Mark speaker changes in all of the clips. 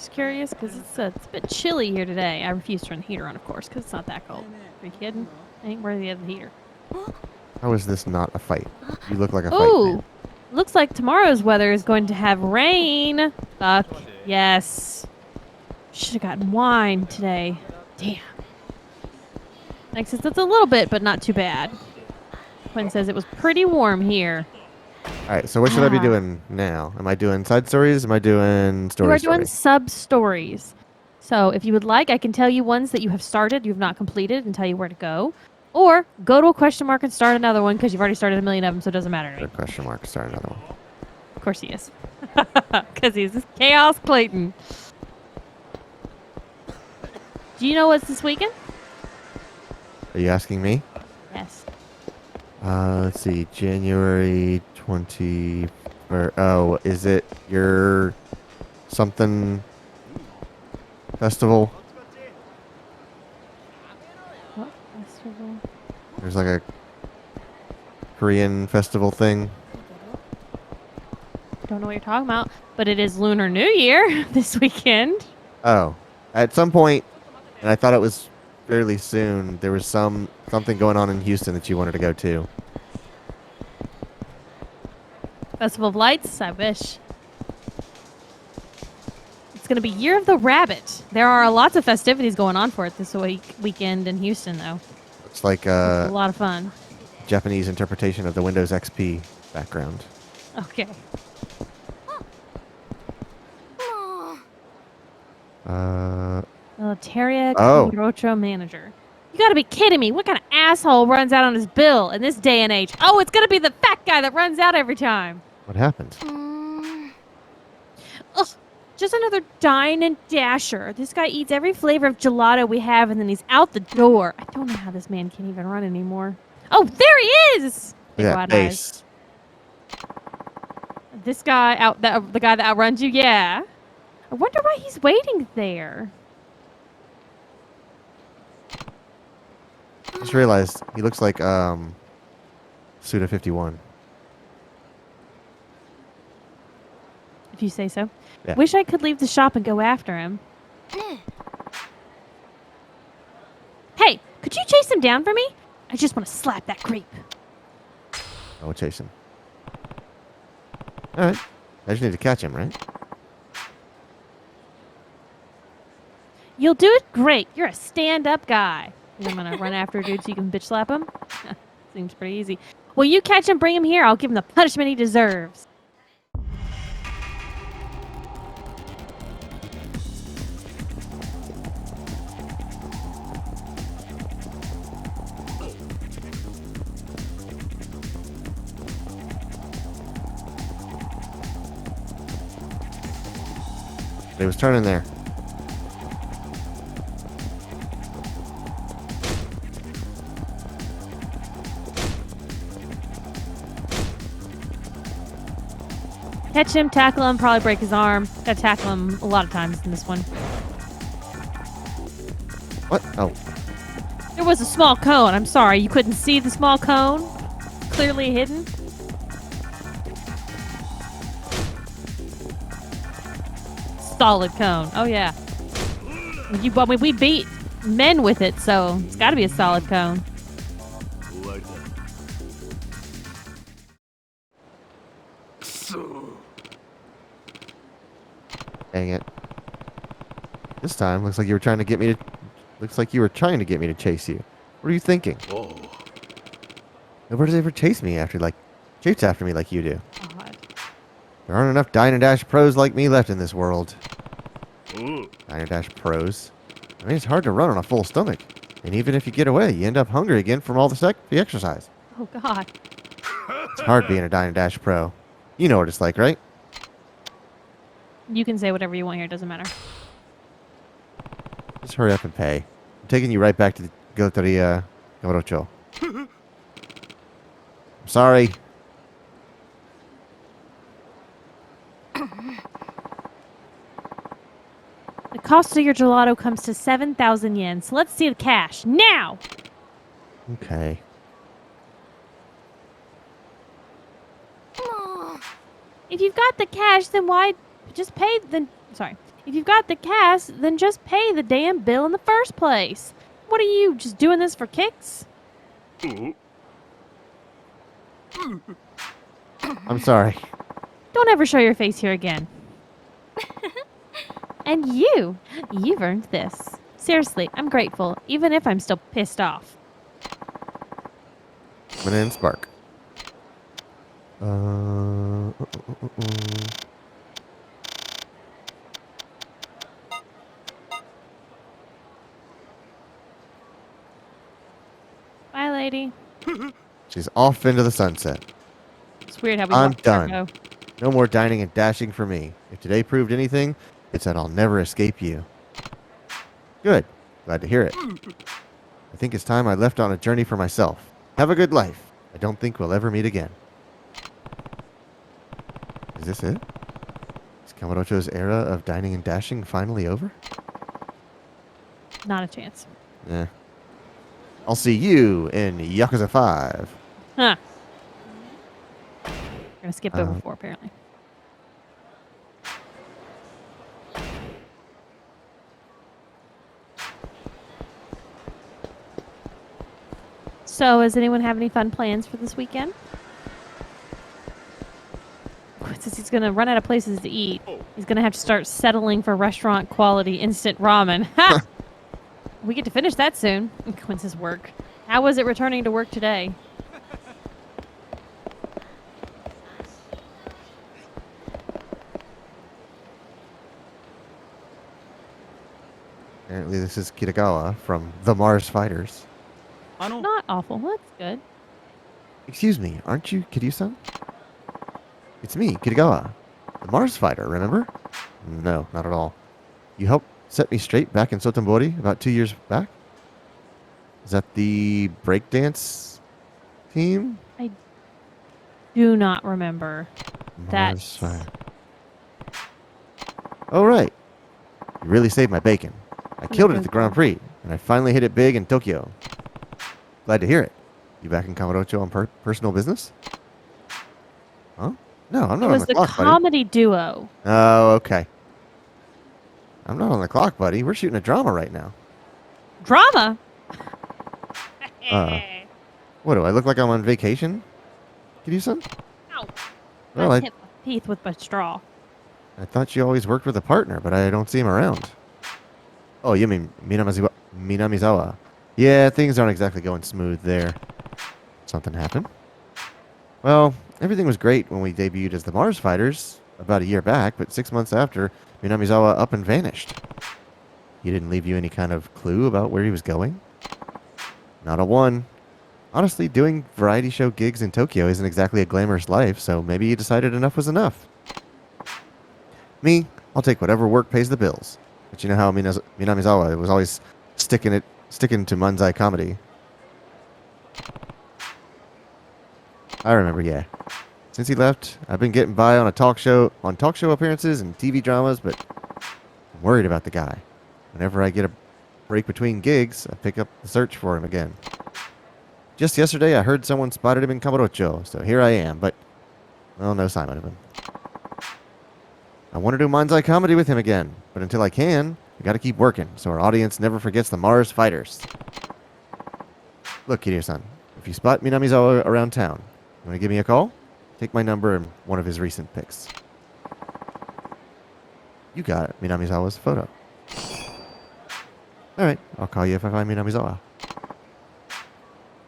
Speaker 1: Just curious because it's a bit chilly here today. I refuse to turn the heater on, of course, because it's not that cold. Are you kidding? I ain't worthy of the heater.
Speaker 2: How is this not a fight? You look like a fight.
Speaker 1: Ooh, looks like tomorrow's weather is going to have rain. Fuck yes. Should have gotten wine today. Damn. Next, it's a little bit, but not too bad. Quinn says it was pretty warm here.
Speaker 2: All right, so what should I be doing now? Am I doing side stories? Am I doing story?
Speaker 1: You are doing sub stories. So if you would like, I can tell you ones that you have started, you have not completed, and tell you where to go. Or go to a question mark and start another one because you've already started a million of them, so it doesn't matter to me.
Speaker 2: Question mark. Start another one.
Speaker 1: Of course he is. Because he's Chaos Clayton. Do you know what's this weekend?
Speaker 2: Are you asking me?
Speaker 1: Yes.
Speaker 2: Let's see. January 20. Oh, is it your something festival?
Speaker 1: What festival?
Speaker 2: There's like a Korean festival thing.
Speaker 1: Don't know what you're talking about, but it is Lunar New Year this weekend.
Speaker 2: Oh, at some point, and I thought it was fairly soon. There was something going on in Houston that you wanted to go to.
Speaker 1: Festival of Lights? I wish. It's going to be Year of the Rabbit. There are lots of festivities going on for it this weekend in Houston, though.
Speaker 2: It's like
Speaker 1: It's a lot of fun.
Speaker 2: Japanese interpretation of the Windows XP background.
Speaker 1: Okay. Militaria Kurocho manager. You gotta be kidding me. What kind of asshole runs out on his bill in this day and age? Oh, it's gonna be the fat guy that runs out every time.
Speaker 2: What happened?
Speaker 1: Ugh, just another dine and dasher. This guy eats every flavor of gelato we have and then he's out the door. I don't know how this man can even run anymore. Oh, there he is!
Speaker 2: Yeah, base.
Speaker 1: This guy the guy that outruns you, yeah. I wonder why he's waiting there.
Speaker 2: Just realized he looks like Suda 51.
Speaker 1: If you say so.
Speaker 2: Yeah.
Speaker 1: Wish I could leave the shop and go after him. Hey, could you chase him down for me? I just want to slap that creep.
Speaker 2: I will chase him. Alright. I just need to catch him, right?
Speaker 1: You'll do it great. You're a stand-up guy. I'm going to run after a dude so you can bitch slap him? Seems pretty easy. Well, you catch him, bring him here. I'll give him the punishment he deserves.
Speaker 2: He was turning there.
Speaker 1: Catch him, tackle him, probably break his arm. Gotta tackle him a lot of times in this one.
Speaker 2: What? Oh.
Speaker 1: There was a small cone. I'm sorry. You couldn't see the small cone? Clearly hidden? Solid cone. Oh, yeah. I mean, we beat men with it, so it's gotta be a solid cone.
Speaker 2: Dang it. This time looks like you were trying to get me to chase you. What are you thinking?
Speaker 3: Oh.
Speaker 2: Nobody's ever chased me after me like you do.
Speaker 1: God.
Speaker 2: There aren't enough Dine and Dash pros like me left in this world.
Speaker 3: Ooh.
Speaker 2: Dine and Dash pros. I mean, it's hard to run on a full stomach. And even if you get away, you end up hungry again from all the exercise.
Speaker 1: Oh, God.
Speaker 2: It's hard being a Dine and Dash pro. You know what it's like, right?
Speaker 1: You can say whatever you want here. It doesn't matter.
Speaker 2: Just hurry up and pay. I'm taking you right back to the Goteria Orocho. I'm sorry.
Speaker 1: The cost of your gelato comes to 7,000 yen, so let's see the cash. Now!
Speaker 2: Okay.
Speaker 1: If you've got the cash, then why just pay the... Sorry. If you've got the cash, then just pay the damn bill in the first place. What are you, just doing this for kicks?
Speaker 2: I'm sorry.
Speaker 1: Don't ever show your face here again. And you've earned this. Seriously, I'm grateful, even if I'm still pissed off.
Speaker 2: I'm gonna spark.
Speaker 1: Bye, lady.
Speaker 2: She's off into the sunset.
Speaker 1: It's weird how we
Speaker 2: I'm
Speaker 1: watched her
Speaker 2: done.
Speaker 1: go.
Speaker 2: No more dining and dashing for me. If today proved anything, it's that I'll never escape you. Good. Glad to hear it. I think it's time I left on a journey for myself. Have a good life. I don't think we'll ever meet again. Is this it? Is Kamurocho's era of dining and dashing finally over?
Speaker 1: Not a chance.
Speaker 2: Yeah. I'll see you in Yakuza 5.
Speaker 1: Huh. We're gonna skip over 4, apparently. So, does anyone have any fun plans for this weekend? Since he's gonna run out of places to eat, he's gonna have to start settling for restaurant quality instant ramen. Ha! We get to finish that soon. Quince's work. How was it returning to work today?
Speaker 2: Apparently this is Kitagawa from the Mars Fighters.
Speaker 1: Not awful. Well, that's good.
Speaker 2: Excuse me, aren't you Kiryu-san? It's me, Kitagawa. The Mars Fighter, remember? No, not at all. You helped set me straight back in Sotenbori about 2 years back? Is that the breakdance team?
Speaker 1: I do not remember that.
Speaker 2: Mars Fighter. Oh, right. You really saved my bacon. I killed it at the Grand Prix, and I finally hit it big in Tokyo. Glad to hear it. You back in Kamurocho on personal business? Huh? No, I'm
Speaker 1: It
Speaker 2: not on
Speaker 1: was
Speaker 2: the
Speaker 1: the
Speaker 2: clock, buddy.
Speaker 1: comedy duo.
Speaker 2: Oh, okay. I'm not on the clock, buddy. We're shooting a drama right now.
Speaker 1: Drama?
Speaker 2: What, do I look like I'm on vacation? Can you son?
Speaker 1: Ow.
Speaker 2: Well,
Speaker 1: I
Speaker 2: I
Speaker 1: hit my teeth with my straw.
Speaker 2: thought you always worked with a partner, but I don't see him around. Oh, you mean Minamizawa? Yeah, things aren't exactly going smooth there. Something happened? Well, everything was great when we debuted as the Mars Fighters about a year back, but 6 months after, Minamizawa up and vanished. He didn't leave you any kind of clue about where he was going? Not a one. Honestly, doing variety show gigs in Tokyo isn't exactly a glamorous life, so maybe he decided enough was enough. Me, I'll take whatever work pays the bills. But you know how Minamizawa was always sticking to manzai comedy. I remember, yeah. Since he left, I've been getting by on talk show appearances and TV dramas, but I'm worried about the guy. Whenever I get a break between gigs, I pick up the search for him again. Just yesterday, I heard someone spotted him in Kamurocho, so here I am, but, well, no sign of him. I want to do manzai comedy with him again, but until I can, I gotta keep working, so our audience never forgets the Mars Fighters. Look, Kiryu-san, if you spot Minamizawa around town, you want to give me a call? Take my number and one of his recent pics. You got it, Minamizawa's photo. Alright, I'll call you if I find Minamizawa.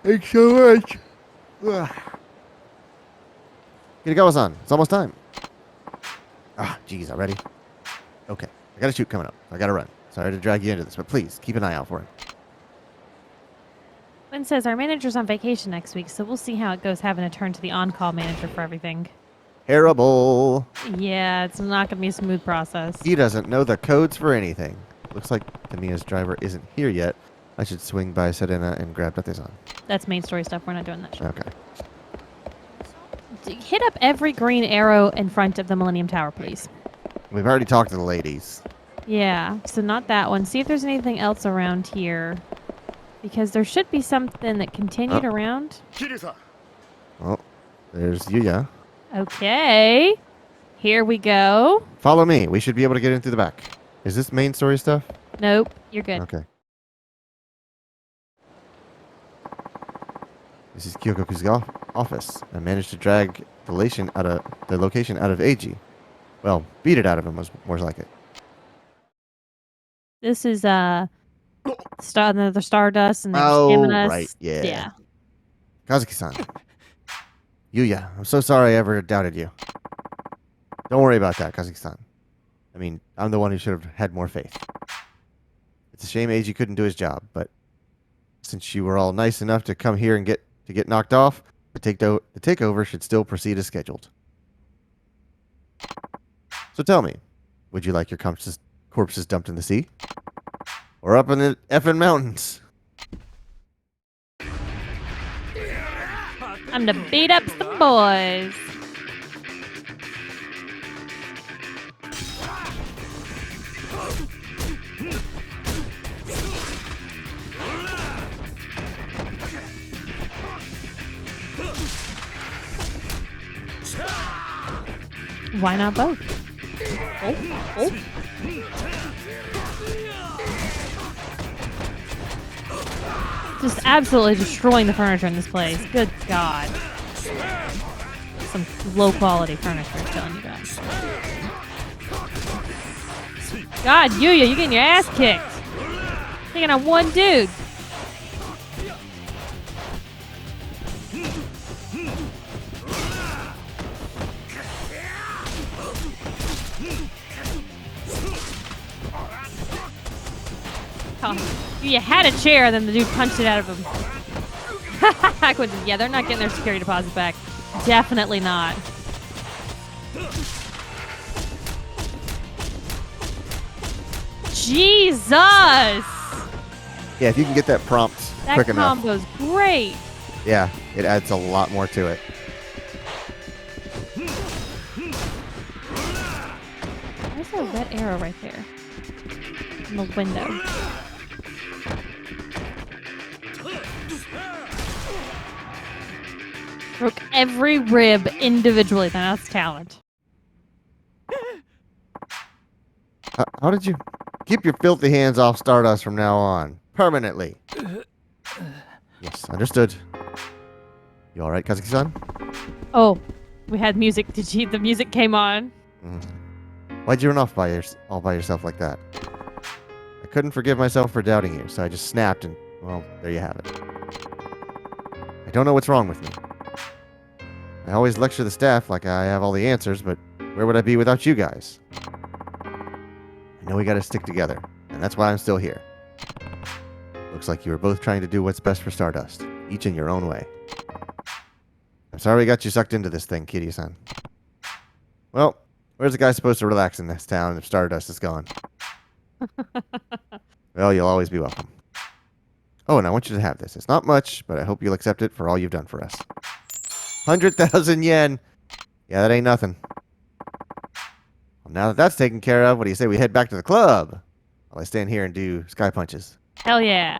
Speaker 2: Thanks so much. Kitagawa-san, it's almost time. Ah, geez, already? Okay, I got a shoot coming up. I gotta run. Sorry to drag you into this, but please, keep an eye out for him.
Speaker 1: Quinn says our manager's on vacation next week, so we'll see how it goes having to turn to the on-call manager for everything.
Speaker 2: Terrible.
Speaker 1: Yeah, it's not going to be a smooth process.
Speaker 2: He doesn't know the codes for anything. Looks like Tamiya's driver isn't here yet. I should swing by Serena and grab Date-san.
Speaker 1: That's main story stuff. We're not doing that shit.
Speaker 2: Okay.
Speaker 1: Hit up every green arrow in front of the Millennium Tower, please.
Speaker 2: We've already talked to the ladies.
Speaker 1: Yeah, so not that one. See if there's anything else around here. Because there should be something that continued around.
Speaker 2: Well, there's Yuya.
Speaker 1: Okay. Here we go.
Speaker 2: Follow me. We should be able to get in through the back. Is this main story stuff?
Speaker 1: Nope, you're good.
Speaker 2: Okay. This is Kyokoku's office. I managed to drag the location out of Eiji. Well, beat it out of him was more like it.
Speaker 1: This is the Stardust, and they're
Speaker 2: Oh,
Speaker 1: scamming us.
Speaker 2: right, yeah.
Speaker 1: Yeah.
Speaker 2: Kazuki-san. Yuya, I'm so sorry I ever doubted you. Don't worry about that, Kazuki-san. I mean, I'm the one who should have had more faith. It's a shame Eiji couldn't do his job, but since you were all nice enough to come here and get knocked off, the takeover should still proceed as scheduled. So tell me, would you like your corpses dumped in the sea? Or up in the effing mountains?
Speaker 1: I'm to beat up some boys. Why not both? Oh. Just absolutely destroying the furniture in this place. Good God. Some low quality furniture, I'm telling you guys. God, Yuya, you're getting your ass kicked. Taking on one dude. Oh, you had a chair, then the dude punched it out of him. Yeah, they're not getting their security deposit back. Definitely not. Jesus!
Speaker 2: Yeah, if you can get that prompt quick enough.
Speaker 1: That combo's great.
Speaker 2: Yeah, it adds a lot more to it.
Speaker 1: Where's a red arrow right there? In the window. Broke every rib individually. That's talent.
Speaker 2: How did you keep your filthy hands off Stardust from now on? Permanently. Yes, understood. You alright, Kazuki-san?
Speaker 1: Oh, we had music. The music came on.
Speaker 2: Why'd you run off all by yourself like that? I couldn't forgive myself for doubting you, so I just snapped and, well, there you have it. I don't know what's wrong with me. I always lecture the staff like I have all the answers, but where would I be without you guys? I know we gotta stick together, and that's why I'm still here. Looks like you were both trying to do what's best for Stardust, each in your own way. I'm sorry we got you sucked into this thing, Kiryu-san. Well, where's the guy supposed to relax in this town if Stardust is gone? Well, you'll always be welcome. Oh, and I want you to have this. It's not much, but I hope you'll accept it for all you've done for us. 100,000 yen! Yeah, that ain't nothing. Well, now that that's taken care of, what do you say we head back to the club? While I stand here and do sky punches.
Speaker 1: Hell yeah.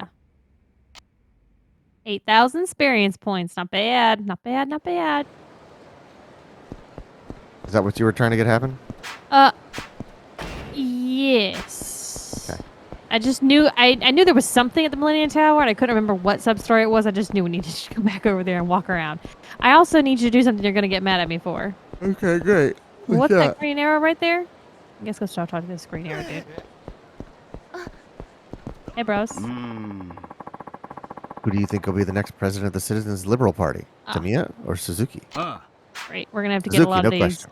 Speaker 1: 8,000 experience points. Not bad. Not bad. Not bad.
Speaker 2: Is that what you were trying to get happen?
Speaker 1: Yes.
Speaker 2: Okay.
Speaker 1: I just knew I knew there was something at the Millennium Tower, and I couldn't remember what sub-story it was. I just knew we needed to go back over there and walk around. I also need you to do something you're gonna get mad at me for.
Speaker 2: Okay, great.
Speaker 1: What's that green arrow right there? I guess go start talking to this green arrow, dude. Hey, bros.
Speaker 2: Who do you think will be the next president of the Citizens Liberal Party? Tamiya or Suzuki?
Speaker 1: Great. We're gonna have to get
Speaker 2: Suzuki,
Speaker 1: a lot
Speaker 2: no
Speaker 1: of these.
Speaker 2: question.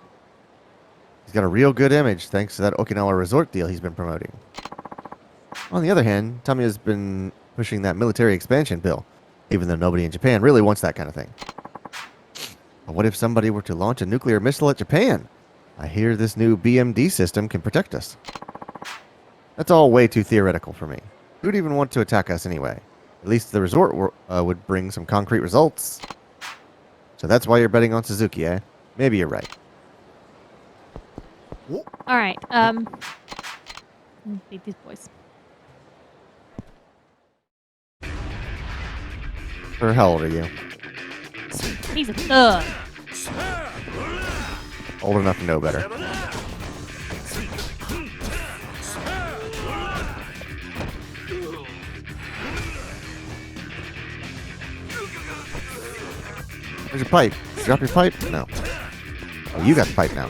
Speaker 2: He's got a real good image thanks to that Okinawa resort deal he's been promoting. On the other hand, Tamiya's been pushing that military expansion bill, even though nobody in Japan really wants that kind of thing. But what if somebody were to launch a nuclear missile at Japan? I hear this new BMD system can protect us. That's all way too theoretical for me. Who'd even want to attack us anyway? At least the resort would bring some concrete results. So that's why you're betting on Suzuki, eh? Maybe you're right.
Speaker 1: All right. Beat these boys.
Speaker 2: Or how old are you?
Speaker 1: He's a thug.
Speaker 2: Old enough to know better. Where's your pipe? Drop your pipe? No. Oh, you got the pipe now.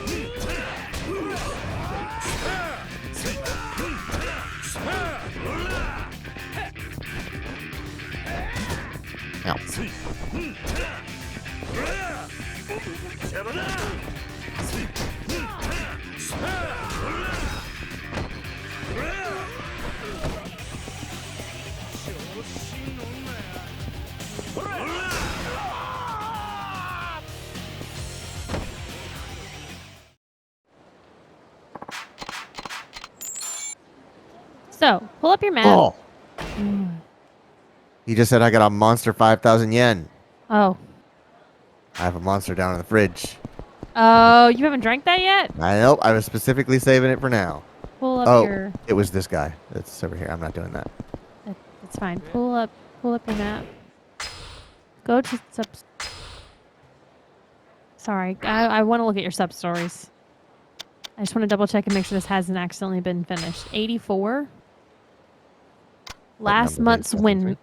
Speaker 2: Ow.
Speaker 1: So, pull up your map.
Speaker 2: Oh. He just said I got a monster 5,000 yen.
Speaker 1: Oh.
Speaker 2: I have a monster down in the fridge.
Speaker 1: Oh, you haven't drank that yet?
Speaker 2: I know. I was specifically saving it for now.
Speaker 1: Pull up
Speaker 2: Oh,
Speaker 1: your...
Speaker 2: it was this guy. It's over here. I'm not doing that.
Speaker 1: It's fine. Pull up your map. Go to sub... Sorry, I want to look at your sub-stories. I just want to double-check and make sure this hasn't accidentally been finished. 84. Last month's win...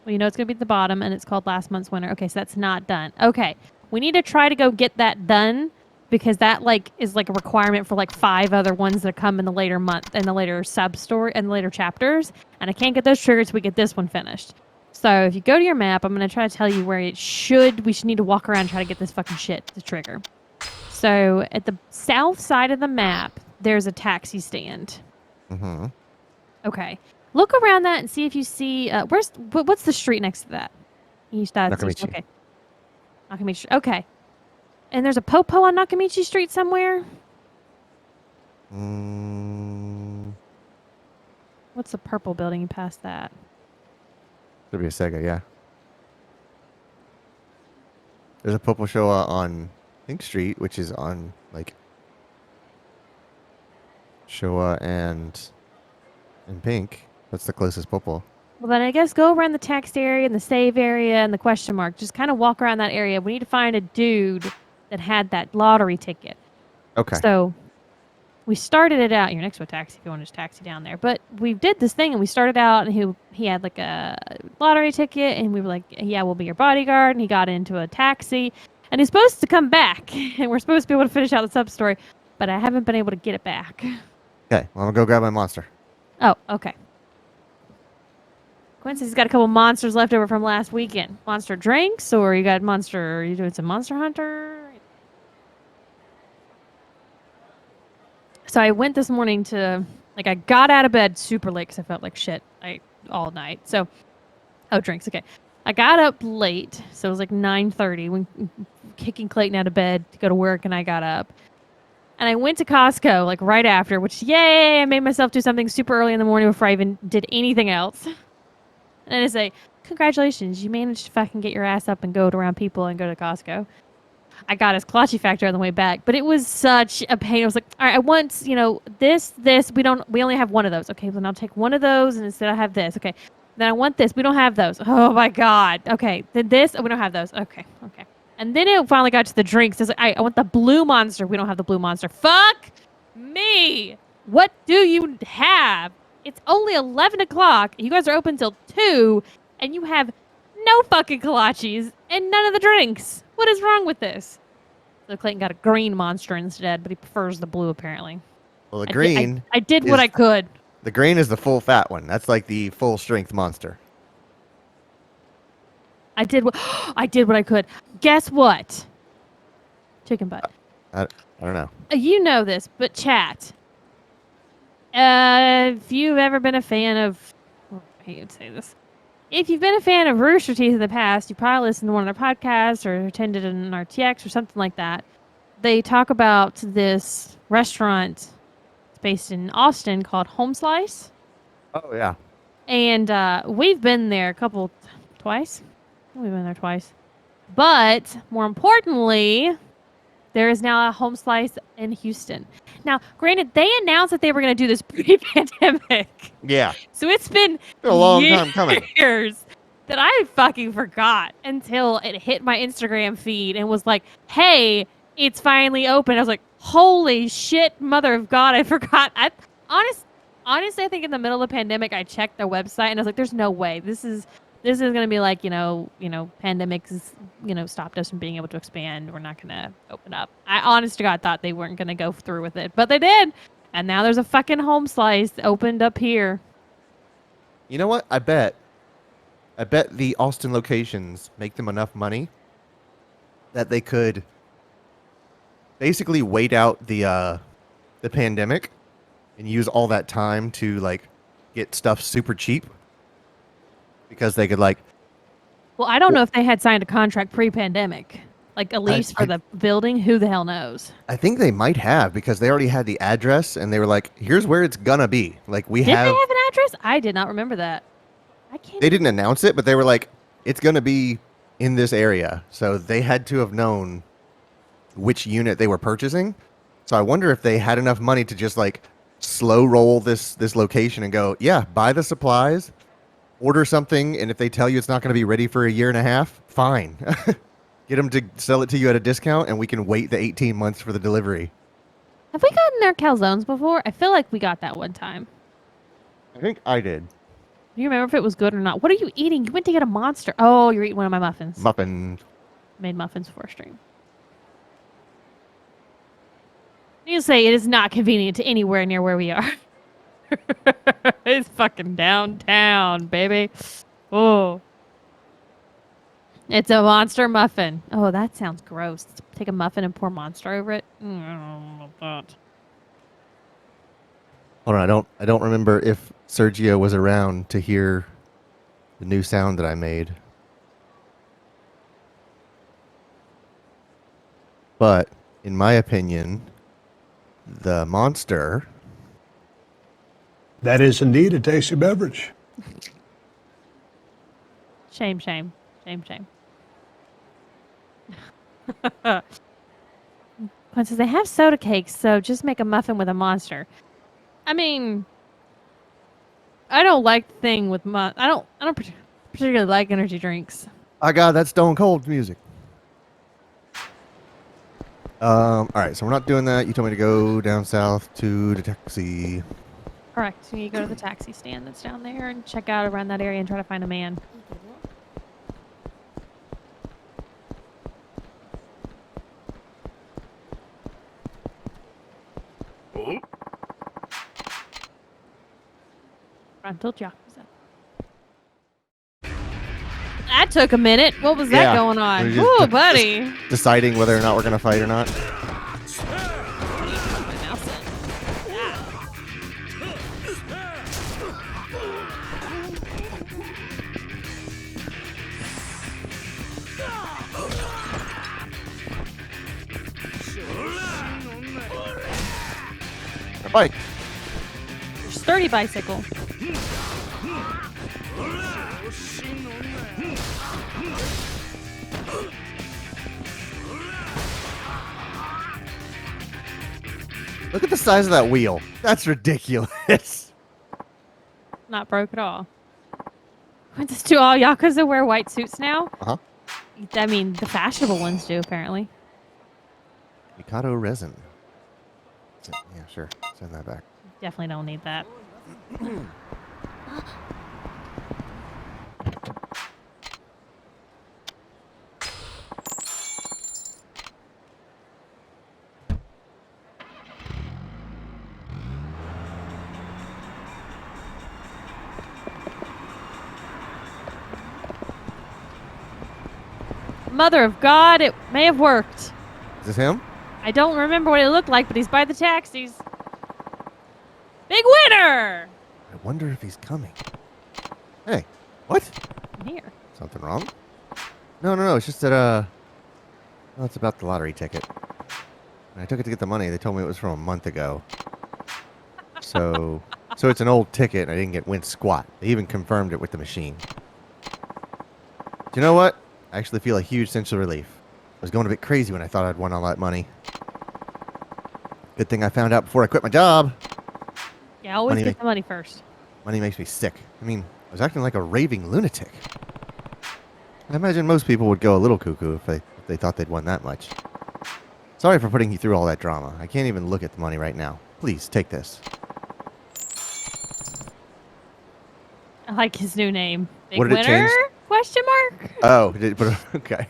Speaker 1: Well, you know it's going to be at the bottom, and it's called last month's winner. Okay, so that's not done. Okay, we need to try to go get that done, because that is like a requirement for like 5 other ones that come in the later month, and the later sub-story, and the later chapters, and I can't get those triggered till we get this one finished. So if you go to your map, I'm going to try to tell you where we should need to walk around and try to get this fucking shit to trigger. So at the south side of the map, there's a taxi stand.
Speaker 2: Mm-hmm.
Speaker 1: Okay. Look around that and see if you see... what's the street next to that?
Speaker 2: Nakamichi.
Speaker 1: Okay. Nakamichi. Okay. And there's a Popo on Nakamichi Street somewhere? What's the purple building past that?
Speaker 2: Should be a Sega, yeah. There's a Popo Showa on Pink Street, which is on, like, Showa and Pink. That's the closest Popo.
Speaker 1: Well, then I guess go around the text area and the save area and the question mark. Just kind of walk around that area. We need to find a dude that had that lottery ticket.
Speaker 2: Okay.
Speaker 1: So we started it out. You're next to a taxi if you want to just taxi down there. But we did this thing and we started out and he had like a lottery ticket and we were like, yeah, we'll be your bodyguard. And he got into a taxi and he's supposed to come back and we're supposed to be able to finish out the sub story, but I haven't been able to get it back.
Speaker 2: Okay, well, I'm gonna go grab my monster.
Speaker 1: Oh, okay. Quincy's got a couple monsters left over from last weekend. Monster drinks, or are you doing some Monster Hunter? So I went this morning to, I got out of bed super late because I felt like shit all night. So, drinks, okay. I got up late, so it was like 9:30 when kicking Clayton out of bed to go to work, and I got up. And I went to Costco, right after, which, yay, I made myself do something super early in the morning before I even did anything else. And I say, congratulations, you managed to fucking get your ass up and go around people and go to Costco. I got his kolache factor on the way back, but it was such a pain. I was like, all right, I want, this, we only have one of those. Okay, then I'll take one of those and instead I have this. Okay, then I want this. We don't have those. Oh my God. Okay, then this, we don't have those. Okay. And then it finally got to the drinks. It's like, I want the blue monster. We don't have the blue monster. Fuck me. What do you have? It's only 11 o'clock. You guys are open till 2, and you have no fucking kolaches and none of the drinks. What is wrong with this? So Clayton got a green monster instead, but he prefers the blue, apparently.
Speaker 2: Well, the green...
Speaker 1: I did what I could.
Speaker 2: The green is the full fat one. That's like the full strength monster.
Speaker 1: I did what I could. Guess what? Chicken butt.
Speaker 2: I don't know.
Speaker 1: You know this, but chat. If you've ever been a fan of... I hate to say this. If you've been a fan of Rooster Teeth in the past, you probably listened to one of their podcasts or attended an RTX or something like that. They talk about this restaurant based in Austin called Home Slice.
Speaker 2: Oh, yeah.
Speaker 1: And we've been there twice. We've been there twice. But more importantly, there is now a Home Slice in Houston. Now, granted, they announced that they were going to do this pre-pandemic.
Speaker 2: Yeah.
Speaker 1: So it's been
Speaker 2: a long time coming.
Speaker 1: Years that I fucking forgot until it hit my Instagram feed and was like, hey, it's finally open. I was like, holy shit, mother of God, I forgot. Honestly, I think in the middle of the pandemic, I checked their website and I was like, there's no way. This This is gonna be like, pandemics, stopped us from being able to expand. We're not gonna open up. I honest to God thought they weren't gonna go through with it, but they did. And now there's a fucking home slice opened up here.
Speaker 2: You know what? I bet the Austin locations make them enough money that they could basically wait out the pandemic and use all that time to like get stuff super cheap because they could like.
Speaker 1: Well, I don't know if they had signed a contract pre-pandemic, like a lease for
Speaker 2: I-
Speaker 1: the building. Who the hell knows?
Speaker 2: I think they might have because they already had the address and they were like, "Here's where it's gonna be." Like we
Speaker 1: Did they
Speaker 2: have.
Speaker 1: have an address? I did not remember that. I can't.
Speaker 2: They didn't announce it, but they were like, "It's gonna be in this area." So they had to have known which unit they were purchasing. So I wonder if they had enough money to just like slow roll this location and go, "Yeah, buy the supplies, order something, and if they tell you it's not going to be ready for a year and a half, fine." Get them to sell it to you at a discount, and we can wait the 18 months for the delivery.
Speaker 1: Have we gotten their calzones before? I feel like we got that one time.
Speaker 2: I think I did.
Speaker 1: Do you remember if it was good or not? What are you eating? You went to get a monster. Oh, you're eating one of my muffins.
Speaker 2: Muffin.
Speaker 1: Made muffins for a stream. You say it is not convenient to anywhere near where we are. It's fucking downtown, baby. Oh. It's a monster muffin. Oh, that sounds gross. Take a muffin and pour monster over it. I don't know about that.
Speaker 2: Hold on, I don't remember if Sergio was around to hear the new sound that I made. But in my opinion, the monster.
Speaker 3: That is indeed a tasty beverage.
Speaker 1: Shame, shame. Shame, shame. Quinn says they have soda cakes, so just make a muffin with a monster. I mean, I don't like the thing with I don't particularly like energy drinks.
Speaker 2: I got that Stone Cold music. All right, so we're not doing that. You told me to go down south to the taxi.
Speaker 1: Correct. So you go to the taxi stand that's down there and check out around that area and try to find a man. Frontal Yakuza. That took a minute. What was that
Speaker 2: Yeah.
Speaker 1: going on?
Speaker 2: We're
Speaker 1: Ooh,
Speaker 2: just
Speaker 1: buddy.
Speaker 2: Deciding whether or not we're gonna fight or not. Bike.
Speaker 1: Sturdy bicycle.
Speaker 2: Look at the size of that wheel. That's ridiculous.
Speaker 1: Not broke at all. Do all Yakuza wear white suits now?
Speaker 2: Uh-huh.
Speaker 1: I mean, the fashionable ones do, apparently.
Speaker 2: Mikado resin. Yeah, sure. Send that back.
Speaker 1: Definitely don't need that. Mother of God, it may have worked.
Speaker 2: Is this him?
Speaker 1: I don't remember what it looked like, but he's by the taxis. Big winner!
Speaker 2: I wonder if he's coming. Hey, what?
Speaker 1: I'm here.
Speaker 2: Something wrong? No. It's just that, well, it's about the lottery ticket. When I took it to get the money, they told me it was from a month ago. So it's an old ticket, and I didn't get win squat. They even confirmed it with the machine. Do you know what? I actually feel a huge sense of relief. I was going a bit crazy when I thought I'd won all that money. Good thing I found out before I quit my job.
Speaker 1: Yeah, always
Speaker 2: Money
Speaker 1: get the money first.
Speaker 2: Money makes me sick. I mean, I was acting like a raving lunatic. I imagine most people would go a little cuckoo if they thought they'd won that much. Sorry for putting you through all that drama. I can't even look at the money right now. Please, take this.
Speaker 1: I like his new name. Big
Speaker 2: What did it
Speaker 1: winner?
Speaker 2: change?
Speaker 1: Question mark?
Speaker 2: Oh, okay.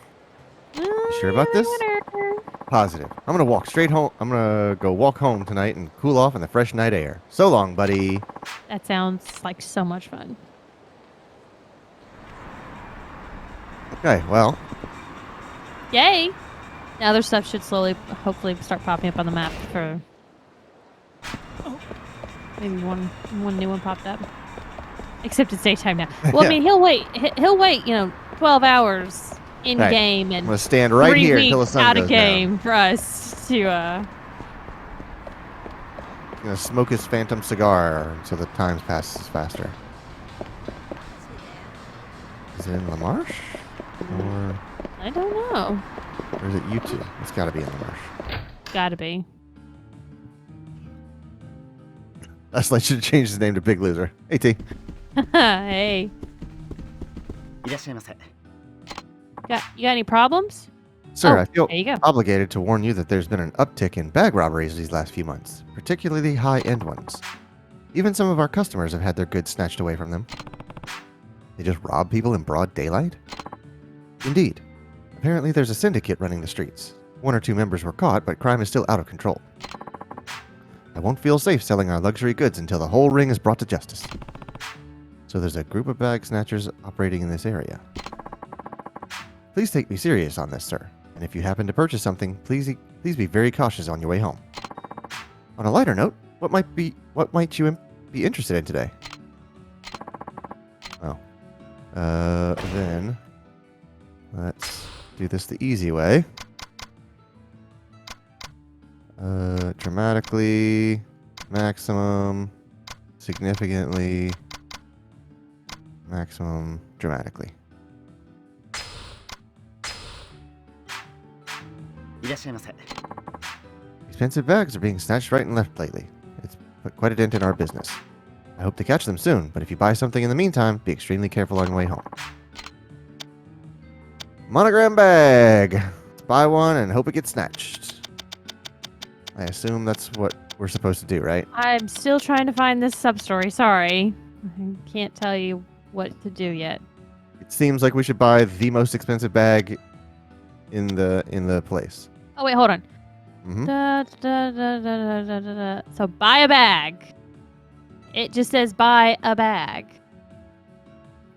Speaker 2: Sure about this?
Speaker 1: Whatever.
Speaker 2: Positive. I'm gonna walk straight home. I'm gonna go walk home tonight and cool off in the fresh night air. So long, buddy.
Speaker 1: That sounds like so much fun.
Speaker 2: Okay, well,
Speaker 1: Yay! Now other stuff should slowly, hopefully, start popping up on the map for. Maybe one new one popped up. Except it's daytime now. Well,
Speaker 2: Yeah.
Speaker 1: I mean, he'll wait. He'll wait. 12 hours in
Speaker 2: Right.
Speaker 1: game
Speaker 2: I'm
Speaker 1: and
Speaker 2: gonna stand right
Speaker 1: 3
Speaker 2: here
Speaker 1: weeks
Speaker 2: until the sun
Speaker 1: out
Speaker 2: goes
Speaker 1: of game for us to.
Speaker 2: down. Gonna smoke his phantom cigar until the time passes faster. Is it in La Marche? Or
Speaker 1: I don't know.
Speaker 2: is it you two? It's gotta be in La Marche.
Speaker 1: Gotta be.
Speaker 2: That's like should have changed his name to Big Loser. Hey T.
Speaker 1: Hey.
Speaker 4: いらっしゃいませ。
Speaker 1: You got any problems?
Speaker 2: Sir,
Speaker 1: Oh,
Speaker 2: I feel
Speaker 1: there you go.
Speaker 2: obligated to warn you that there's been an uptick in bag robberies these last few months, particularly high-end ones. Even some of our customers have had their goods snatched away from them. They just rob people in broad daylight? Indeed. Apparently there's a syndicate running the streets. 1 or 2 members were caught, but crime is still out of control. I won't feel safe selling our luxury goods until the whole ring is brought to justice. So there's a group of bag snatchers operating in this area. Please take me serious on this, sir. And if you happen to purchase something, please be very cautious on your way home. On a lighter note, what might you be interested in today? Oh. Then let's do this the easy way. Dramatically, maximum, significantly, maximum, dramatically.
Speaker 4: いらっしゃいませ。
Speaker 2: Expensive bags are being snatched right and left lately. It's put quite a dent in our business. I hope to catch them soon, but if you buy something in the meantime, be extremely careful on your way home. Monogram bag! Let's buy one and hope it gets snatched. I assume that's what we're supposed to do, right?
Speaker 1: I'm still trying to find this sub-story. Sorry. I can't tell you what to do yet.
Speaker 2: It seems like we should buy the most expensive bag in the place.
Speaker 1: Oh, wait, hold on.
Speaker 2: Mm-hmm.
Speaker 1: So buy a bag. It just says buy a bag.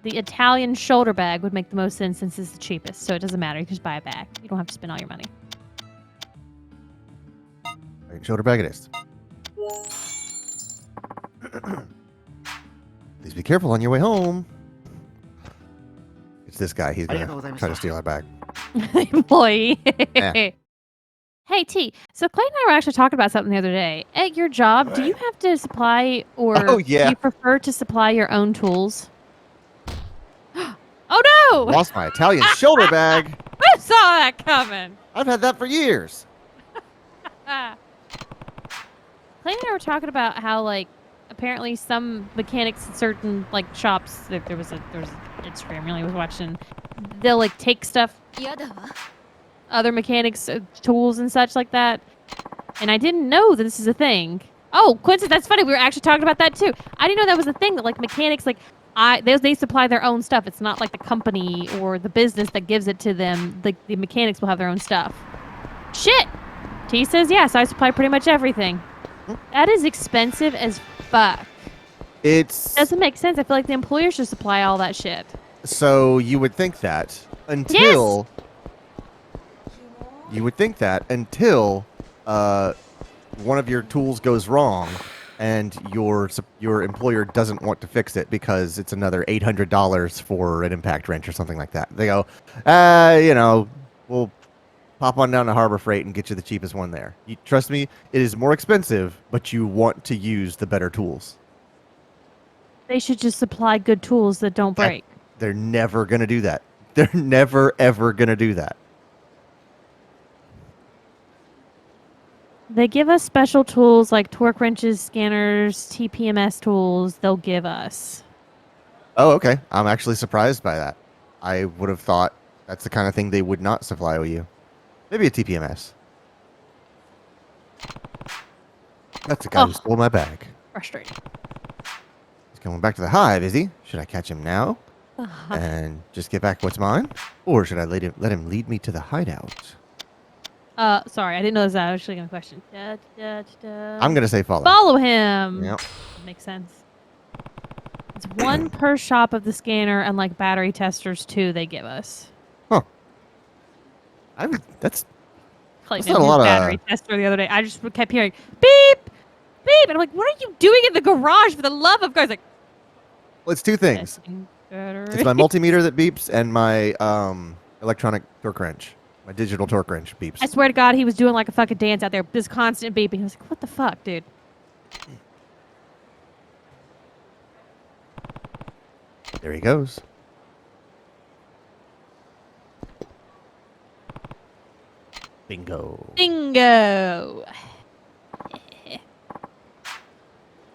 Speaker 1: The Italian shoulder bag would make the most sense since it's the cheapest. So it doesn't matter. You can just buy a bag. You don't have to spend all your money.
Speaker 2: Right, shoulder bag it is. Please be careful on your way home. It's this guy. He's gonna try to steal our bag.
Speaker 1: Boy.
Speaker 2: Yeah.
Speaker 1: Hey, T. So Clay and I were actually talking about something the other day. At your job, do you have to supply or
Speaker 2: Oh, yeah.
Speaker 1: do you prefer to supply your own tools? Oh, no!
Speaker 2: Lost my Italian shoulder bag.
Speaker 1: I saw that coming.
Speaker 2: I've had that for years.
Speaker 1: Clay and I were talking about how, like, apparently some mechanics in certain, like, shops, there was an Instagram really was watching, they'll, like, take stuff, other mechanics, tools and such like that. And I didn't know that this is a thing. Oh, Quincy, that's funny. We were actually talking about that too. I didn't know that was a thing that like mechanics, like they supply their own stuff. It's not like the company or the business that gives it to them. The mechanics will have their own stuff. Shit. T says yes. I supply pretty much everything. That is expensive as fuck.
Speaker 2: It's
Speaker 1: Doesn't make sense. I feel like the employer should supply all that shit.
Speaker 2: so you would think that until one of your tools goes wrong and your employer doesn't want to fix it because it's another $800 for an impact wrench or something like that. They go, we'll pop on down to Harbor Freight and get you the cheapest one there. Trust me, it is more expensive, but you want to use the better tools.
Speaker 1: They should just supply good tools that don't break.
Speaker 2: They're never going to do that. They're never, ever going to do that.
Speaker 1: They give us special tools like torque wrenches, scanners, TPMS tools. They'll give us.
Speaker 2: Oh, okay. I'm actually surprised by that. I would have thought that's the kind of thing they would not supply you. Maybe a TPMS. That's the guy who stole my bag.
Speaker 1: Frustrating.
Speaker 2: He's coming back to the hive, is he? Should I catch him now and just get back what's mine? Or should I let him lead me to the hideout?
Speaker 1: Sorry, I didn't know that was actually going to question.
Speaker 2: I'm going to say follow.
Speaker 1: Follow him.
Speaker 2: Yep.
Speaker 1: Makes sense. It's 1 per shop of the scanner and like battery testers too they give us.
Speaker 2: Huh.
Speaker 1: Clayton
Speaker 2: That's
Speaker 1: did
Speaker 2: not a
Speaker 1: his
Speaker 2: lot of-
Speaker 1: battery tester the other day. I just kept hearing beep, beep. And I'm like, what are you doing in the garage for the love of God? He's like,
Speaker 2: Well, it's 2 things.
Speaker 1: testing battery.
Speaker 2: It's my multimeter that beeps and my electronic torque wrench. My digital torque wrench beeps.
Speaker 1: I swear to God, he was doing like a fucking dance out there. This constant beeping. I was like, what the fuck, dude?
Speaker 2: There he goes. Bingo.
Speaker 1: Bingo.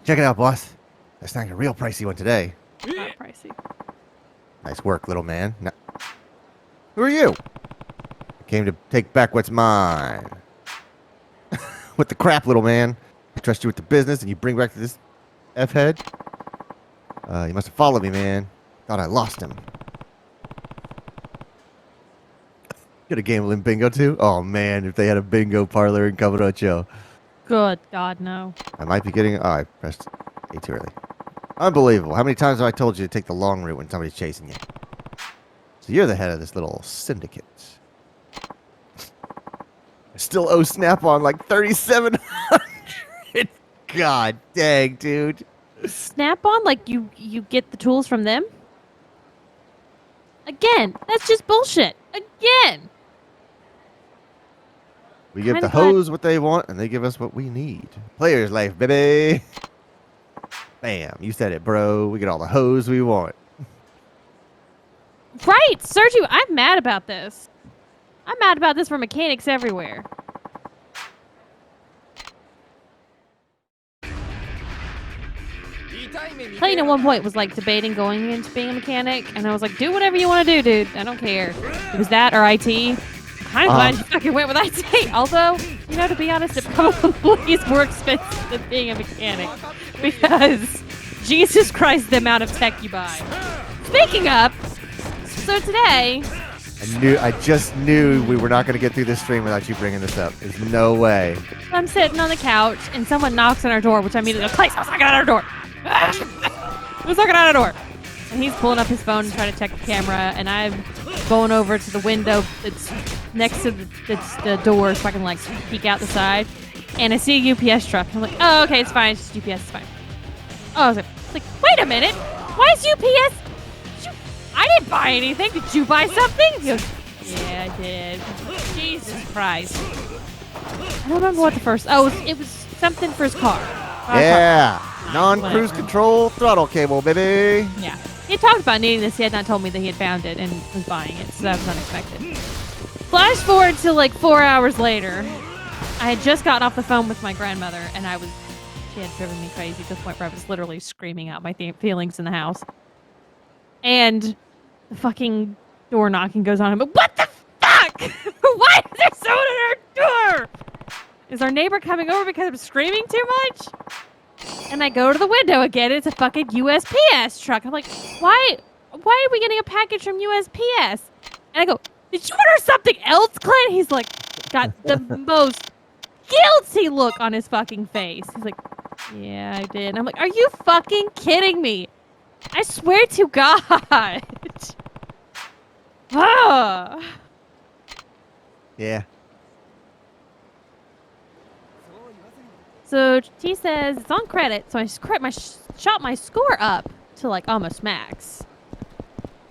Speaker 2: Check it out, boss. I snagged a real pricey one today.
Speaker 1: Not pricey.
Speaker 2: Nice work, little man. Who are you? I came to take back what's mine. What the crap, little man? I trust you with the business, and you bring back this F-head? You must have followed me, man. Thought I lost him. Get a game in bingo, too? Oh, man, if they had a bingo parlor in Kamurocho.
Speaker 1: Good God, no.
Speaker 2: I might be getting... Oh, I pressed A too early. Unbelievable. How many times have I told you to take the long route when somebody's chasing you? So you're the head of this little syndicate. I still owe Snap-on like $3,700. God dang, dude.
Speaker 1: Snap-on, like you get the tools from them? Again, that's just bullshit. Again.
Speaker 2: We give
Speaker 1: Kinda
Speaker 2: the hose what they want, and they give us what we need. Player's life, baby. Bam. You said it, bro. We get all the hose we want.
Speaker 1: Right, Sergio, I'm mad about this. I'm mad about this for mechanics everywhere. Clayton at one point was like debating going into being a mechanic, and I was like, do whatever you want to do, dude. I don't care. It was that or IT. I'm kind of glad you fucking went with IT. Although, you know, to be honest, it probably is more expensive than being a mechanic. Because, Jesus Christ, the amount of tech you buy. Speaking of, so today...
Speaker 2: I just knew we were not going to get through this stream without you bringing this up. There's no way.
Speaker 1: I'm sitting on the couch, and someone knocks on our door, which I immediately go, Clay, stop knocking on our door. Who's knocking on our door? And he's pulling up his phone and trying to check the camera, and I'm going over to the window that's next to the door so I can, like, peek out the side. And I see a UPS truck. I'm like, oh, okay, it's fine. It's just UPS. It's fine. Oh, I was like, wait a minute. Why is UPS... I didn't buy anything. Did you buy something? He goes, yeah, I did. Jesus Christ. I don't remember what the first... Oh, it was something for his car.
Speaker 2: Yeah. Non-cruise
Speaker 1: Whatever.
Speaker 2: control throttle cable, baby.
Speaker 1: Yeah. He talked about needing this. He had not told me that he had found it and was buying it, so that was unexpected. Flash forward to like 4 hours later. I had just gotten off the phone with my grandmother, and she had driven me crazy to the point where I was literally screaming out my feelings in the house. And the fucking door knocking goes on. I'm like, what the fuck? Why is there someone at our door? Is our neighbor coming over because I'm screaming too much? And I go to the window again. It's a fucking USPS truck. I'm like, why are we getting a package from USPS? And I go, did you order something else, Clint? He's like, got the most guilty look on his fucking face. He's like, yeah, I did. And I'm like, are you fucking kidding me? I swear to God. Ah.
Speaker 2: Yeah.
Speaker 1: So T says it's on credit, so I shot my score up to like almost max.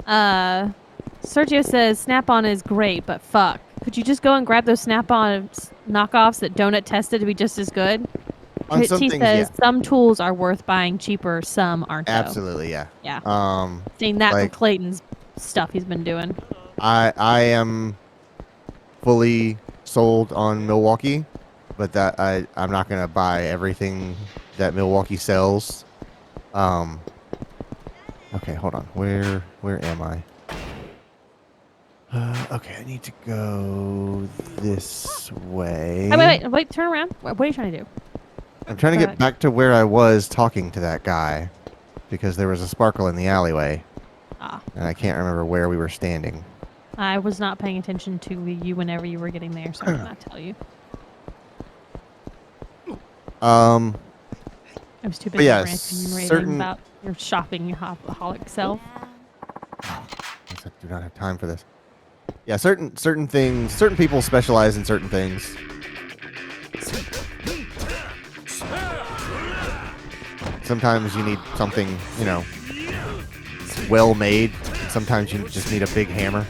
Speaker 1: Sergio says Snap-on is great, but fuck. Could you just go and grab those Snap-on knockoffs that donut tested to be just as good?
Speaker 2: On some
Speaker 1: T
Speaker 2: things,
Speaker 1: says
Speaker 2: yeah.
Speaker 1: some tools are worth buying cheaper, some aren't. Though.
Speaker 2: Absolutely, yeah.
Speaker 1: Yeah. Seeing that
Speaker 2: like-
Speaker 1: for Clayton's stuff he's been doing.
Speaker 2: I am fully sold on Milwaukee, but that I'm not gonna buy everything that Milwaukee sells. Okay, hold on. Where am I? Okay, I need to go this way.
Speaker 1: Wait, turn around. What are you trying to do?
Speaker 2: I'm trying to
Speaker 1: Go
Speaker 2: get
Speaker 1: ahead.
Speaker 2: back to where I was talking to that guy because there was a sparkle in the alleyway.
Speaker 1: Ah.
Speaker 2: And I can't remember where we were standing.
Speaker 1: I was not paying attention to you whenever you were getting there, so I cannot tell you.
Speaker 2: Um,
Speaker 1: I was too
Speaker 2: But
Speaker 1: busy
Speaker 2: yeah,
Speaker 1: ranting and raving
Speaker 2: certain-
Speaker 1: about your shopping holic self.
Speaker 2: I do not have time for this. Yeah, certain things, certain people specialize in certain things. Sometimes you need something, you know, well made. And sometimes you just need a big hammer.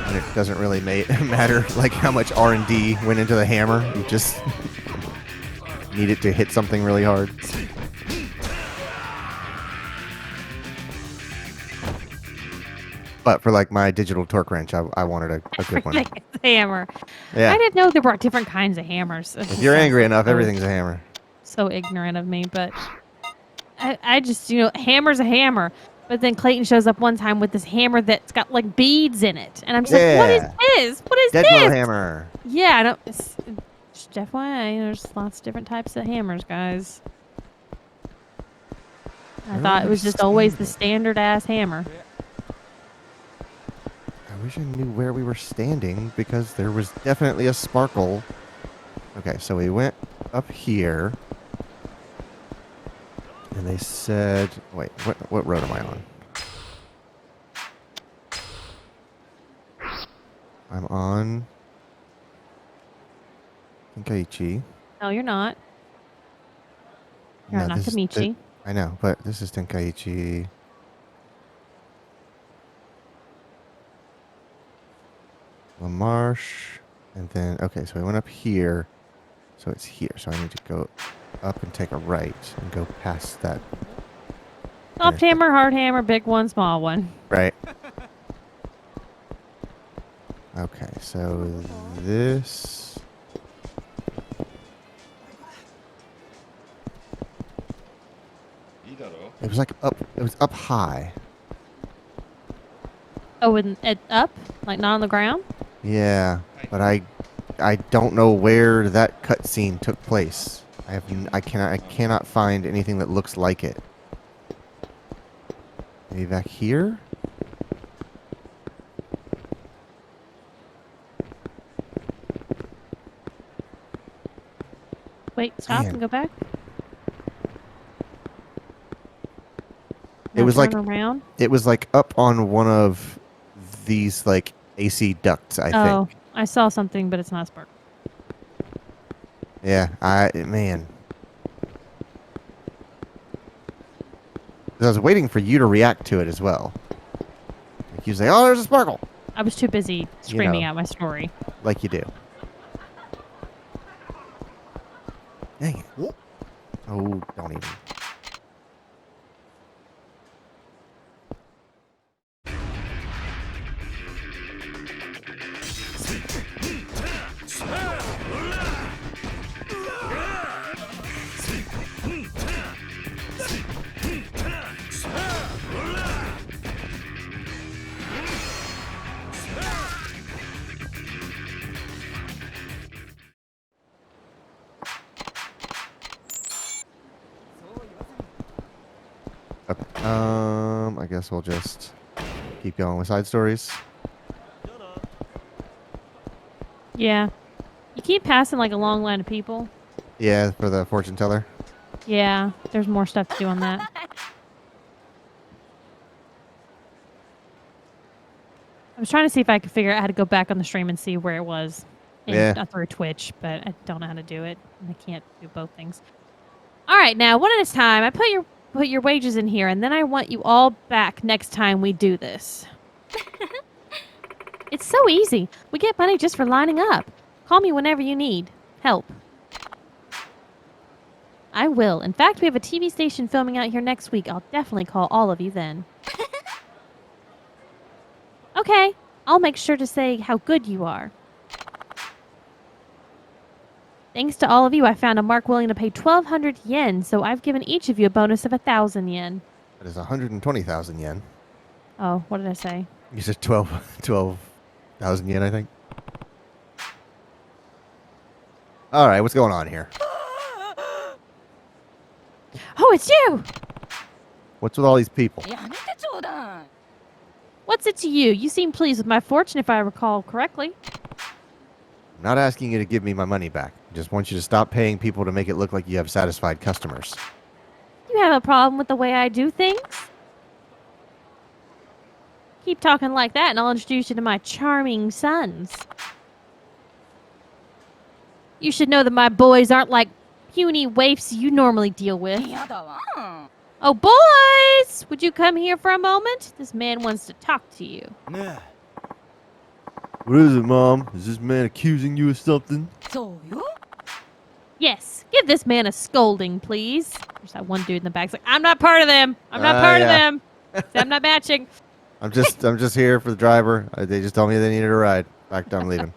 Speaker 2: And it doesn't really matter like how much R&D went into the hammer. You just need it to hit something really hard. But for like my digital torque wrench, I wanted a good one.
Speaker 1: Everything is a hammer.
Speaker 2: Yeah.
Speaker 1: I didn't know there were different kinds of hammers. It
Speaker 2: If
Speaker 1: just
Speaker 2: you're
Speaker 1: sounds
Speaker 2: angry
Speaker 1: like
Speaker 2: enough,
Speaker 1: so-
Speaker 2: everything's a hammer.
Speaker 1: So ignorant of me, but I just, hammer's a hammer. But then Clayton shows up one time with this hammer that's got like beads in it. And I'm just like, what is
Speaker 2: Yeah.
Speaker 1: this? What is
Speaker 2: Dead glow
Speaker 1: this?
Speaker 2: hammer.
Speaker 1: Yeah, I don't. Just FYI, there's lots of different types of hammers, guys. I thought it was just always the standard ass hammer.
Speaker 2: I wish I knew where we were standing because there was definitely a sparkle. Okay, so we went up here. And they said, wait, what road am I on? I'm on Tenkaichi.
Speaker 1: No, you're not. You're on
Speaker 2: this is-
Speaker 1: Nakamichi.
Speaker 2: I know, but this is Tenkaichi. LaMarche. And then, okay, so we went up here. So it's here. So I need to go up and take a right and go past that.
Speaker 1: Soft hammer, hard hammer, big one, small one.
Speaker 2: Right. Okay, so this. It was like up. It was up high.
Speaker 1: Oh, and up? Like not on the ground?
Speaker 2: Yeah, but I don't know where that cutscene took place. I cannot find anything that looks like it. Maybe back here?
Speaker 1: Wait, stop
Speaker 2: Man.
Speaker 1: and go back.
Speaker 2: It was
Speaker 1: Now
Speaker 2: like
Speaker 1: turn around.
Speaker 2: it was like up on one of these like AC ducts, I
Speaker 1: Oh,
Speaker 2: think.
Speaker 1: I saw something, but it's not spark.
Speaker 2: Yeah, man. I was waiting for you to react to it as well. Like you say, "Oh, there's a sparkle,"
Speaker 1: I was too busy screaming
Speaker 2: know.
Speaker 1: out my story.
Speaker 2: like you do. Dang it! Oh, don't even. Okay. I guess we'll just keep going with side stories.
Speaker 1: Yeah. You keep passing like a long line of people.
Speaker 2: Yeah, for the fortune teller.
Speaker 1: Yeah, there's more stuff to do on that. I was trying to see if I could figure out how to go back on the stream and see where it was.
Speaker 2: Yeah.
Speaker 1: Through Twitch, but I don't know how to do it. And I can't do both things. All right, now one at a time. I put your wages in here, and then I want you all back next time we do this. It's so easy. We get money just for lining up. Call me whenever you need help. I will. In fact, we have a TV station filming out here next week. I'll definitely call all of you then. Okay, I'll make sure to say how good you are. Thanks to all of you, I found a mark willing to pay 1,200 yen, so I've given each of you a bonus of 1,000 yen.
Speaker 2: That is 120,000 yen.
Speaker 1: Oh, what did I say?
Speaker 2: You said 12,000 yen, I think. All right, what's going on here?
Speaker 1: Oh, it's you!
Speaker 2: What's with all these people?
Speaker 1: What's it to you? You seem pleased with my fortune, if I recall correctly.
Speaker 2: I'm not asking you to give me my money back. I just want you to stop paying people to make it look like you have satisfied customers.
Speaker 1: You have a problem with the way I do things? Keep talking like that and I'll introduce you to my charming sons. You should know that my boys aren't like puny waifs you normally deal with. Oh, boys! Would you come here for a moment? This man wants to talk to you.
Speaker 2: What is it, Mom? Is this man accusing you of something?
Speaker 1: Yes, give this man a scolding, please. There's that one dude in the back. Like, I'm not part of them. I'm not part of them. I'm not matching.
Speaker 2: I'm just here for the driver. They just told me they needed a ride. In fact, I'm leaving.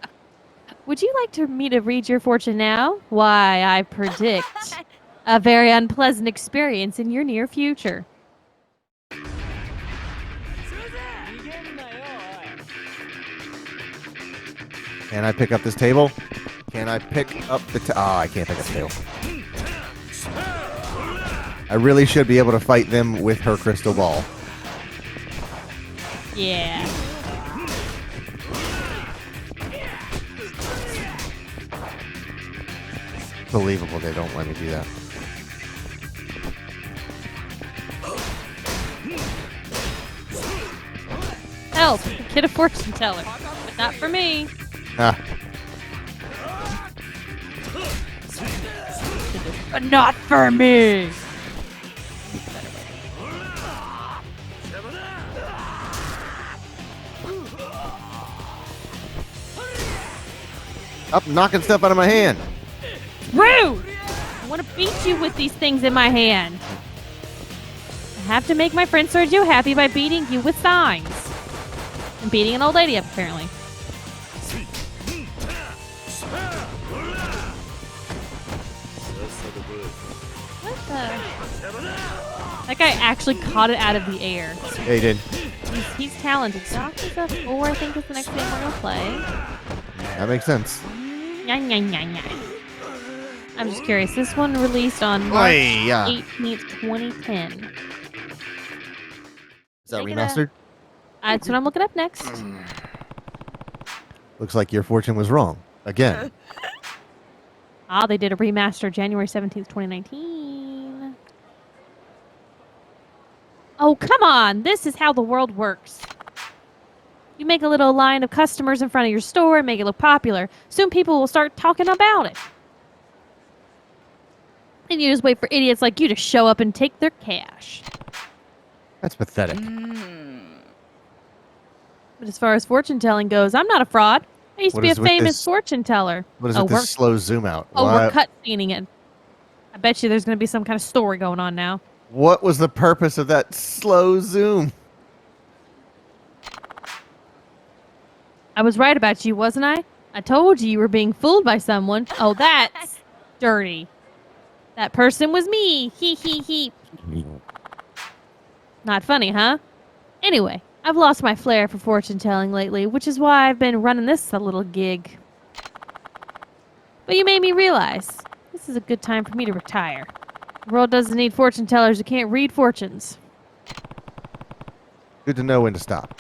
Speaker 1: Would you like me to read your fortune now? Why, I predict a very unpleasant experience in your near future.
Speaker 2: Can I pick up this table? Can I pick up the I can't pick up the table. I really should be able to fight them with her crystal ball.
Speaker 1: Yeah.
Speaker 2: Believable they don't let me do that.
Speaker 1: Help! Get a fortune teller. But not for me.
Speaker 2: Ah.
Speaker 1: But not for me!
Speaker 2: Up, knocking stuff out of my hand.
Speaker 1: Rude! I want to beat you with these things in my hand. I have to make my friend Sergio happy by beating you with signs. And beating an old lady up, apparently. What the? That guy actually caught it out of the air.
Speaker 2: Yeah, he did.
Speaker 1: He's talented. Yakuza 4, I think, is the next game we're going to play.
Speaker 2: That makes sense.
Speaker 1: I'm just curious. This one released on March
Speaker 2: Oy, yeah.
Speaker 1: 18th, 2010.
Speaker 2: Is that
Speaker 1: Check it
Speaker 2: remastered?
Speaker 1: That's what I'm looking up next.
Speaker 2: Looks like your fortune was wrong. Again.
Speaker 1: Ah, they did a remaster January 17th, 2019. Oh, come on. This is how the world works. You make a little line of customers in front of your store and make it look popular. Soon people will start talking about it. And you just wait for idiots like you to show up and take their cash.
Speaker 2: That's pathetic.
Speaker 1: But as far as fortune telling goes, I'm not a fraud. I used to
Speaker 2: What
Speaker 1: be a
Speaker 2: is with
Speaker 1: famous
Speaker 2: this-
Speaker 1: fortune teller.
Speaker 2: What is
Speaker 1: Oh,
Speaker 2: it, this slow zoom out?
Speaker 1: we're cutscening it. I bet you there's going to be some kind of story going on now.
Speaker 2: What was the purpose of that slow zoom?
Speaker 1: I was right about you, wasn't I? I told you were being fooled by someone. Oh, that's dirty. That person was me. He, he. Not funny, huh? Anyway, I've lost my flair for fortune telling lately, which is why I've been running this little gig. But you made me realize this is a good time for me to retire. The world doesn't need fortune tellers who can't read fortunes.
Speaker 2: Good to know when to stop.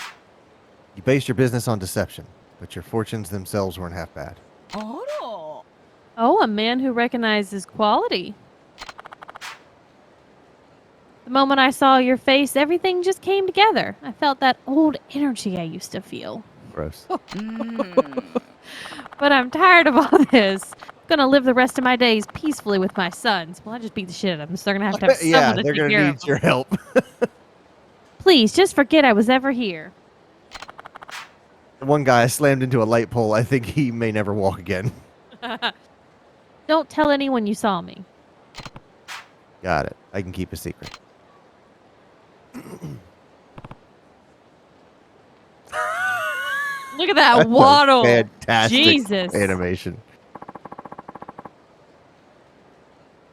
Speaker 2: You based your business on deception, but your fortunes themselves weren't half bad.
Speaker 1: Oh, a man who recognizes quality. The moment I saw your face, everything just came together. I felt that old energy I used to feel.
Speaker 2: Gross.
Speaker 1: But I'm tired of all this. I'm gonna live the rest of my days peacefully with my sons. Well, I just beat the shit out of them, so they're gonna have someone
Speaker 2: Yeah,
Speaker 1: to
Speaker 2: they're
Speaker 1: take
Speaker 2: gonna
Speaker 1: care
Speaker 2: need
Speaker 1: of them.
Speaker 2: your help.
Speaker 1: Please, just forget I was ever here.
Speaker 2: The one guy slammed into a light pole. I think he may never walk again.
Speaker 1: Don't tell anyone you saw me.
Speaker 2: Got it. I can keep a secret.
Speaker 1: Look at that
Speaker 2: That's a
Speaker 1: waddle.
Speaker 2: Fantastic
Speaker 1: Jesus.
Speaker 2: animation.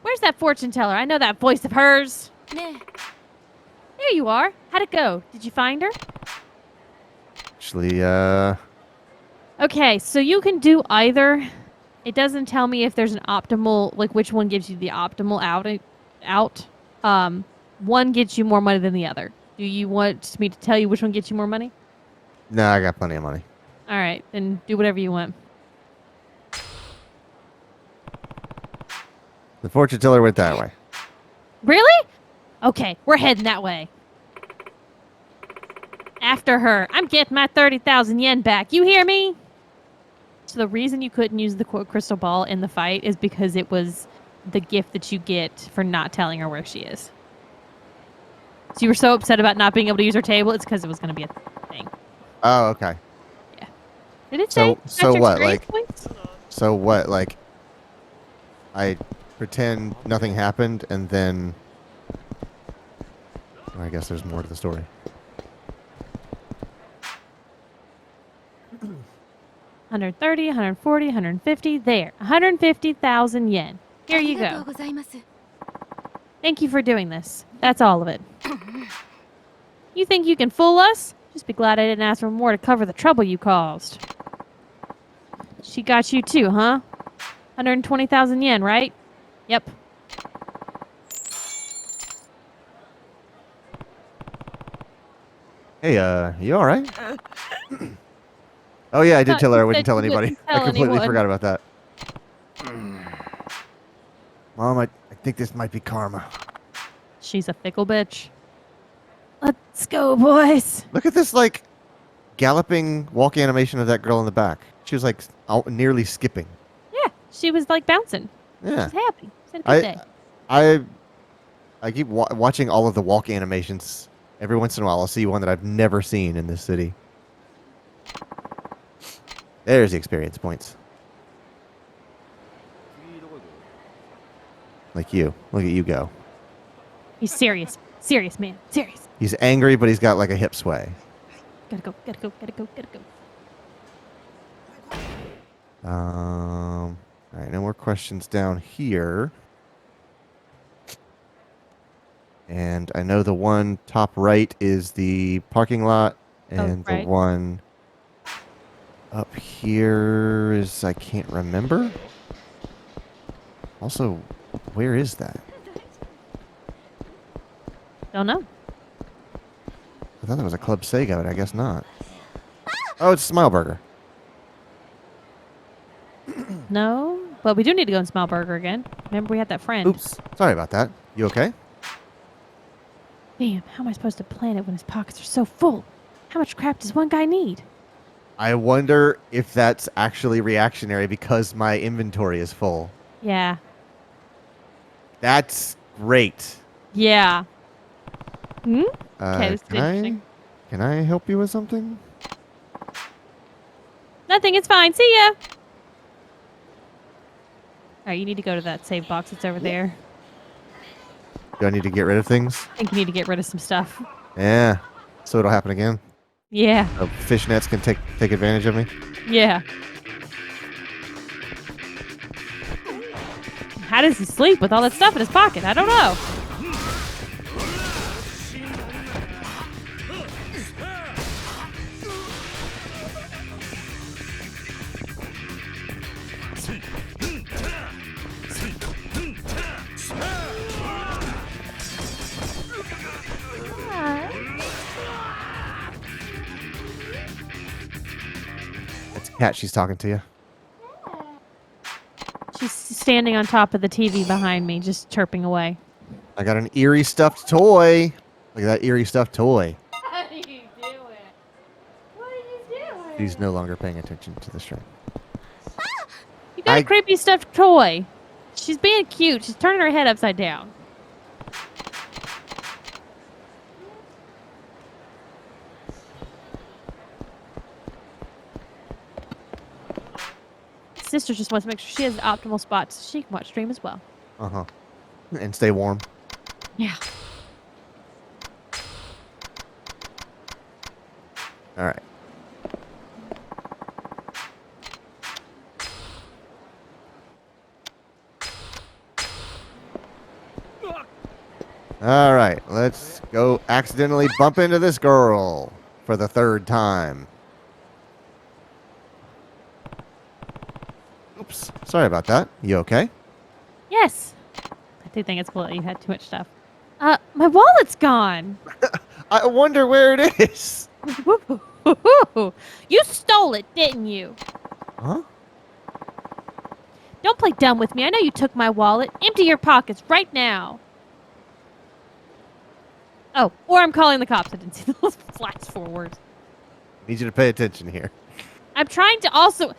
Speaker 1: Where's that fortune teller? I know that voice of hers. There you are. How'd it go? Did you find her?
Speaker 2: Actually,
Speaker 1: Okay, so you can do either. It doesn't tell me if there's an optimal, like which one gives you the optimal out. one gets you more money than the other. Do you want me to tell you which one gets you more money?
Speaker 2: No, I got plenty of money.
Speaker 1: All right, then do whatever you want.
Speaker 2: The fortune teller went that way.
Speaker 1: Really? Okay, we're heading that way. After her. I'm getting my 30,000 yen back. You hear me? So the reason you couldn't use the crystal ball in the fight is because it was the gift that you get for not telling her where she is. So you were so upset about not being able to use her table, it's because it was going to be a thing.
Speaker 2: Oh, okay.
Speaker 1: Yeah. Did it say?
Speaker 2: So
Speaker 1: Got your
Speaker 2: what?
Speaker 1: experience
Speaker 2: Like,
Speaker 1: points?
Speaker 2: so what? Like, I pretend nothing happened, and then I guess there's more to the story.
Speaker 1: 130, 140, 150. There. 150,000 yen. Here you go. Thank you for doing this. That's all of it. You think you can fool us? Just be glad I didn't ask for more to cover the trouble you caused. She got you too, huh? 120,000 yen, right? Yep.
Speaker 2: Hey, you all right? Oh yeah, I did
Speaker 1: Thought
Speaker 2: tell her
Speaker 1: you
Speaker 2: I wouldn't
Speaker 1: said
Speaker 2: tell
Speaker 1: you
Speaker 2: anybody.
Speaker 1: wouldn't
Speaker 2: I
Speaker 1: tell
Speaker 2: completely
Speaker 1: anyone.
Speaker 2: forgot about that. Mom, I think this might be karma.
Speaker 1: She's a fickle bitch. Let's go, boys.
Speaker 2: Look at this, like, galloping walk animation of that girl in the back. She was, like, nearly skipping.
Speaker 1: Yeah, she was like bouncing.
Speaker 2: Yeah.
Speaker 1: She's happy. She's had a good day.
Speaker 2: I keep watching all of the walk animations. Every once in a while, I'll see one that I've never seen in this city. There's the experience points. Like you. Look at you go.
Speaker 1: He's serious. Serious, man. Serious.
Speaker 2: He's angry, but he's got, like, a hip sway.
Speaker 1: Gotta go, gotta go, gotta go, gotta go.
Speaker 2: All right, no more questions down here. And I know the one top right is the parking lot, and
Speaker 1: right.
Speaker 2: the one up here is I can't remember. Also, where is that?
Speaker 1: Don't know.
Speaker 2: I thought that was a Club Sega, but I guess not. Oh, it's Smile Burger.
Speaker 1: No, but we do need to go in Smile Burger again. Remember we had that friend.
Speaker 2: Oops, sorry about that. You okay?
Speaker 1: Damn, how am I supposed to plan it when his pockets are so full? How much crap does one guy need?
Speaker 2: I wonder if that's actually reactionary because my inventory is full.
Speaker 1: Yeah.
Speaker 2: That's great.
Speaker 1: Yeah. Hmm? Okay, this is
Speaker 2: Can
Speaker 1: interesting.
Speaker 2: I help you with something?
Speaker 1: Nothing, it's fine. See ya. Alright, you need to go to that save box that's over there.
Speaker 2: Do I need to get rid of things?
Speaker 1: I think you need to get rid of some stuff.
Speaker 2: Yeah. So it'll happen again.
Speaker 1: Yeah.
Speaker 2: Fishnets can take advantage of me.
Speaker 1: Yeah. How does he sleep with all that stuff in his pocket? I don't know.
Speaker 2: It's a cat. She's talking to you.
Speaker 1: She's standing on top of the TV behind me, just chirping away.
Speaker 2: I got an eerie stuffed toy. Look at that eerie stuffed toy.
Speaker 1: What are you doing? What are you doing?
Speaker 2: She's no longer paying attention to the stream.
Speaker 1: You got a creepy stuffed toy. She's being cute. She's turning her head upside down. Sister just wants to make sure she has the optimal spot so she can watch stream as well.
Speaker 2: Uh-huh. And stay warm.
Speaker 1: Yeah.
Speaker 2: All right. All right, let's go accidentally bump into this girl for the third time. Oops, sorry about that. You okay?
Speaker 1: Yes. I do think it's cool that you had too much stuff. My wallet's gone.
Speaker 2: I wonder where it is.
Speaker 1: You stole it, didn't you?
Speaker 2: Huh?
Speaker 1: Don't play dumb with me. I know you took my wallet. Empty your pockets right now. Oh, or I'm calling the cops. I didn't see those last 4 words.
Speaker 2: Need you to pay attention here.
Speaker 1: I'm trying to also...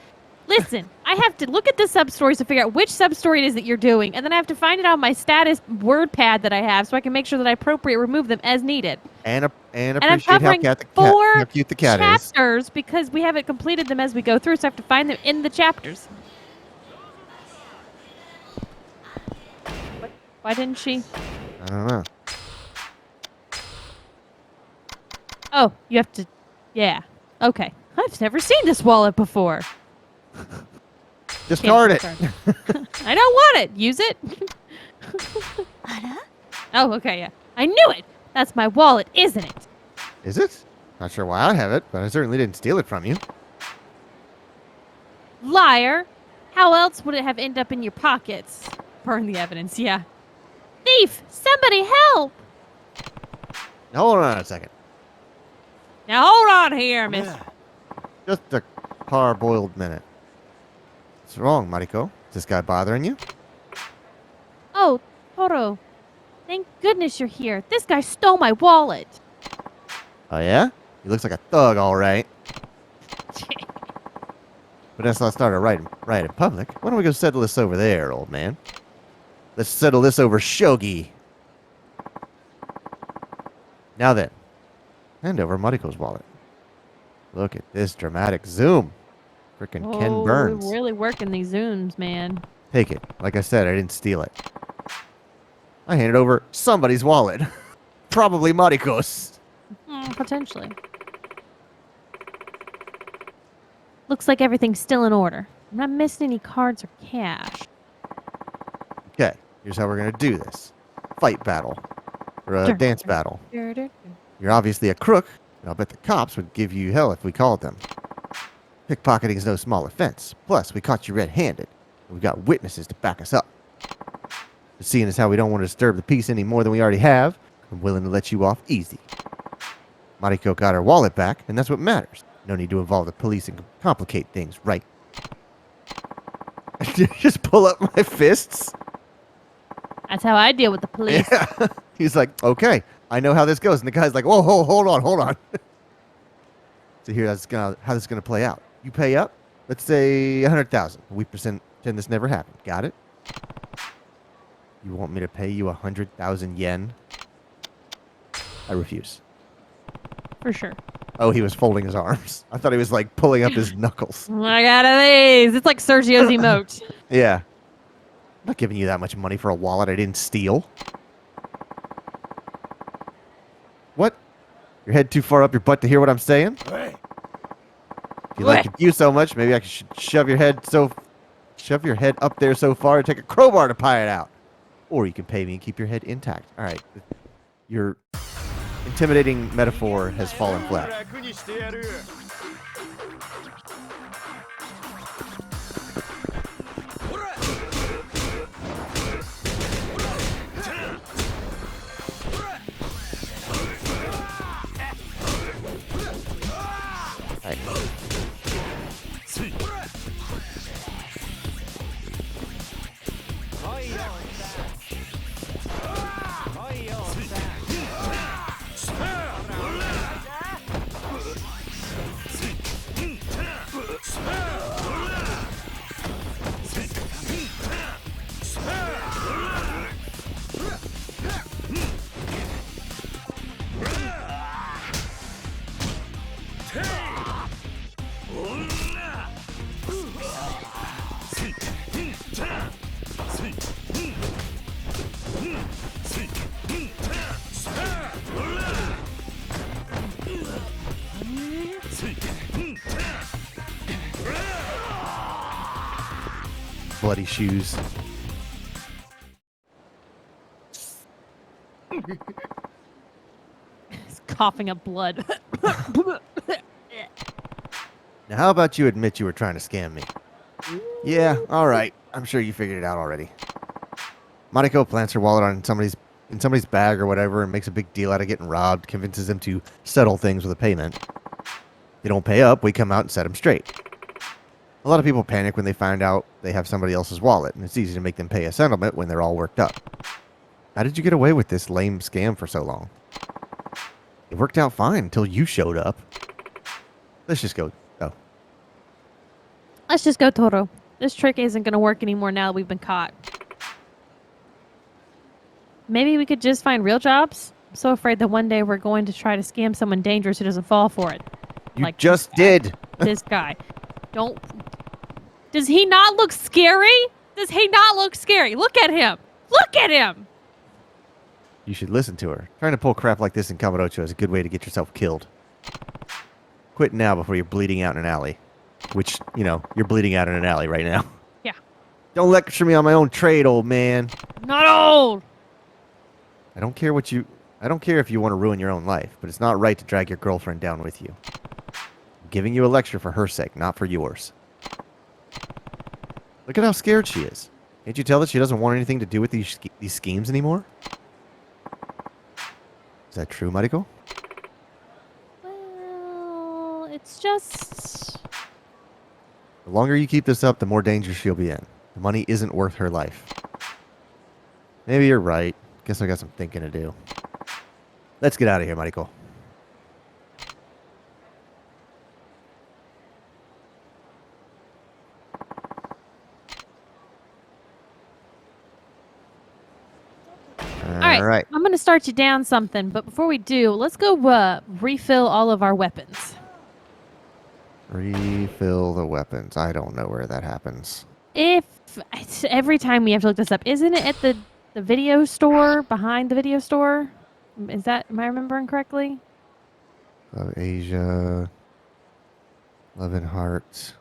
Speaker 1: Listen, I have to look at the sub-stories to figure out which sub-story it is that you're doing, and then I have to find it on my status word pad that I have so I can make sure that I appropriate remove them as needed.
Speaker 2: And
Speaker 1: And I'm
Speaker 2: appreciate how,
Speaker 1: covering
Speaker 2: how
Speaker 1: 4
Speaker 2: cute the cat is.
Speaker 1: chapters because we haven't completed them as we go through, so I have to find them in the chapters. What? Why didn't she?
Speaker 2: I don't know.
Speaker 1: Oh, you have to... Yeah. Okay. I've never seen this wallet before.
Speaker 2: Discard it.
Speaker 1: I don't want it. Use it. Oh, okay, yeah. I knew it. That's my wallet, isn't it?
Speaker 2: Is it? Not sure why I have it, but I certainly didn't steal it from you.
Speaker 1: Liar. How else would it have ended up in your pockets? Burn the evidence, yeah. Thief! Somebody help!
Speaker 2: Hold on a second.
Speaker 1: Now hold on here, miss.
Speaker 2: Just a parboiled minute. What's wrong, Mariko? Is this guy bothering you?
Speaker 1: Oh, Toro. Thank goodness you're here. This guy stole my wallet.
Speaker 2: Oh, yeah? He looks like a thug, all right. But let's not start a riot in public. Why don't we go settle this over there, old man? Let's settle this over Shogi. Now then, hand over Mariko's wallet. Look at this dramatic zoom. Frickin' Ken Burns.
Speaker 1: We're really working these zooms, man.
Speaker 2: Take it. Like I said, I didn't steal it. I handed over somebody's wallet. Probably Mariko's.
Speaker 1: Potentially. Looks like everything's still in order. I'm not missing any cards or cash.
Speaker 2: Okay, here's how we're gonna do this. Fight battle. Or a dance battle. You're obviously a crook, and I'll bet the cops would give you hell if we called them. Pickpocketing is no small offense. Plus, we caught you red-handed, and we've got witnesses to back us up. But seeing as how we don't want to disturb the peace any more than we already have, I'm willing to let you off easy. Mariko got her wallet back, and that's what matters. No need to involve the police and complicate things, right? Just pull up my fists.
Speaker 1: That's how I deal with the police.
Speaker 2: Yeah. He's like, okay, I know how this goes. And the guy's like, whoa, hold on. So here, how this is gonna play out. You pay up, let's say 100,000. We pretend this never happened. Got it? You want me to pay you 100,000 yen? I refuse.
Speaker 1: For sure.
Speaker 2: Oh, he was folding his arms. I thought he was like pulling up his knuckles.
Speaker 1: I got these. It's like Sergio's emote.
Speaker 2: Yeah. I'm not giving you that much money for a wallet I didn't steal. What? Your head too far up your butt to hear what I'm saying? If you like your view so much, maybe I should shove your head up there so far and take a crowbar to pry it out. Or you can pay me and keep your head intact. All right. Your intimidating metaphor has fallen flat. Right. Bloody shoes.
Speaker 1: He's coughing up blood.
Speaker 2: Now, how about you admit you were trying to scam me? Yeah, all right. I'm sure you figured it out already. Mariko plants her wallet on somebody's in somebody's bag or whatever and makes a big deal out of getting robbed, convinces them to settle things with a payment. They don't pay up, we come out and set them straight. A lot of people panic when they find out they have somebody else's wallet, and it's easy to make them pay a settlement when they're all worked up. How did you get away with this lame scam for so long? It worked out fine until you showed up. Let's just go. Oh.
Speaker 1: Let's just go, Toro. This trick isn't going to work anymore now that we've been caught. Maybe we could just find real jobs? I'm so afraid that one day we're going to try to scam someone dangerous who doesn't fall for it.
Speaker 2: You
Speaker 1: Like
Speaker 2: just
Speaker 1: this guy.
Speaker 2: did.
Speaker 1: This guy. Don't... Does he not look scary? Does he not look scary? Look at him. Look at him.
Speaker 2: You should listen to her. Trying to pull crap like this in Kamurocho is a good way to get yourself killed. Quit now before you're bleeding out in an alley. Which, you know, you're bleeding out in an alley right now.
Speaker 1: Yeah.
Speaker 2: Don't lecture me on my own trade, old man.
Speaker 1: Not old.
Speaker 2: I don't care if you want to ruin your own life, but it's not right to drag your girlfriend down with you. I'm giving you a lecture for her sake, not for yours. Look at how scared she is. Can't you tell that she doesn't want anything to do with these schemes anymore? Is that true, Mariko?
Speaker 1: Well, it's just...
Speaker 2: The longer you keep this up, the more danger she'll be in. The money isn't worth her life. Maybe you're right. Guess I got some thinking to do. Let's get out of here, Mariko.
Speaker 1: All right. I'm going to start you down something, but before we do, let's go refill all of our weapons.
Speaker 2: Refill the weapons. I don't know where that happens.
Speaker 1: Every time we have to look this up, isn't it at the video store, behind the video store? Am I remembering correctly?
Speaker 2: Love Asia. Love and Heart.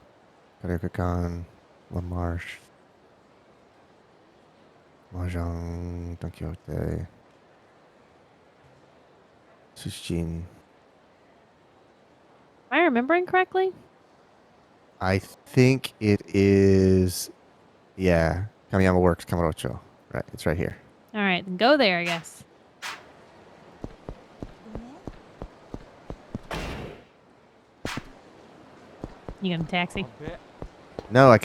Speaker 2: Karyoka-kan. La Marche. Mahjong. Don Quixote. Sushin.
Speaker 1: Am I remembering correctly?
Speaker 2: I think it is... Yeah. Kamiyama Works, Kamurocho. Right, it's right here.
Speaker 1: All right, then go there, I guess. You gonna taxi?
Speaker 2: No,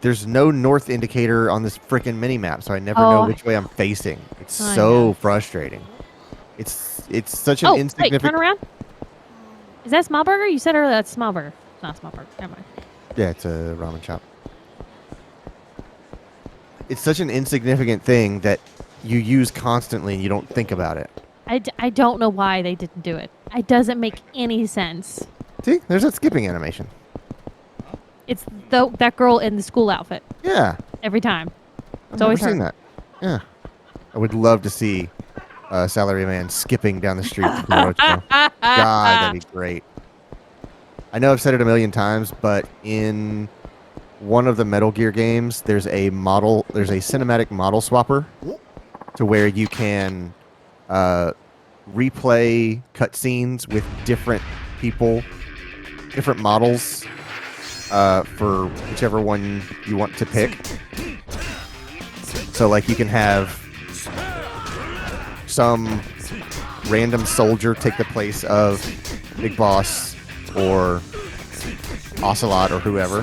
Speaker 2: there's no north indicator on this freaking mini-map, so I never know which way I'm facing. It's so frustrating. It's such an insignificant...
Speaker 1: Wait, turn around. Is that Small Burger? You said earlier that's Small Burger. It's not Small Burger. Never mind.
Speaker 2: Yeah, it's a ramen shop. It's such an insignificant thing that you use constantly and you don't think about it.
Speaker 1: I don't know why they didn't do it. It doesn't make any sense.
Speaker 2: See, there's that skipping animation.
Speaker 1: It's that girl in the school outfit.
Speaker 2: Yeah.
Speaker 1: Every time.
Speaker 2: I've never seen that. Yeah. I would love to see Salaryman skipping down the street to Kamurocho. God, that'd be great. I know I've said it a million times, but in one of the Metal Gear games, there's a cinematic model swapper to where you can replay cutscenes with different people, different models for whichever one you want to pick. So, like, you can have some random soldier take the place of Big Boss or Ocelot or whoever.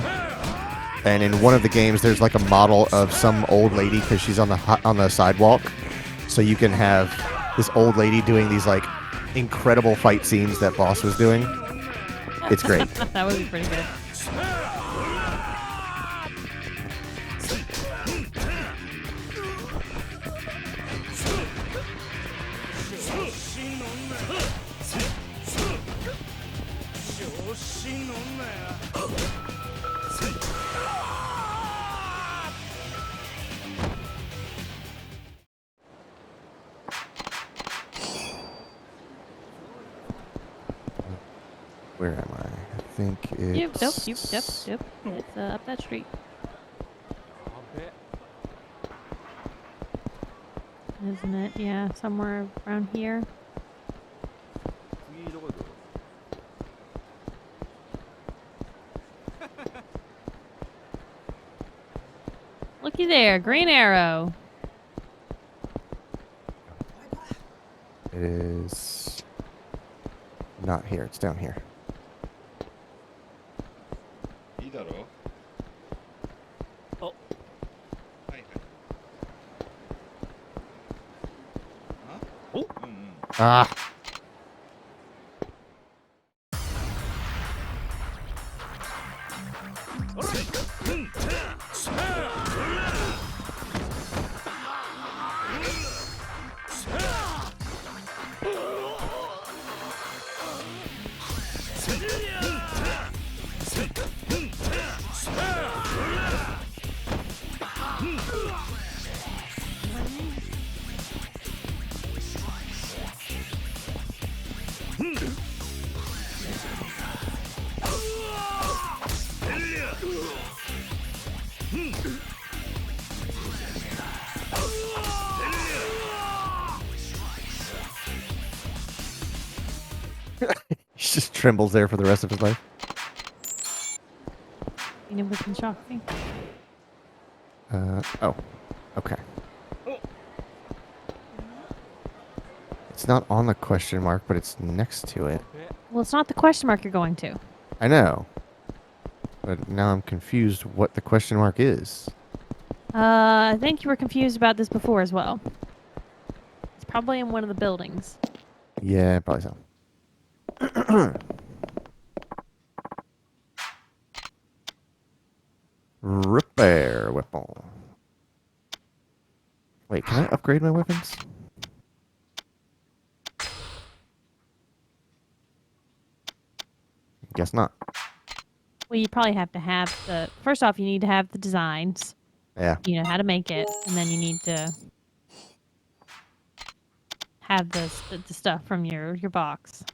Speaker 2: And in one of the games, there's like a model of some old lady because she's on the sidewalk. So you can have this old lady doing these like incredible fight scenes that Boss was doing. It's great.
Speaker 1: That would be pretty good.
Speaker 2: Where am I? I think it's...
Speaker 1: Yep. It's up that street. Isn't it? Yeah, somewhere around here. Looky there, green arrow.
Speaker 2: It is not here. It's down here.
Speaker 5: いいだろう。
Speaker 4: お
Speaker 5: はいはい。あ？
Speaker 4: お
Speaker 5: うんうん。
Speaker 2: Ah! He just trembles there for the rest of his life.
Speaker 1: You know what's in shock me?
Speaker 2: Oh. Okay. It's not on the question mark, but it's next to it.
Speaker 1: Well, it's not the question mark you're going to.
Speaker 2: I know. But now I'm confused what the question mark is.
Speaker 1: I think you were confused about this before as well. It's probably in one of the buildings.
Speaker 2: Yeah, probably so. Repair weapon. Wait, can I upgrade my weapons? Guess not.
Speaker 1: Well, you probably have to have the. First off, you need to have the designs.
Speaker 2: Yeah.
Speaker 1: You know how to make it, and then you need to have the stuff from your box.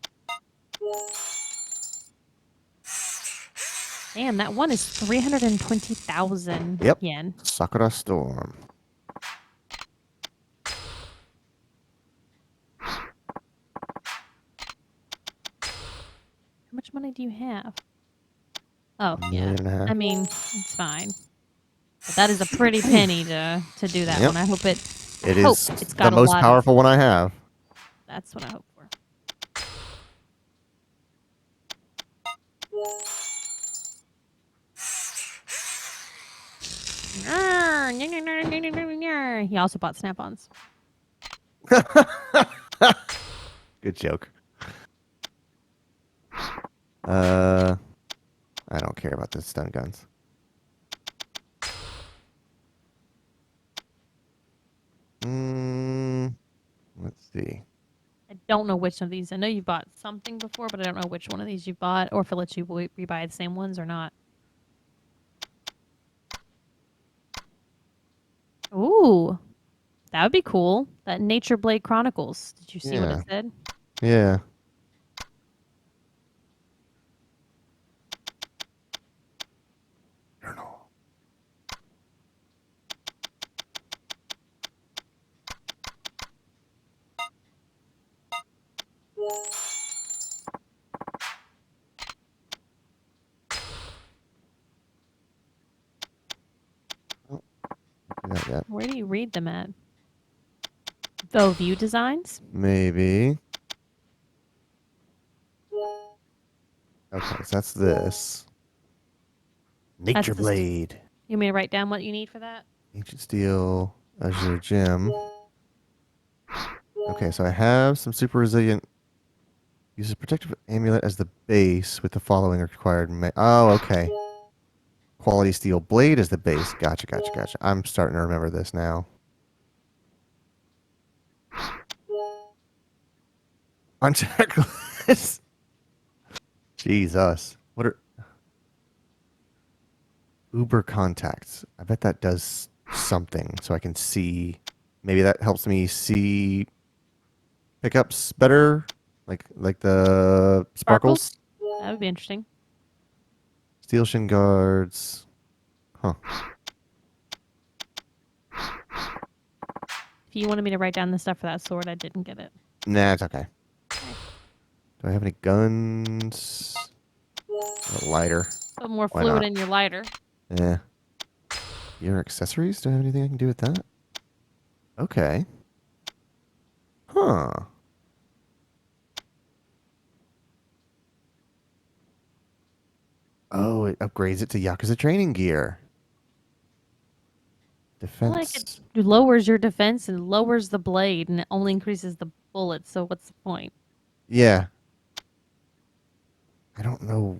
Speaker 1: Damn, that one is 320,000
Speaker 2: Yep.
Speaker 1: yen.
Speaker 2: Sakura Storm.
Speaker 1: How much money do you have? Oh,
Speaker 2: $1.5
Speaker 1: yeah.
Speaker 2: million.
Speaker 1: I mean, it's fine. But that is a pretty penny to do that
Speaker 2: Yep.
Speaker 1: one. I hope it.
Speaker 2: It
Speaker 1: hope
Speaker 2: is
Speaker 1: it's
Speaker 2: the
Speaker 1: got a
Speaker 2: most
Speaker 1: lot
Speaker 2: powerful one I have.
Speaker 1: Of, that's what I hope for. He also bought Snap-ons.
Speaker 2: Good joke. I don't care about the stun guns. Let's see.
Speaker 1: I don't know which of these. I know you bought something before, but I don't know which one of these you bought, or if it lets you rebuy the same ones or not. Ooh, that would be cool. That Nature Blade Chronicles. Did you see what it
Speaker 2: Yeah.
Speaker 1: said?
Speaker 2: Yeah. Not yet.
Speaker 1: Where do you read them at? Oh, view designs?
Speaker 2: Maybe. Okay, so that's this. Nature
Speaker 1: the
Speaker 2: Blade.
Speaker 1: You want me to write down what you need for that?
Speaker 2: Ancient Steel. Azure Gem. Okay, so I have some super resilient. Uses protective amulet as the base with the following required. Oh, okay. Quality steel blade as the base. Gotcha, gotcha, gotcha. I'm starting to remember this now. On checklist. Jesus. What are Uber contacts? I bet that does something so I can see. Maybe that helps me see pickups better, like the sparkles.
Speaker 1: That would be interesting.
Speaker 2: Steel shin guards. Huh.
Speaker 1: If you wanted me to write down the stuff for that sword, I didn't get it.
Speaker 2: Nah, it's okay. Do I have any guns? A lighter.
Speaker 1: Put more
Speaker 2: Why
Speaker 1: fluid
Speaker 2: not?
Speaker 1: in your lighter.
Speaker 2: Yeah. Your accessories? Do I have anything I can do with that? Okay. Huh. upgrades it to Yakuza training gear.
Speaker 1: I like
Speaker 2: Defense.
Speaker 1: it lowers your defense and lowers the blade, and it only increases the bullets. So what's the point?
Speaker 2: Yeah. I don't know.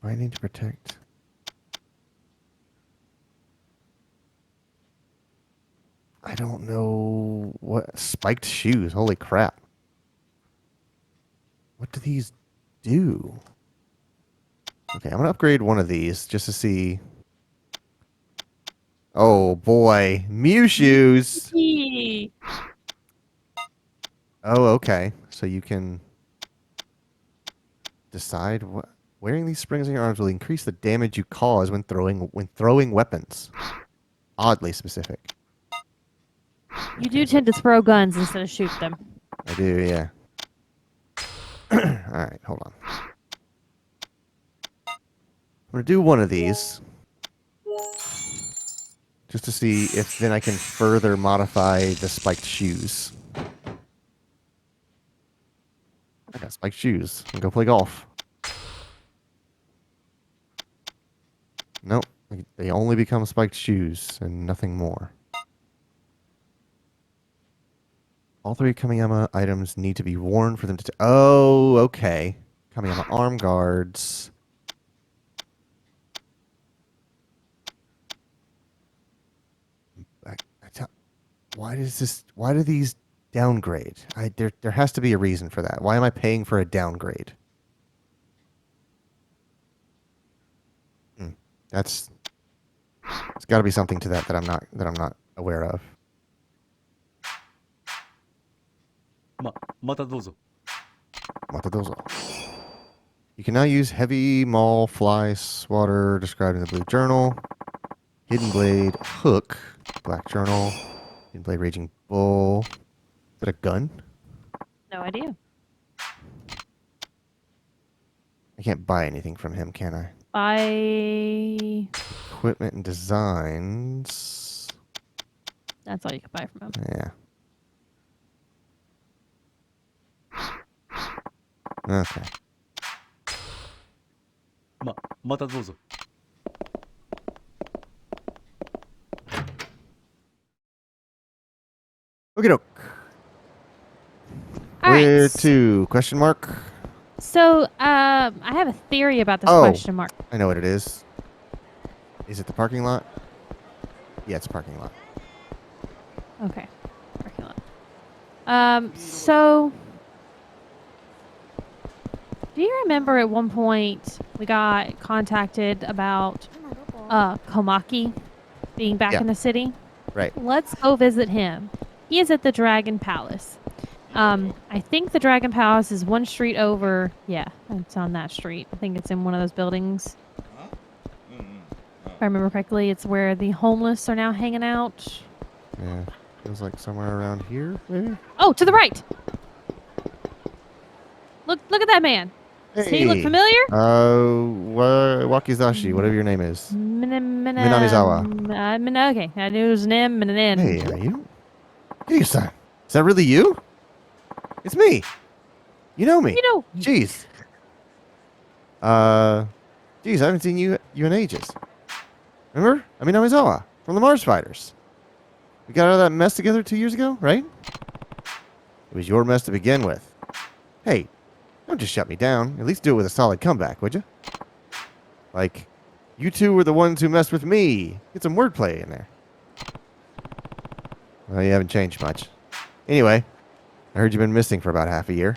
Speaker 2: I need to protect. I don't know what spiked shoes. Holy crap. What do these do? Okay, I'm gonna upgrade one of these just to see. Oh boy, Mew shoes.
Speaker 1: Yee.
Speaker 2: Oh, okay. So you can decide what wearing these springs on your arms will increase the damage you cause when throwing weapons. Oddly specific.
Speaker 1: You do tend to throw guns instead of shoot them.
Speaker 2: I do, yeah. All right, hold on. I'm gonna do one of these just to see if then I can further modify the spiked shoes. I got spiked shoes. And go play golf. Nope. They only become spiked shoes and nothing more. All three Kamiyama items need to be worn for them to... Oh, okay. Kamiyama arm guards. Why do these downgrade? There has to be a reason for that. Why am I paying for a downgrade? It's got to be something to that I'm not aware of.
Speaker 4: またどうぞ。
Speaker 2: Matadozo. You can now use heavy maul fly swatter described in the blue journal. Hidden blade hook, black journal. Hidden blade raging bull. Is that a gun?
Speaker 1: No idea.
Speaker 2: I can't buy anything from him, can I? Equipment and designs.
Speaker 1: That's all you can buy from him.
Speaker 2: Yeah. Okay.
Speaker 4: またどうぞ。
Speaker 2: Okie doke.
Speaker 1: All right.
Speaker 2: Where to? Question mark?
Speaker 1: So, I have a theory about this
Speaker 2: Oh.
Speaker 1: question mark.
Speaker 2: I know what it is. Is it the parking lot? Yeah, it's a parking lot.
Speaker 1: Okay. Parking lot. So, do you remember at one point we got contacted about Komaki being back
Speaker 2: Yeah.
Speaker 1: in the city?
Speaker 2: Right.
Speaker 1: Let's go visit him. He is at the Dragon Palace. I think the Dragon Palace is one street over. Yeah, it's on that street. I think it's in one of those buildings. If I remember correctly, it's where the homeless are now hanging out.
Speaker 2: Yeah. Feels like somewhere around here, maybe?
Speaker 1: Oh, to the right. Look at that man. Does he look familiar?
Speaker 2: Wakizashi, whatever your name is.
Speaker 1: Minamizawa. Okay, I knew it was an M and an N.
Speaker 2: Hey, are you? Kiryu-san, is that really you? It's me. You know me.
Speaker 1: You know.
Speaker 2: Jeez. Jeez, I haven't seen you in ages. Remember? Minamizawa from the Mars Fighters. We got out of that mess together 2 years ago, right? It was your mess to begin with. Hey, don't just shut me down. At least do it with a solid comeback, would you? Like, you two were the ones who messed with me. Get some wordplay in there. Well, you haven't changed much. Anyway, I heard you've been missing for about half a year.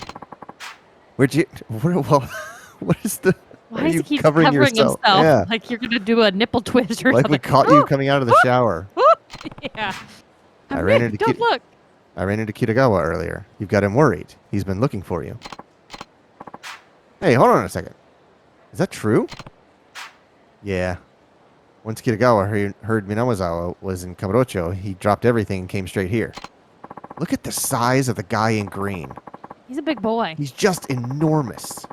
Speaker 2: Where'd you... Well, what is the...
Speaker 1: Why does
Speaker 2: you
Speaker 1: he keep
Speaker 2: covering
Speaker 1: covering
Speaker 2: yourself?
Speaker 1: himself?
Speaker 2: Yeah.
Speaker 1: Like you're gonna do a nipple twist or
Speaker 2: Like
Speaker 1: something.
Speaker 2: we caught you coming out of the shower.
Speaker 1: Yeah.
Speaker 2: I ran
Speaker 1: Rick,
Speaker 2: into
Speaker 1: don't look.
Speaker 2: I ran into Kitagawa earlier. You've got him worried. He's been looking for you. Hey, hold on a second. Is that true? Yeah. Once Kitagawa heard Minamizawa was in Kamurocho, he dropped everything and came straight here. Look at the size of the guy in green.
Speaker 1: He's a big boy.
Speaker 2: He's just enormous.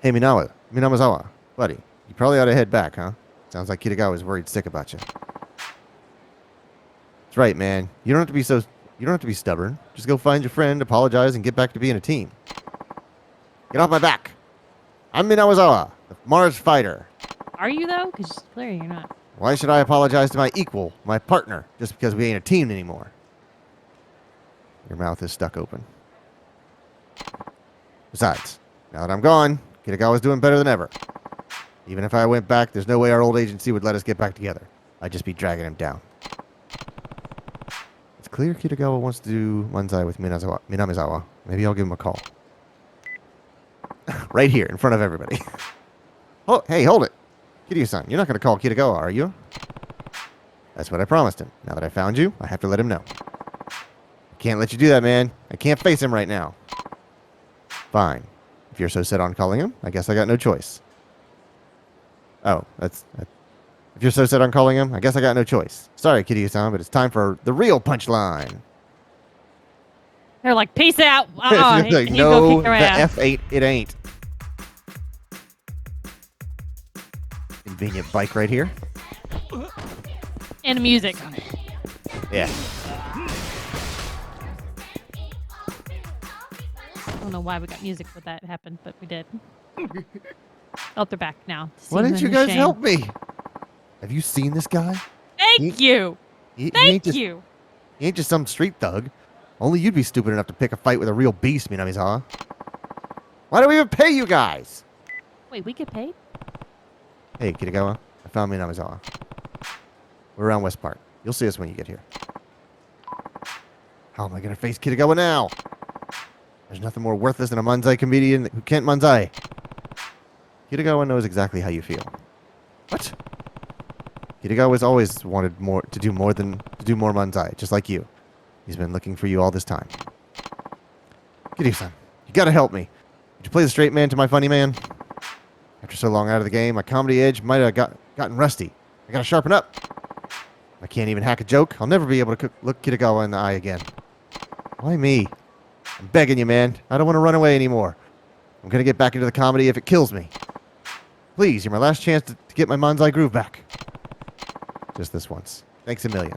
Speaker 2: Hey, Minamizawa, buddy. You probably ought to head back, huh? Sounds like Kitagawa's worried sick about you. That's right, man. You don't have to be stubborn. Just go find your friend, apologize, and get back to being a team. Get off my back. I'm Minawazawa, the Mars fighter.
Speaker 1: Are you though? Because clearly you're not.
Speaker 2: Why should I apologize to my equal, my partner, just because we ain't a team anymore? Your mouth is stuck open. Besides, now that I'm gone, Kitagawa's doing better than ever. Even if I went back, there's no way our old agency would let us get back together. I'd just be dragging him down. It's clear Kitagawa wants to do Manzai with Minamizawa. Maybe I'll give him a call. Right here, in front of everybody. Oh, hey, hold it. Kiryu-san, you're not going to call Kitagawa, are you? That's what I promised him. Now that I found you, I have to let him know. I can't let you do that, man. I can't face him right now. Fine. If you're so set on calling him, I guess I got no choice. Oh, if you're so set on calling him, I guess I got no choice. Sorry, Kiryu-san, but it's time for the real punchline.
Speaker 1: They're like, peace out.
Speaker 2: She's like,
Speaker 1: and you go
Speaker 2: no,
Speaker 1: kick their
Speaker 2: the
Speaker 1: ass.
Speaker 2: F8, it ain't. Convenient bike right here.
Speaker 1: And music.
Speaker 2: Yeah.
Speaker 1: I don't know why we got music for that happened, but we did. Oh, they're back now.
Speaker 2: Why
Speaker 1: Seeing
Speaker 2: didn't you
Speaker 1: them in
Speaker 2: guys
Speaker 1: shame.
Speaker 2: help me? Have you seen this guy?
Speaker 1: Thank you.
Speaker 2: He ain't
Speaker 1: Thank
Speaker 2: just,
Speaker 1: you.
Speaker 2: He ain't just some street thug. Only you'd be stupid enough to pick a fight with a real beast, Minamizawa. Why do we even pay you guys?
Speaker 1: Wait, we get paid?
Speaker 2: Hey, Kitagawa. I found Minamizawa. We're around West Park. You'll see us when you get here. How am I going to face Kitagawa now? There's nothing more worthless than a Manzai comedian who can't Manzai. Kitagawa knows exactly how you feel. What? Kitagawa's always wanted to do more Manzai, just like you. He's been looking for you all this time. Kiryu-san, you gotta help me. Would you play the straight man to my funny man? After so long out of the game, my comedy edge might have gotten rusty. I gotta sharpen up. I can't even hack a joke. I'll never be able to look Kitagawa in the eye again. Why me? I'm begging you, man. I don't want to run away anymore. I'm gonna get back into the comedy if it kills me. Please, you're my last chance to get my Manzai groove back. Just this once. Thanks a million.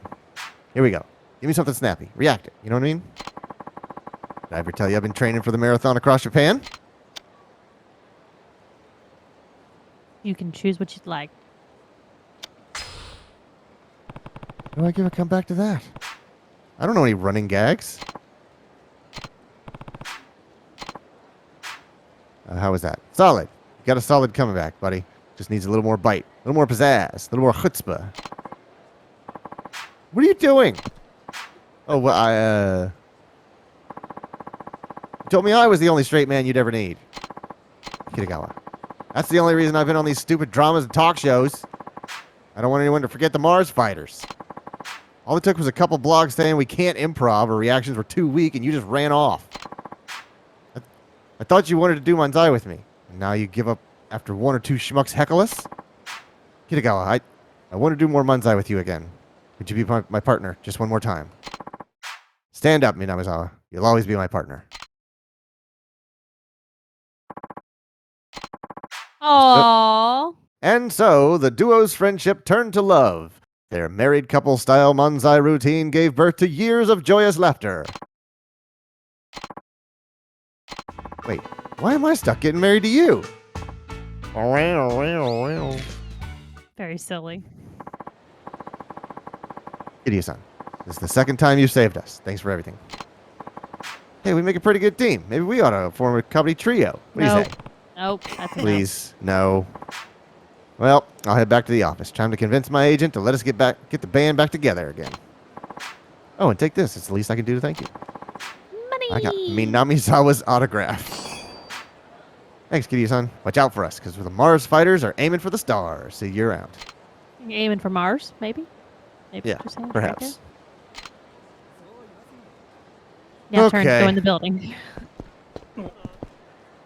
Speaker 2: Here we go. Give me something snappy. React it. You know what I mean? Did I ever tell you I've been training for the marathon across Japan?
Speaker 1: You can choose what you'd like.
Speaker 2: How do I give a comeback to that? I don't know any running gags. How was that? Solid. You got a solid comeback, buddy. Just needs a little more bite. A little more pizzazz. A little more chutzpah. What are you doing? Oh, well, you told me I was the only straight man you'd ever need. Kitagawa. That's the only reason I've been on these stupid dramas and talk shows. I don't want anyone to forget the Mars fighters. All it took was a couple blogs saying we can't improv or reactions were too weak and you just ran off. I thought you wanted to do Manzai with me. And now you give up after one or two schmucks heckle us? Kitagawa, I want to do more Manzai with you again. Would you be my partner just one more time? Stand up, Minamizawa. You'll always be my partner.
Speaker 1: Aww.
Speaker 2: And so, the duo's friendship turned to love. Their married couple-style Manzai routine gave birth to years of joyous laughter. Wait, why am I stuck getting married to you?
Speaker 1: Very silly.
Speaker 2: Kiryu-san, this is the second time you've saved us. Thanks for everything. Hey, we make a pretty good team. Maybe we ought to form a comedy trio. What do you say?
Speaker 1: Nope. That's enough.
Speaker 2: Please, no. Well, I'll head back to the office. Time to convince my agent to let us get the band back together again. Oh, and take this. It's the least I can do to thank you.
Speaker 1: Money.
Speaker 2: I got Minamizawa's autograph. Thanks, Kiryu-san. Watch out for us, because the Mars fighters are aiming for the stars. See you around.
Speaker 1: You're aiming for Mars, maybe? Maybe
Speaker 2: Yeah,
Speaker 1: what you're saying, right
Speaker 2: perhaps.
Speaker 1: there? Now turn to
Speaker 2: Okay.
Speaker 1: go in the building.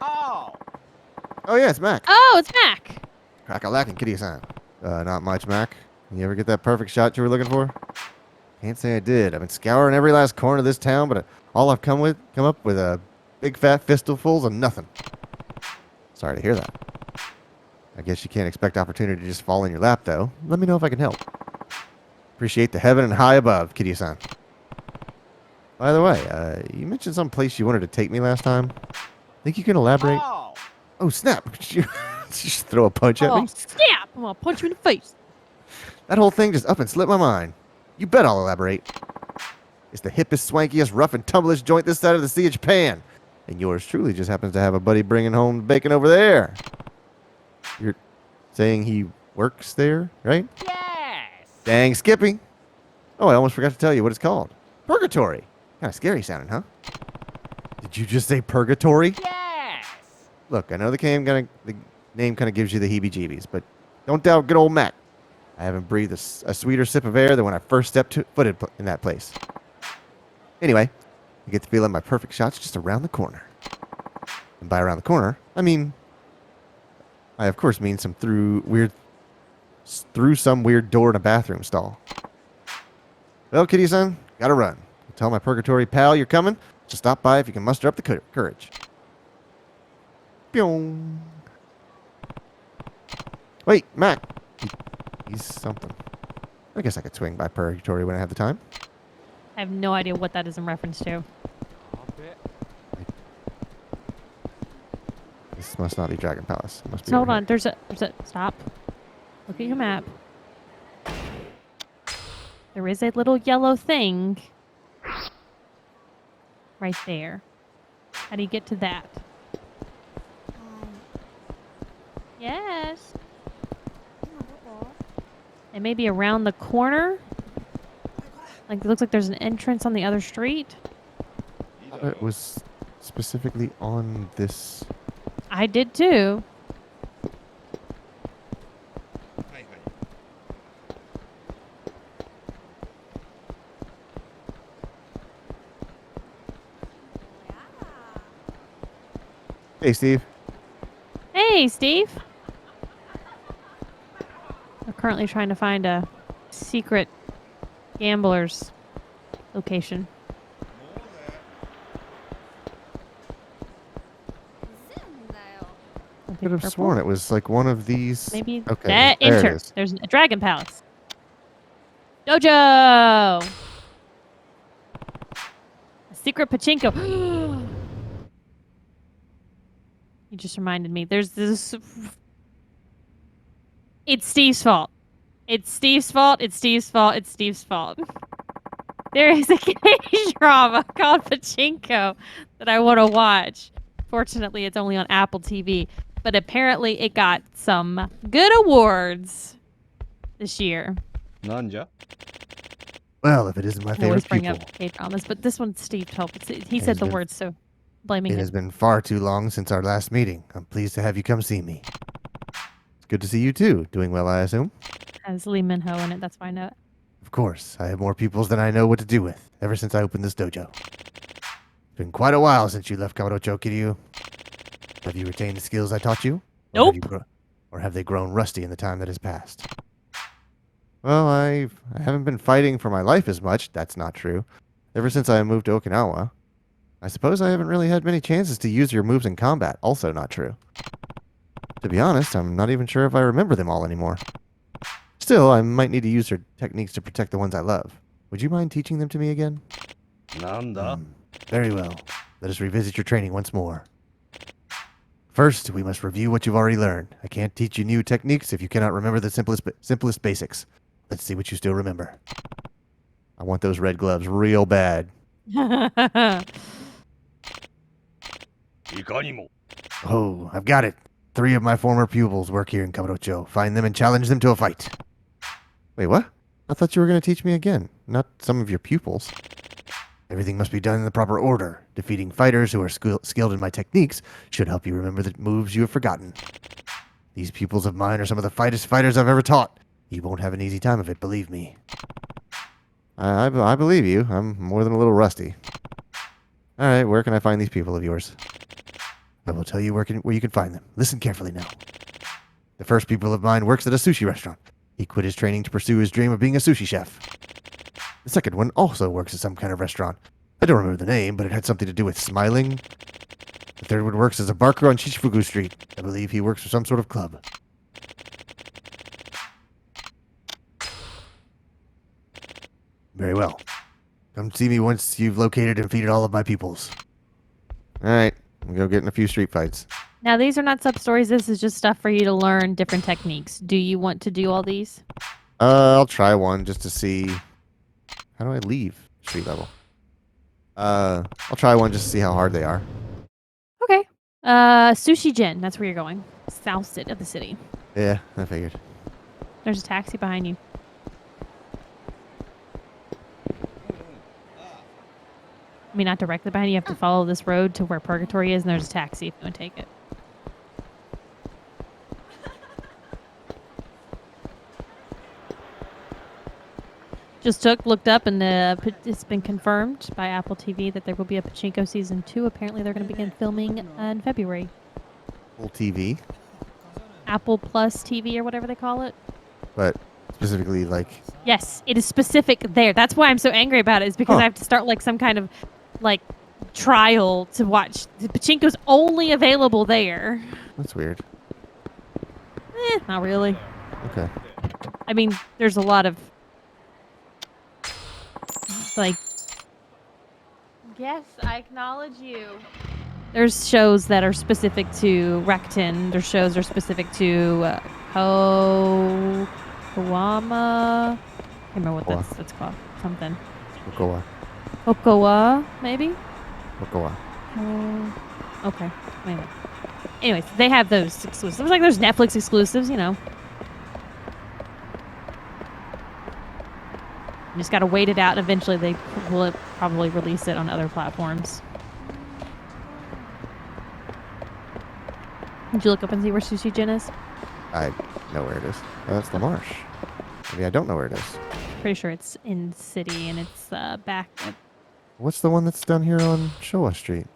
Speaker 2: Oh, yeah, it's Mac.
Speaker 1: Oh, it's Mac.
Speaker 2: Crack-a-lack and Kiryu-san. Not much, Mac. You ever get that perfect shot you were looking for? Can't say I did. I've been scouring every last corner of this town, but all I've come up with a big fat fistfuls of nothing. Sorry to hear that. I guess you can't expect opportunity to just fall in your lap, though. Let me know if I can help. Appreciate the heaven and high above, Kiryu-san. By the way, you mentioned some place you wanted to take me last time. Think you can elaborate? Oh, snap. Did you just throw a punch at
Speaker 1: Oh,
Speaker 2: me?
Speaker 1: snap! I'm gonna punch you in the face.
Speaker 2: That whole thing just up and slipped my mind. You bet I'll elaborate. It's the hippest, swankiest, rough and tumblest joint this side of the Sea of Japan. And yours truly just happens to have a buddy bringing home the bacon over there. You're saying he works there, right?
Speaker 6: Yes!
Speaker 2: Dang, Skippy. Oh, I almost forgot to tell you what it's called. Purgatory. Kind of scary sounding, huh? Did you just say purgatory?
Speaker 6: Yes!
Speaker 2: Look, I know the name kind of gives you the heebie-jeebies, but don't doubt good old Matt. I haven't breathed a sweeter sip of air than when I first stepped footed in that place. Anyway, I get the feeling my perfect shot's just around the corner. And by around the corner, I of course mean through some weird door in a bathroom stall. Well, kitty-san, gotta run. Tell my purgatory pal you're coming, so stop by if you can muster up the courage. Pyong. Wait, Mac. He's something. I guess I could swing by purgatory when I have the time.
Speaker 1: I have no idea what that is in reference to.
Speaker 2: This must not be Dragon Palace. It must be
Speaker 1: So hold
Speaker 2: over
Speaker 1: on. There's a stop. Look at your map. There is a little yellow thing right there. How do you get to that? Yes. It may be around the corner. Like it looks like there's an entrance on the other street.
Speaker 2: here. It was specifically on this.
Speaker 1: I did too.
Speaker 5: はいはい
Speaker 2: Hey, Steve.
Speaker 1: Hey, Steve. We're currently trying to find a secret gambler's location.
Speaker 2: I could have sworn it was like one of these.
Speaker 1: Maybe
Speaker 2: Okay,
Speaker 1: that
Speaker 2: there it
Speaker 1: enter.
Speaker 2: is.
Speaker 1: There's a dragon palace. Dojo. A secret pachinko. You just reminded me. There's this. It's Steve's fault. It's Steve's fault. It's Steve's fault. It's Steve's fault. There is a K drama called Pachinko that I want to watch. Fortunately, it's only on Apple TV, but apparently it got some good awards this year.
Speaker 4: なんじゃ
Speaker 2: Well, if it isn't my
Speaker 1: I always
Speaker 2: favorite
Speaker 1: bring
Speaker 2: pupil.
Speaker 1: up K dramas, but this one Steve told. He
Speaker 2: It
Speaker 1: said
Speaker 2: has
Speaker 1: the
Speaker 2: been-
Speaker 1: words, so blaming
Speaker 2: It
Speaker 1: him.
Speaker 2: has been far too long since our last meeting. I'm pleased to have you come see me. It's good to see you too. Doing well, I assume?
Speaker 1: Has Lee Minho in it. That's why I know it.
Speaker 2: Of course, I have more pupils than I know what to do with, ever since I opened this dojo. It's been quite a while since you left Kamurocho, Kiryu. Have you retained the skills I taught you? Or have
Speaker 1: Nope.
Speaker 2: or have they grown rusty in the time that has passed? Well, I haven't been fighting for my life as much, that's not true, ever since I moved to Okinawa. I suppose I haven't really had many chances to use your moves in combat, also not true. To be honest, I'm not even sure if I remember them all anymore. Still, I might need to use your techniques to protect the ones I love. Would you mind teaching them to me again?
Speaker 4: なんだ
Speaker 2: Very well. Let us revisit your training once more. First, we must review what you've already learned. I can't teach you new techniques if you cannot remember the simplest basics. Let's see what you still remember. I want those red gloves real bad.
Speaker 4: いかにも
Speaker 2: Oh, I've got it. 3 of my former pupils work here in Kamurocho. Find them and challenge them to a fight. Wait, what? I thought you were going to teach me again, not some of your pupils. Everything must be done in the proper order. Defeating fighters who are skilled in my techniques should help you remember the moves you have forgotten. These pupils of mine are some of the fighters I've ever taught. You won't have an easy time of it, believe me. I believe you. I'm more than a little rusty. All right, where can I find these people of yours? I will tell you where you can find them. Listen carefully now. The first pupil of mine works at a sushi restaurant. He quit his training to pursue his dream of being a sushi chef. The second one also works at some kind of restaurant. I don't remember the name, but it had something to do with smiling. The third one works as a barker on Shichifuku Street. I believe he works for some sort of club. Very well. Come see me once you've located and defeated all of my pupils. All right, we'll go get in a few street fights.
Speaker 1: Now, these are not sub-stories. This is just stuff for you to learn different techniques. Do you want to do all these?
Speaker 2: I'll try one just to see. How do I leave street level? I'll try one just to see how hard they are.
Speaker 1: Okay. Sushi Gen. That's where you're going. South of the city.
Speaker 2: Yeah, I figured.
Speaker 1: There's a taxi behind you. I mean, not directly behind you. You have to follow this road to where Purgatory is, and there's a taxi if you want to take it. Just looked up, and it's been confirmed by Apple TV that there will be a Pachinko Season 2. Apparently, they're going to begin filming in February.
Speaker 2: Full TV,
Speaker 1: Apple Plus TV or whatever they call it.
Speaker 2: but specifically like.
Speaker 1: Yes, it is specific there. That's why I'm so angry about it, is because I have to start like some kind of like trial to watch. The Pachinko's only available there.
Speaker 2: That's weird.
Speaker 1: Not really.
Speaker 2: Okay.
Speaker 1: I mean, there's a lot of like. Yes, I acknowledge you. There's shows that are specific to Recton. There's shows that are specific to Kawama. I can't remember what that's called. Something.
Speaker 2: Okowa.
Speaker 1: Okowa, maybe?
Speaker 2: Okowa.
Speaker 1: Okay. Anyway. Anyways, they have those exclusives. Like there's Netflix exclusives, you know. You just gotta wait it out, and eventually they will probably release it on other platforms. Did you look up and see where Sushi Gen is?
Speaker 2: I know where it is. Oh, that's the marsh. Maybe I don't know where it is.
Speaker 1: Pretty sure it's in the city, and it's back at...
Speaker 2: What's the one that's down here on Showa Street?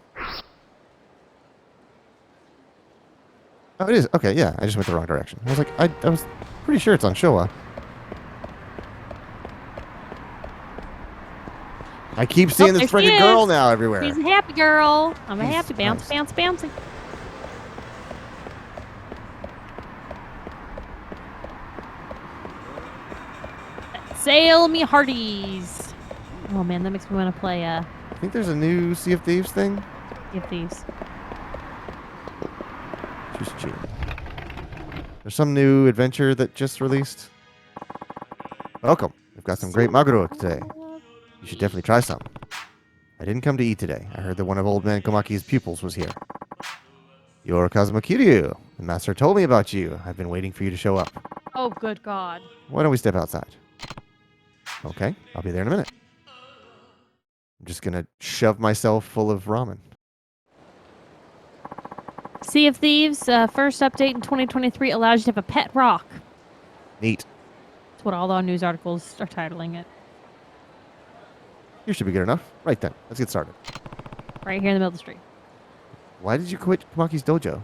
Speaker 2: Oh, it is. Okay, yeah. I just went the wrong direction. I was like, I was pretty sure it's on Showa. I keep seeing this
Speaker 1: there she
Speaker 2: friggin' girl
Speaker 1: is.
Speaker 2: now everywhere.
Speaker 1: She's a happy girl. I'm a
Speaker 2: Jesus
Speaker 1: happy bounce,
Speaker 2: Christ.
Speaker 1: bouncing. Sail me hearties. Oh man, that makes me want to play
Speaker 2: I think there's a new Sea of Thieves thing.
Speaker 1: Sea of Thieves.
Speaker 2: Just cheap. There's some new adventure that just released. Welcome. We've got some great maguro today. You should definitely try some. I didn't come to eat today. I heard that one of Old Man Komaki's pupils was here. You're Kazuma Kiryu. The master told me about you. I've been waiting for you to show up.
Speaker 1: Oh, good God.
Speaker 2: Why don't we step outside? Okay, I'll be there in a minute. I'm just gonna shove myself full of ramen.
Speaker 1: Sea of Thieves, first update in 2023 allows you to have a pet rock.
Speaker 2: Neat.
Speaker 1: That's what all the news articles are titling it.
Speaker 2: You should be good enough. Right then, let's get started.
Speaker 1: Right here in the middle of the street.
Speaker 2: Why did you quit Komaki's dojo?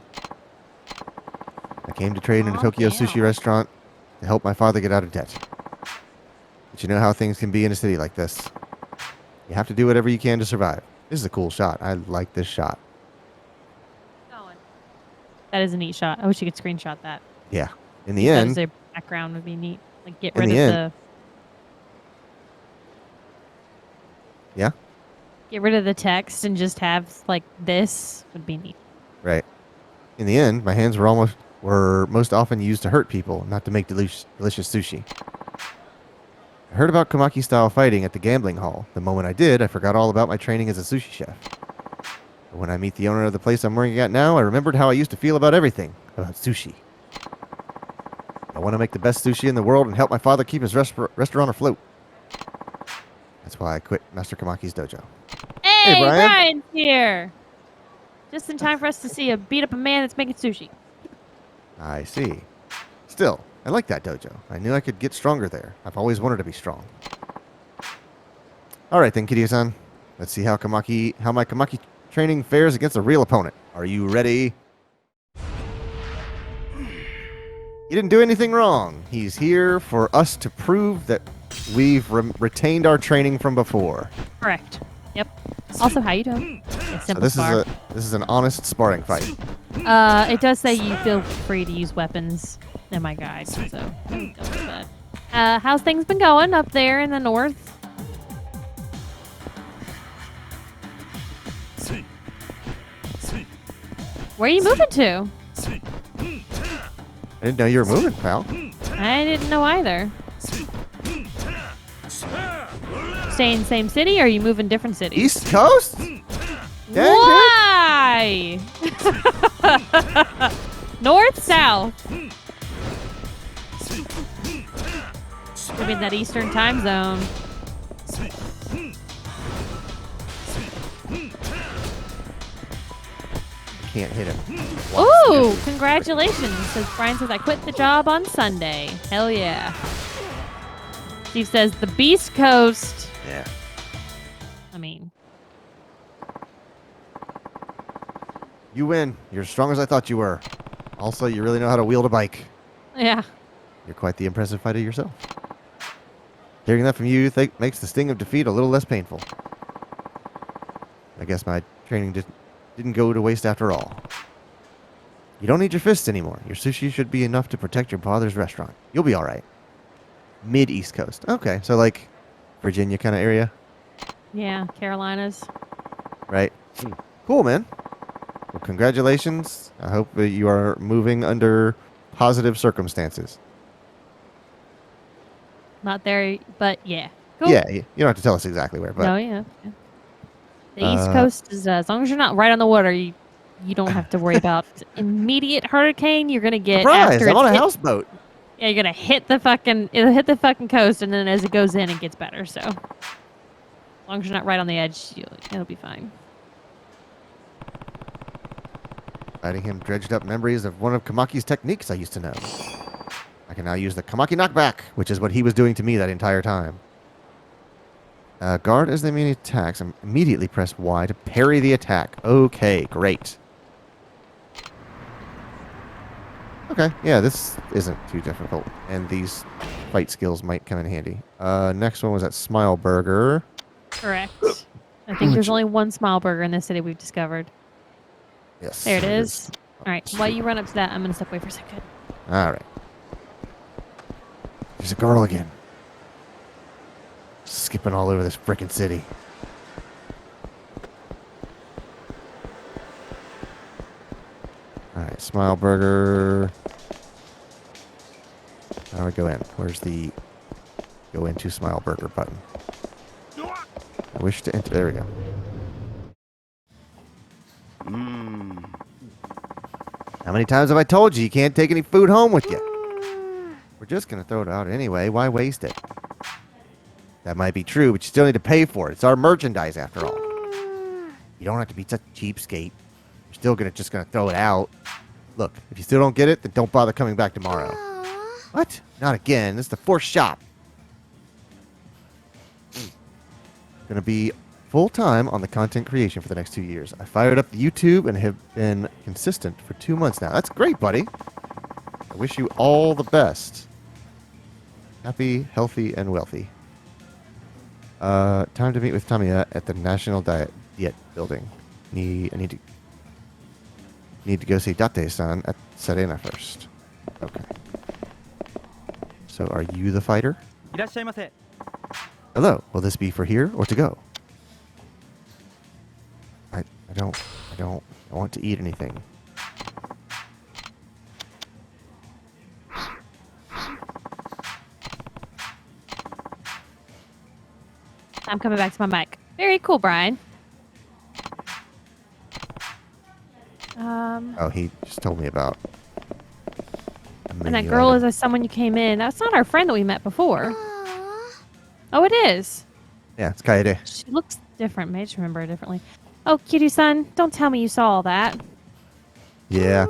Speaker 2: I came to trade in a
Speaker 1: Calm
Speaker 2: Tokyo
Speaker 1: down.
Speaker 2: sushi restaurant to help my father get out of debt. But you know how things can be in a city like this. You have to do whatever you can to survive. This is a cool shot. I like this shot.
Speaker 1: That is a neat shot. I wish you could screenshot that.
Speaker 2: Yeah. In the
Speaker 1: That
Speaker 2: end,
Speaker 1: as a background would be neat. Like get
Speaker 2: In
Speaker 1: rid
Speaker 2: the
Speaker 1: of
Speaker 2: end-
Speaker 1: the
Speaker 2: yeah,
Speaker 1: get rid of the text and just have like this would be neat.
Speaker 2: right. In the end, my hands were most often used to hurt people, not to make delicious sushi. I heard about Komaki style fighting at the gambling hall. The moment I did, I forgot all about my training as a sushi chef. But when I meet the owner of the place I'm working at now, I remembered how I used to feel about everything, about sushi. I want to make the best sushi in the world and help my father keep his restaurant afloat. That's why I quit Master Komaki's dojo.
Speaker 1: Hey,
Speaker 2: Brian.
Speaker 1: Brian's here. Just in time for us to see a beat up a man that's making sushi.
Speaker 2: I see. Still, I like that dojo. I knew I could get stronger there. I've always wanted to be strong. All right then, Kiryu-san. Let's see how my Komaki training fares against a real opponent. Are you ready? He didn't do anything wrong. He's here for us to prove that we've retained our training from before.
Speaker 1: Correct. Yep. Also, how you doing? A
Speaker 2: So
Speaker 1: simple
Speaker 2: this
Speaker 1: spar.
Speaker 2: is an honest sparring fight.
Speaker 1: It does say you feel free to use weapons in my guide, so go with that. How's things been going up there in the north? Where are you moving to?
Speaker 2: I didn't know you were moving, pal.
Speaker 1: I didn't know either. Staying same city, or are you moving different cities?
Speaker 2: East Coast? Dang,
Speaker 1: Why? North, south. I'm in that Eastern time zone.
Speaker 2: Can't hit him.
Speaker 1: Ooh, congratulations. Says Brian says I quit the job on Sunday. Hell yeah. Steve says the Beast Coast.
Speaker 2: Yeah.
Speaker 1: I mean,
Speaker 2: You win. You're as strong as I thought you were. Also, you really know how to wield a bike.
Speaker 1: yeah.
Speaker 2: You're quite the impressive fighter yourself. Hearing that from you makes the sting of defeat a little less painful. I guess my training didn't go to waste after all. You don't need your fists anymore. Your sushi should be enough to protect your father's restaurant. You'll be all right. Mid-East Coast. Okay, so like Virginia kind of area,
Speaker 1: Yeah, Carolinas.
Speaker 2: right? Cool, man. Well, congratulations. I hope that you are moving under positive circumstances.
Speaker 1: Not there, but yeah. Cool.
Speaker 2: Yeah, you don't have to tell us exactly where, but
Speaker 1: No, yeah. The East
Speaker 2: Uh,
Speaker 1: Coast is as long as you're not right on the water, you don't have to worry about immediate hurricane. You're gonna get
Speaker 2: surprise!
Speaker 1: after
Speaker 2: I'm
Speaker 1: it's
Speaker 2: on a
Speaker 1: hit-
Speaker 2: houseboat.
Speaker 1: Yeah, you're gonna hit the fucking. It'll hit the fucking coast, and then as it goes in, it gets better. So, as long as you're not right on the edge, it'll be fine.
Speaker 2: Fighting him dredged up memories of one of Kamaki's techniques I used to know. I can now use the Kamaki knockback, which is what he was doing to me that entire time. Guard as they mean attacks. Immediately press Y to parry the attack. Okay, great. Okay, yeah, this isn't too difficult, and these fight skills might come in handy. Next one was that Smile Burger.
Speaker 1: Correct. I think there's only one Smile Burger in this city we've discovered.
Speaker 2: Yes.
Speaker 1: There it is. All right. While you run up to that, I'm gonna step away for a second.
Speaker 2: All right. There's a girl again. Skipping all over this frickin' city. All right, Smile Burger. How do I go in? Where's the go into Smile Burger button? I wish to enter. There we go. How many times have I told you can't take any food home with you? We're just going to throw it out anyway. Why waste it? That might be true, but you still need to pay for it. It's our merchandise after all. You don't have to be such a cheapskate. You're still just going to throw it out. Look, if you still don't get it, then don't bother coming back tomorrow. What? Not again. This is the fourth shop. Going to be full-time on the content creation for the next 2 years. I fired up the YouTube and have been consistent for 2 months now. That's great, buddy. I wish you all the best. Happy, healthy, and wealthy. Time to meet with Tamiya at the National Diet Building. I need to go see Date-san at Serena first. Okay. So are you the fighter?
Speaker 6: いらっしゃいませ。
Speaker 2: Hello. Will this be for here or to go? I don't want to eat anything.
Speaker 1: I'm coming back to my mic. Very cool, Brian.
Speaker 2: Oh, he just told me about.
Speaker 1: And that girl is someone you came in. That's not our friend that we met before. Oh, it is.
Speaker 2: Yeah, it's Kaede.
Speaker 1: She looks different. May I just remember her differently. Oh, Kiryu-san, don't tell me you saw all that.
Speaker 2: Yeah.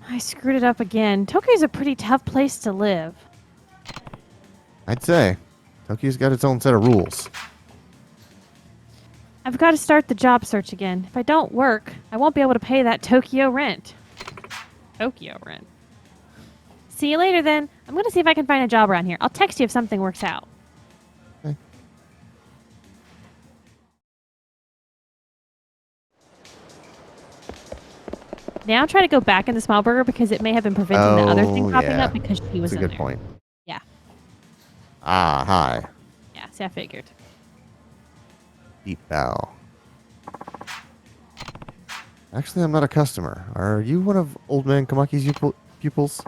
Speaker 1: I screwed it up again. Tokyo's a pretty tough place to live.
Speaker 2: I'd say. Tokyo's got its own set of rules.
Speaker 1: I've got to start the job search again. If I don't work, I won't be able to pay that Tokyo rent. Tokyo rent. See you later then. I'm going to see if I can find a job around here. I'll text you if something works out.
Speaker 2: Okay.
Speaker 1: Now try to go back in the Smile Burger because it may have been preventing the other thing popping
Speaker 2: yeah.
Speaker 1: up because she was
Speaker 2: That's a
Speaker 1: in
Speaker 2: good
Speaker 1: there.
Speaker 2: point.
Speaker 1: Yeah.
Speaker 2: Ah, hi.
Speaker 1: Yeah, see, I figured.
Speaker 2: Deep bow. Actually, I'm not a customer. Are you one of Old Man Kamaki's pupils?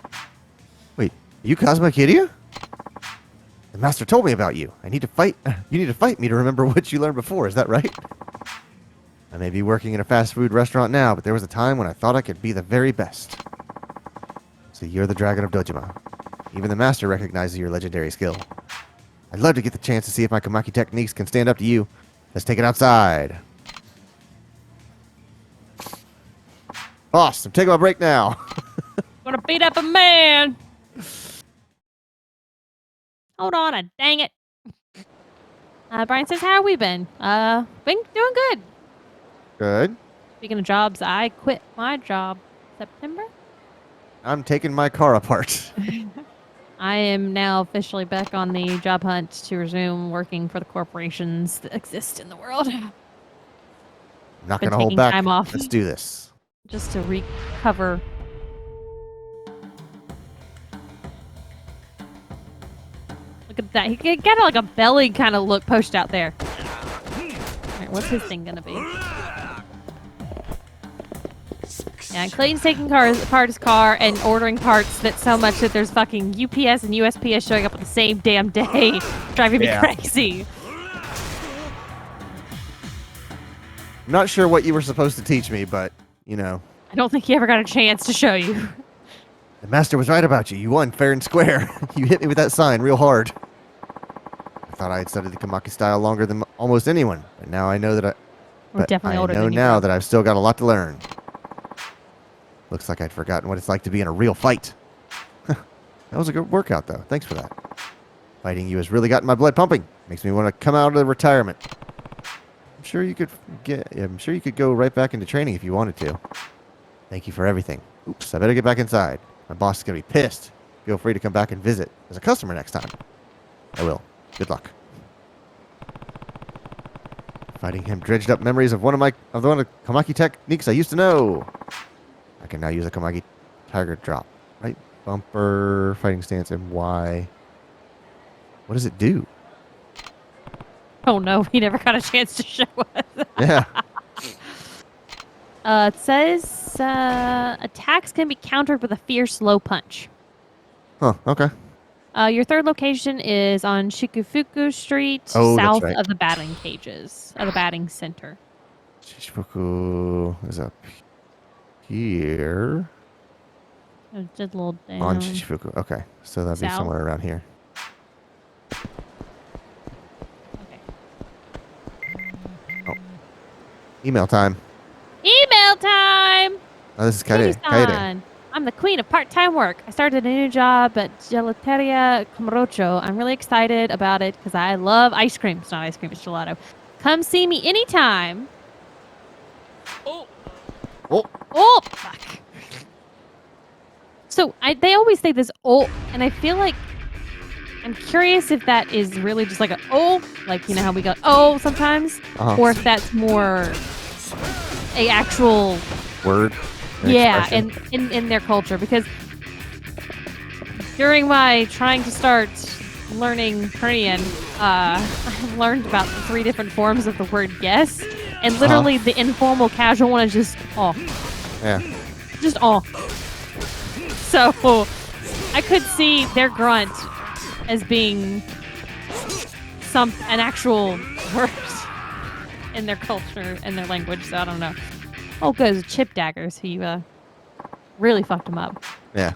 Speaker 2: Wait, are you Kazuma Kiryu? The master told me about you. I need to fight. You need to fight me to remember what you learned before. Is that right? I may be working in a fast food restaurant now, but there was a time when I thought I could be the very best. So you're the Dragon of Dojima. Even the master recognizes your legendary skill. I'd love to get the chance to see if my Kamaki techniques can stand up to you. Let's take it outside. Boss, I'm taking my break now.
Speaker 1: Gonna beat up a man. Hold on, dang it. Brian says, how have we been? Been doing good.
Speaker 2: Good.
Speaker 1: Speaking of jobs, I quit my job September.
Speaker 2: I'm taking my car apart.
Speaker 1: I am now officially back on the job hunt to resume working for the corporations that exist in the world.
Speaker 2: I'm not
Speaker 1: Been
Speaker 2: going to hold
Speaker 1: taking
Speaker 2: back.
Speaker 1: time off.
Speaker 2: Let's do this.
Speaker 1: Just to recover. Look at that. He got like a belly kind of look pushed out there. Alright, what's his thing gonna be? Yeah, Clayton's taking apart his car and ordering parts that so much that there's fucking UPS and USPS showing up on the same damn day, driving me crazy.
Speaker 2: I'm not sure what you were supposed to teach me, but, you know.
Speaker 1: I don't think he ever got a chance to show you.
Speaker 2: The master was right about you. You won fair and square. You hit me with that sign real hard. I thought I had studied the Kamaki style longer than almost anyone, but now I know that
Speaker 1: We're definitely older
Speaker 2: I know
Speaker 1: than you,
Speaker 2: now
Speaker 1: bro.
Speaker 2: that I've still got a lot to learn. Looks like I'd forgotten what it's like to be in a real fight. That was a good workout, though. Thanks for that. Fighting you has really gotten my blood pumping. Makes me want to come out of retirement. I'm sure you could go right back into training if you wanted to. Thank you for everything. Oops, I better get back inside. My boss is going to be pissed. Feel free to come back and visit as a customer next time. I will. Good luck. Fighting him dredged up memories of one of the Kamaki techniques I used to know. I can now use a Kamaki tiger drop. Right bumper, fighting stance, and Y. What does it do?
Speaker 1: Oh no, he never got a chance to show us.
Speaker 2: Yeah.
Speaker 1: It says attacks can be countered with a fierce low punch.
Speaker 2: Huh, okay.
Speaker 1: Your third location is on Shikufuku Street,
Speaker 2: Oh, that's
Speaker 1: south
Speaker 2: right.
Speaker 1: of the batting cages, of the batting center.
Speaker 2: Shichibuku is up here.
Speaker 1: Just a little down.
Speaker 2: On Shichibuku. Okay, so that'd be
Speaker 1: South.
Speaker 2: somewhere around here.
Speaker 1: Okay.
Speaker 2: Email time.
Speaker 1: Email time!
Speaker 2: Oh, this is Kaede.
Speaker 1: Kaede-san. I'm the queen of part-time work. I started a new job at Gelateria Komorocho. I'm really excited about it because I love ice cream. It's not ice cream, it's gelato. Come see me anytime.
Speaker 2: Oh,
Speaker 1: Oh, fuck. So they always say this oh, and I feel like I'm curious if that is really just like a oh, like you know how we go oh sometimes, or if that's more a actual
Speaker 2: word.
Speaker 1: yeah,
Speaker 2: Expression.
Speaker 1: in their culture, because during my trying to start learning Korean, I've learned about the 3 different forms of the word yes, and literally the informal casual one is just oh.
Speaker 2: Yeah.
Speaker 1: Just oh. So I could see their grunt as being an actual word in their culture and their language, so I don't know. Oh, good. It's Chip Daggers. He really fucked him up.
Speaker 2: Yeah.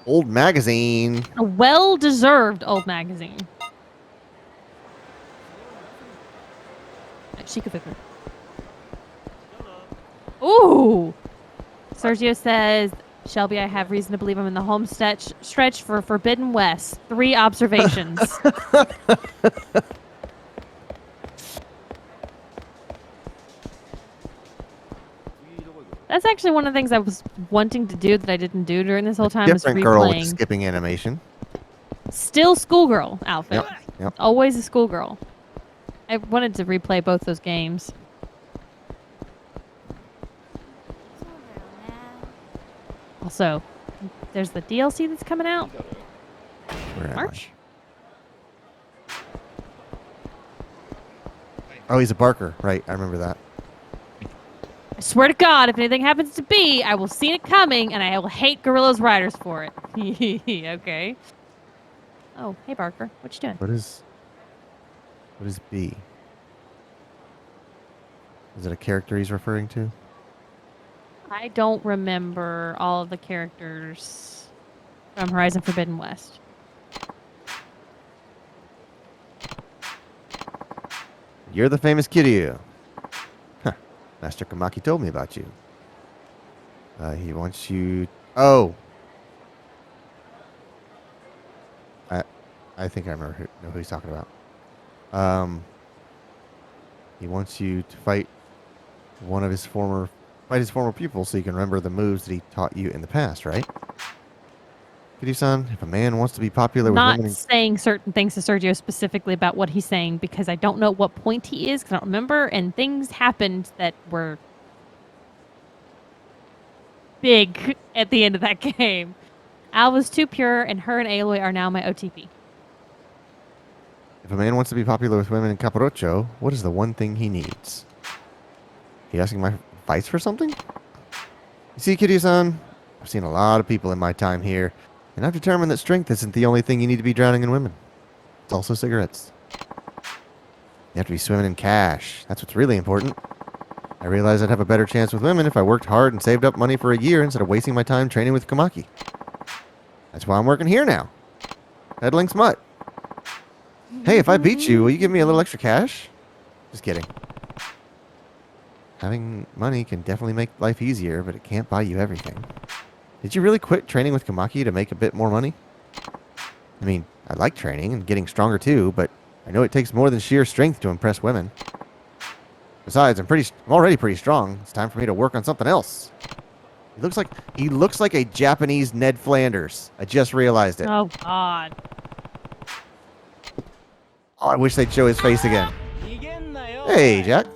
Speaker 2: Old magazine.
Speaker 1: A well-deserved old magazine. Shikufuku. Ooh! Sergio says, Shelby, I have reason to believe I'm in the home stretch for Forbidden West. 3 observations. That's actually one of the things I was wanting to do that I didn't do during this whole time was
Speaker 2: Different girl with
Speaker 1: replaying.
Speaker 2: skipping animation.
Speaker 1: Still schoolgirl outfit.
Speaker 2: Yep.
Speaker 1: Always a schoolgirl. I wanted to replay both those games. Also, there's the DLC that's coming out.
Speaker 2: Where am I?
Speaker 1: March?
Speaker 2: Oh, he's a barker. Right, I remember that.
Speaker 1: swear to God, if anything happens to B, I will see it coming, and I will hate Gorilla's riders for it. Okay. Oh, hey Barker, what you doing?
Speaker 2: What is B? Is it a character he's referring to?
Speaker 1: I don't remember all of the characters from Horizon Forbidden West.
Speaker 2: You're the famous Kiryu. Huh. Master Kamaki told me about you. He wants you... Oh! I think I know who he's talking about. He wants you to fight his former pupils so you can remember the moves that he taught you in the past, right? Kiryu-san, if a man wants to be popular with
Speaker 1: Not
Speaker 2: women...
Speaker 1: saying certain things to Sergio specifically about what he's saying because I don't know at what point he is because I don't remember, and things happened that were big at the end of that game. Al was too pure, and her and Aloy are now my OTP.
Speaker 2: If a man wants to be popular with women in Caporocho, what is the one thing he needs? You asking my advice for something? You see, Kiryu-san, I've seen a lot of people in my time here, and I've determined that strength isn't the only thing you need to be drowning in women. It's also cigarettes. You have to be swimming in cash. That's what's really important. I realized I'd have a better chance with women if I worked hard and saved up money for a year instead of wasting my time training with Kamaki. That's why I'm working here now. Peddling smut. Hey, if I beat you, will you give me a little extra cash? Just kidding. Having money can definitely make life easier, but it can't buy you everything. Did you really quit training with Kamaki to make a bit more money? I mean, I like training and getting stronger too, but I know it takes more than sheer strength to impress women. Besides, I'm already pretty strong. It's time for me to work on something else. He looks like a Japanese Ned Flanders. I just realized it.
Speaker 1: Oh, God.
Speaker 2: Oh, I wish they'd show his face again. Hey, Jack.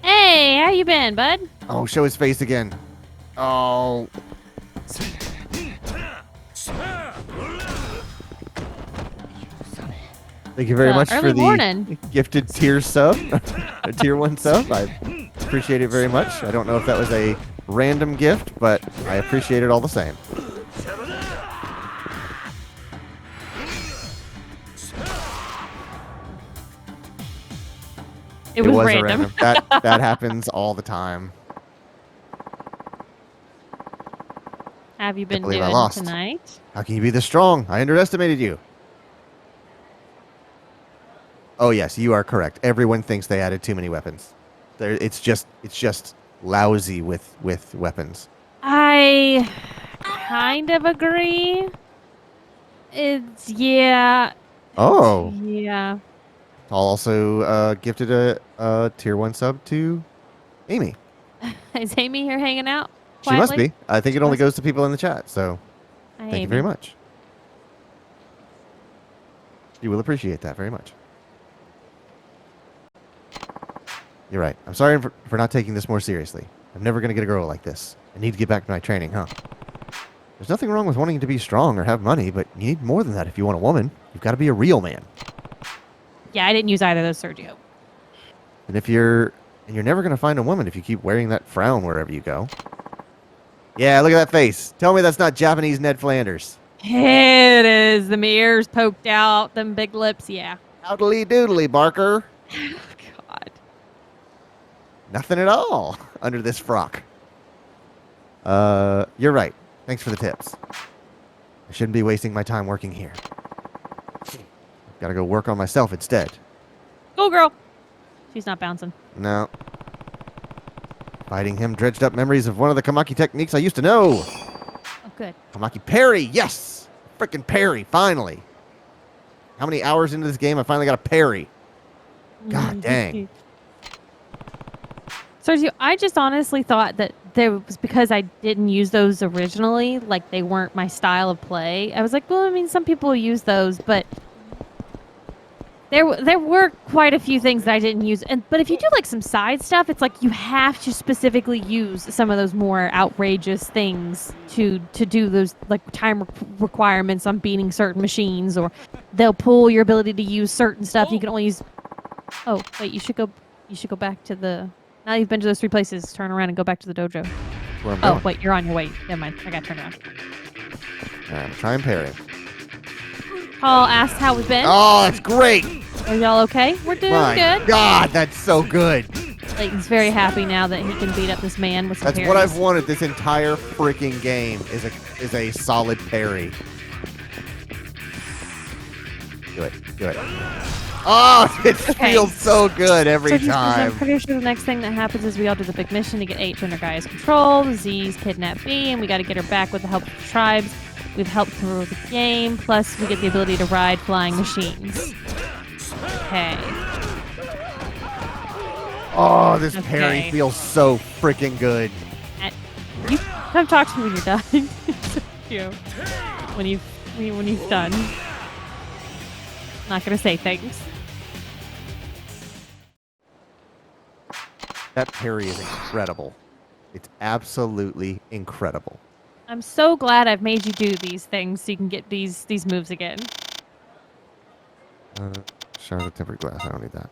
Speaker 1: Hey, how you been, bud?
Speaker 2: Oh, show his face again. Oh. Thank you very much for the gifted tier sub, a tier 1 sub. I appreciate it very much. I don't know if that was a random gift, but I appreciate it all the same.
Speaker 1: It was random.
Speaker 2: random. That happens all the time.
Speaker 1: Have you been
Speaker 2: believe I
Speaker 1: doing
Speaker 2: lost.
Speaker 1: tonight?
Speaker 2: How can you be this strong? I underestimated you. Oh yes, you are correct. Everyone thinks they added too many weapons. It's just lousy with weapons.
Speaker 1: I kind of agree. It's yeah.
Speaker 2: Oh.
Speaker 1: Yeah.
Speaker 2: I'll also gifted a tier 1 sub to Amy.
Speaker 1: Is Amy here hanging out?
Speaker 2: She must
Speaker 1: quietly?
Speaker 2: be. I think it only goes to people in the chat, so
Speaker 1: Hi,
Speaker 2: thank you very much. You will appreciate that very much. You're right. I'm sorry for not taking this more seriously. I'm never going to get a girl like this. I need to get back to my training, huh? There's nothing wrong with wanting to be strong or have money, but you need more than that if you want a woman. You've got to be a real man.
Speaker 1: Yeah, I didn't use either of those, Sergio.
Speaker 2: And you're never going to find a woman if you keep wearing that frown wherever you go. Yeah, look at that face. Tell me that's not Japanese Ned Flanders.
Speaker 1: It is. The ears poked out, them big lips, yeah.
Speaker 2: Howdly doodly, Barker.
Speaker 1: God.
Speaker 2: Nothing at all under this frock. You're right. Thanks for the tips. I shouldn't be wasting my time working here. Gotta go work on myself instead.
Speaker 1: Go, girl. She's not bouncing.
Speaker 2: No. Fighting him dredged up memories of one of the Kamaki techniques I used to know.
Speaker 1: Oh, good.
Speaker 2: Kamaki parry, yes! Frickin' parry, finally. How many hours into this game I finally got a parry? God dang.
Speaker 1: Sergio, I just honestly thought that there was because I didn't use those originally, like they weren't my style of play. I was like, well, I mean, some people use those, but there were quite a few things that I didn't use. But if you do like some side stuff, it's like you have to specifically use some of those more outrageous things to do those like time requirements on beating certain machines, or they'll pull your ability to use certain stuff. You can only use. Oh wait, you should go back to the Now you've been to those 3 places, turn around and go back to the dojo.
Speaker 2: Where I'm
Speaker 1: Oh,
Speaker 2: going.
Speaker 1: wait, you're on your way. Never mind. I got to turn around.
Speaker 2: I'm trying parry.
Speaker 1: Paul asked how we've been.
Speaker 2: Oh, that's great.
Speaker 1: Are y'all okay? We're doing
Speaker 2: My
Speaker 1: good.
Speaker 2: God, that's so good.
Speaker 1: Layton's very happy now that he can beat up this man with some
Speaker 2: That's
Speaker 1: parries.
Speaker 2: what I've wanted this entire freaking game is a solid parry. Do it. Do it. Oh, it
Speaker 1: Okay.
Speaker 2: feels so good every
Speaker 1: So he says, I'm
Speaker 2: time.
Speaker 1: pretty sure the next thing that happens is we all do the big mission to get H under Gaia's control. Z's kidnap B, and we got to get her back with the help of the tribes. We've helped through the game, plus we get the ability to ride flying machines. Okay.
Speaker 2: Oh, this parry
Speaker 1: Okay.
Speaker 2: feels so freaking good.
Speaker 1: You come talk to me when you're done. So cute. When you've done. Not gonna say things.
Speaker 2: That parry is incredible. It's absolutely incredible.
Speaker 1: I'm so glad I've made you do these things so you can get these moves again.
Speaker 2: Shard of tempered glass. I don't need that.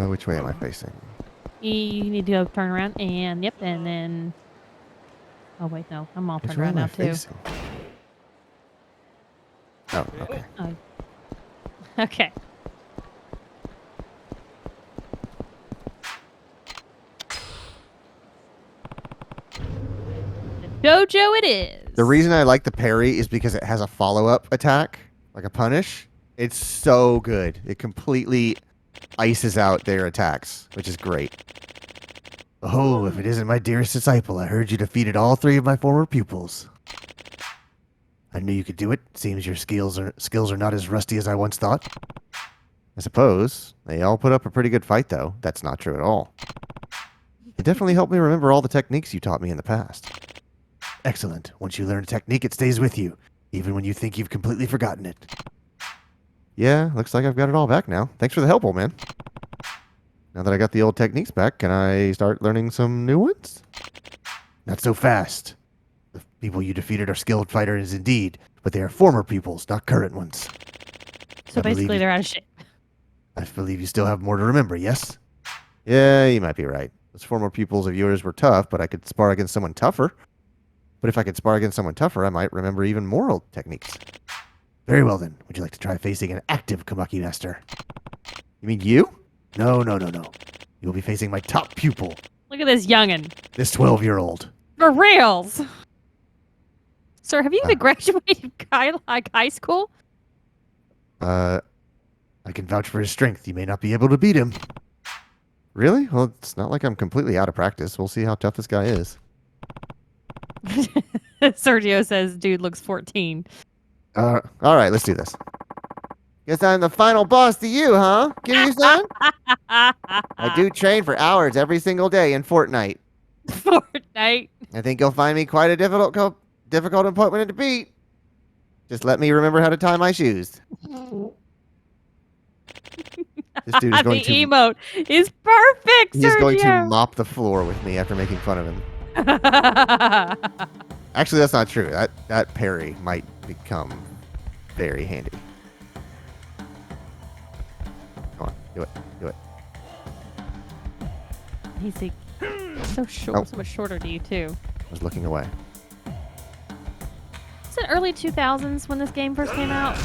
Speaker 2: Which way am I facing?
Speaker 1: You need to go turn around and yep, and then. Oh wait, no, I'm all
Speaker 2: Which
Speaker 1: turned
Speaker 2: way
Speaker 1: around
Speaker 2: am I
Speaker 1: now too.
Speaker 2: facing? Oh, okay.
Speaker 1: Oh. Okay. The dojo it is.
Speaker 2: The reason I like the parry is because it has a follow-up attack, like a punish. It's so good. It completely ices out their attacks, which is great. Oh, if it isn't my dearest disciple, I heard you defeated all 3 of my former pupils. I knew you could do it. Seems your skills are not as rusty as I once thought. I suppose. They all put up a pretty good fight, though. That's not true at all. It definitely helped me remember all the techniques you taught me in the past. Excellent. Once you learn a technique, it stays with you, even when you think you've completely forgotten it. Yeah, looks like I've got it all back now. Thanks for the help, old man. Now that I got the old techniques back, can I start learning some new ones? Not so fast. The people you defeated are skilled fighters indeed, but they are former pupils, not current ones.
Speaker 1: So
Speaker 2: I believe
Speaker 1: basically,
Speaker 2: you-
Speaker 1: they're out of shape.
Speaker 2: I believe you still have more to remember, yes? Yeah, you might be right. Those former pupils of yours were tough, but I could spar against someone tougher. But if I could spar against someone tougher, I might remember even more old techniques. Very well then. Would you like to try facing an active Kamaki master? You mean you? No. You'll be facing my top pupil,
Speaker 1: Look at this youngin.
Speaker 2: this 12-year-old.
Speaker 1: For reals. Sir, have you even graduated high school?
Speaker 2: I can vouch for his strength. You may not be able to beat him. Really? Well, it's not like I'm completely out of practice. We'll see how tough this guy is.
Speaker 1: Sergio says, dude looks 14.
Speaker 2: All right, let's do this. Guess I'm the final boss to you, huh? Kiryu-san? I do train for hours every single day in Fortnite.
Speaker 1: Fortnite.
Speaker 2: I think you'll find me quite a difficult opponent to beat. Just let me remember how to tie my shoes. This dude is going
Speaker 1: The
Speaker 2: to
Speaker 1: emote is perfect,
Speaker 2: he is going to
Speaker 1: Sergio.
Speaker 2: mop the floor with me after making fun of him. Actually, that's not true. That parry might become very handy. Come on, do it.
Speaker 1: He's like, so short,
Speaker 2: Oh.
Speaker 1: so much shorter to you too.
Speaker 2: I was looking away.
Speaker 1: Was it early 2000s when this game first came out?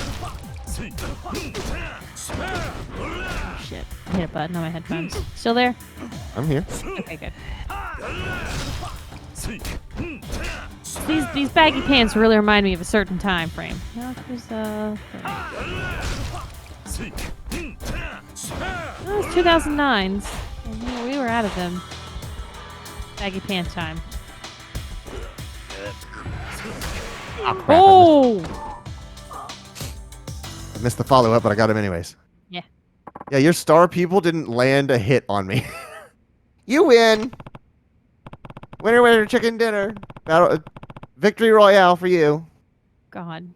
Speaker 1: Oh, shit. I hit a button on my headphones. Still there?
Speaker 2: I'm here.
Speaker 1: Okay, good. These baggy pants really remind me of a certain time frame. Yakuza. Oh, it's 2009s. And we were out of them. Baggy pants time.
Speaker 2: Crap,
Speaker 1: Oh!
Speaker 2: I missed the follow-up, but I got him anyways.
Speaker 1: Yeah.
Speaker 2: Yeah, your star people didn't land a hit on me. You win! Winner, chicken dinner. Victory royale for you.
Speaker 1: God.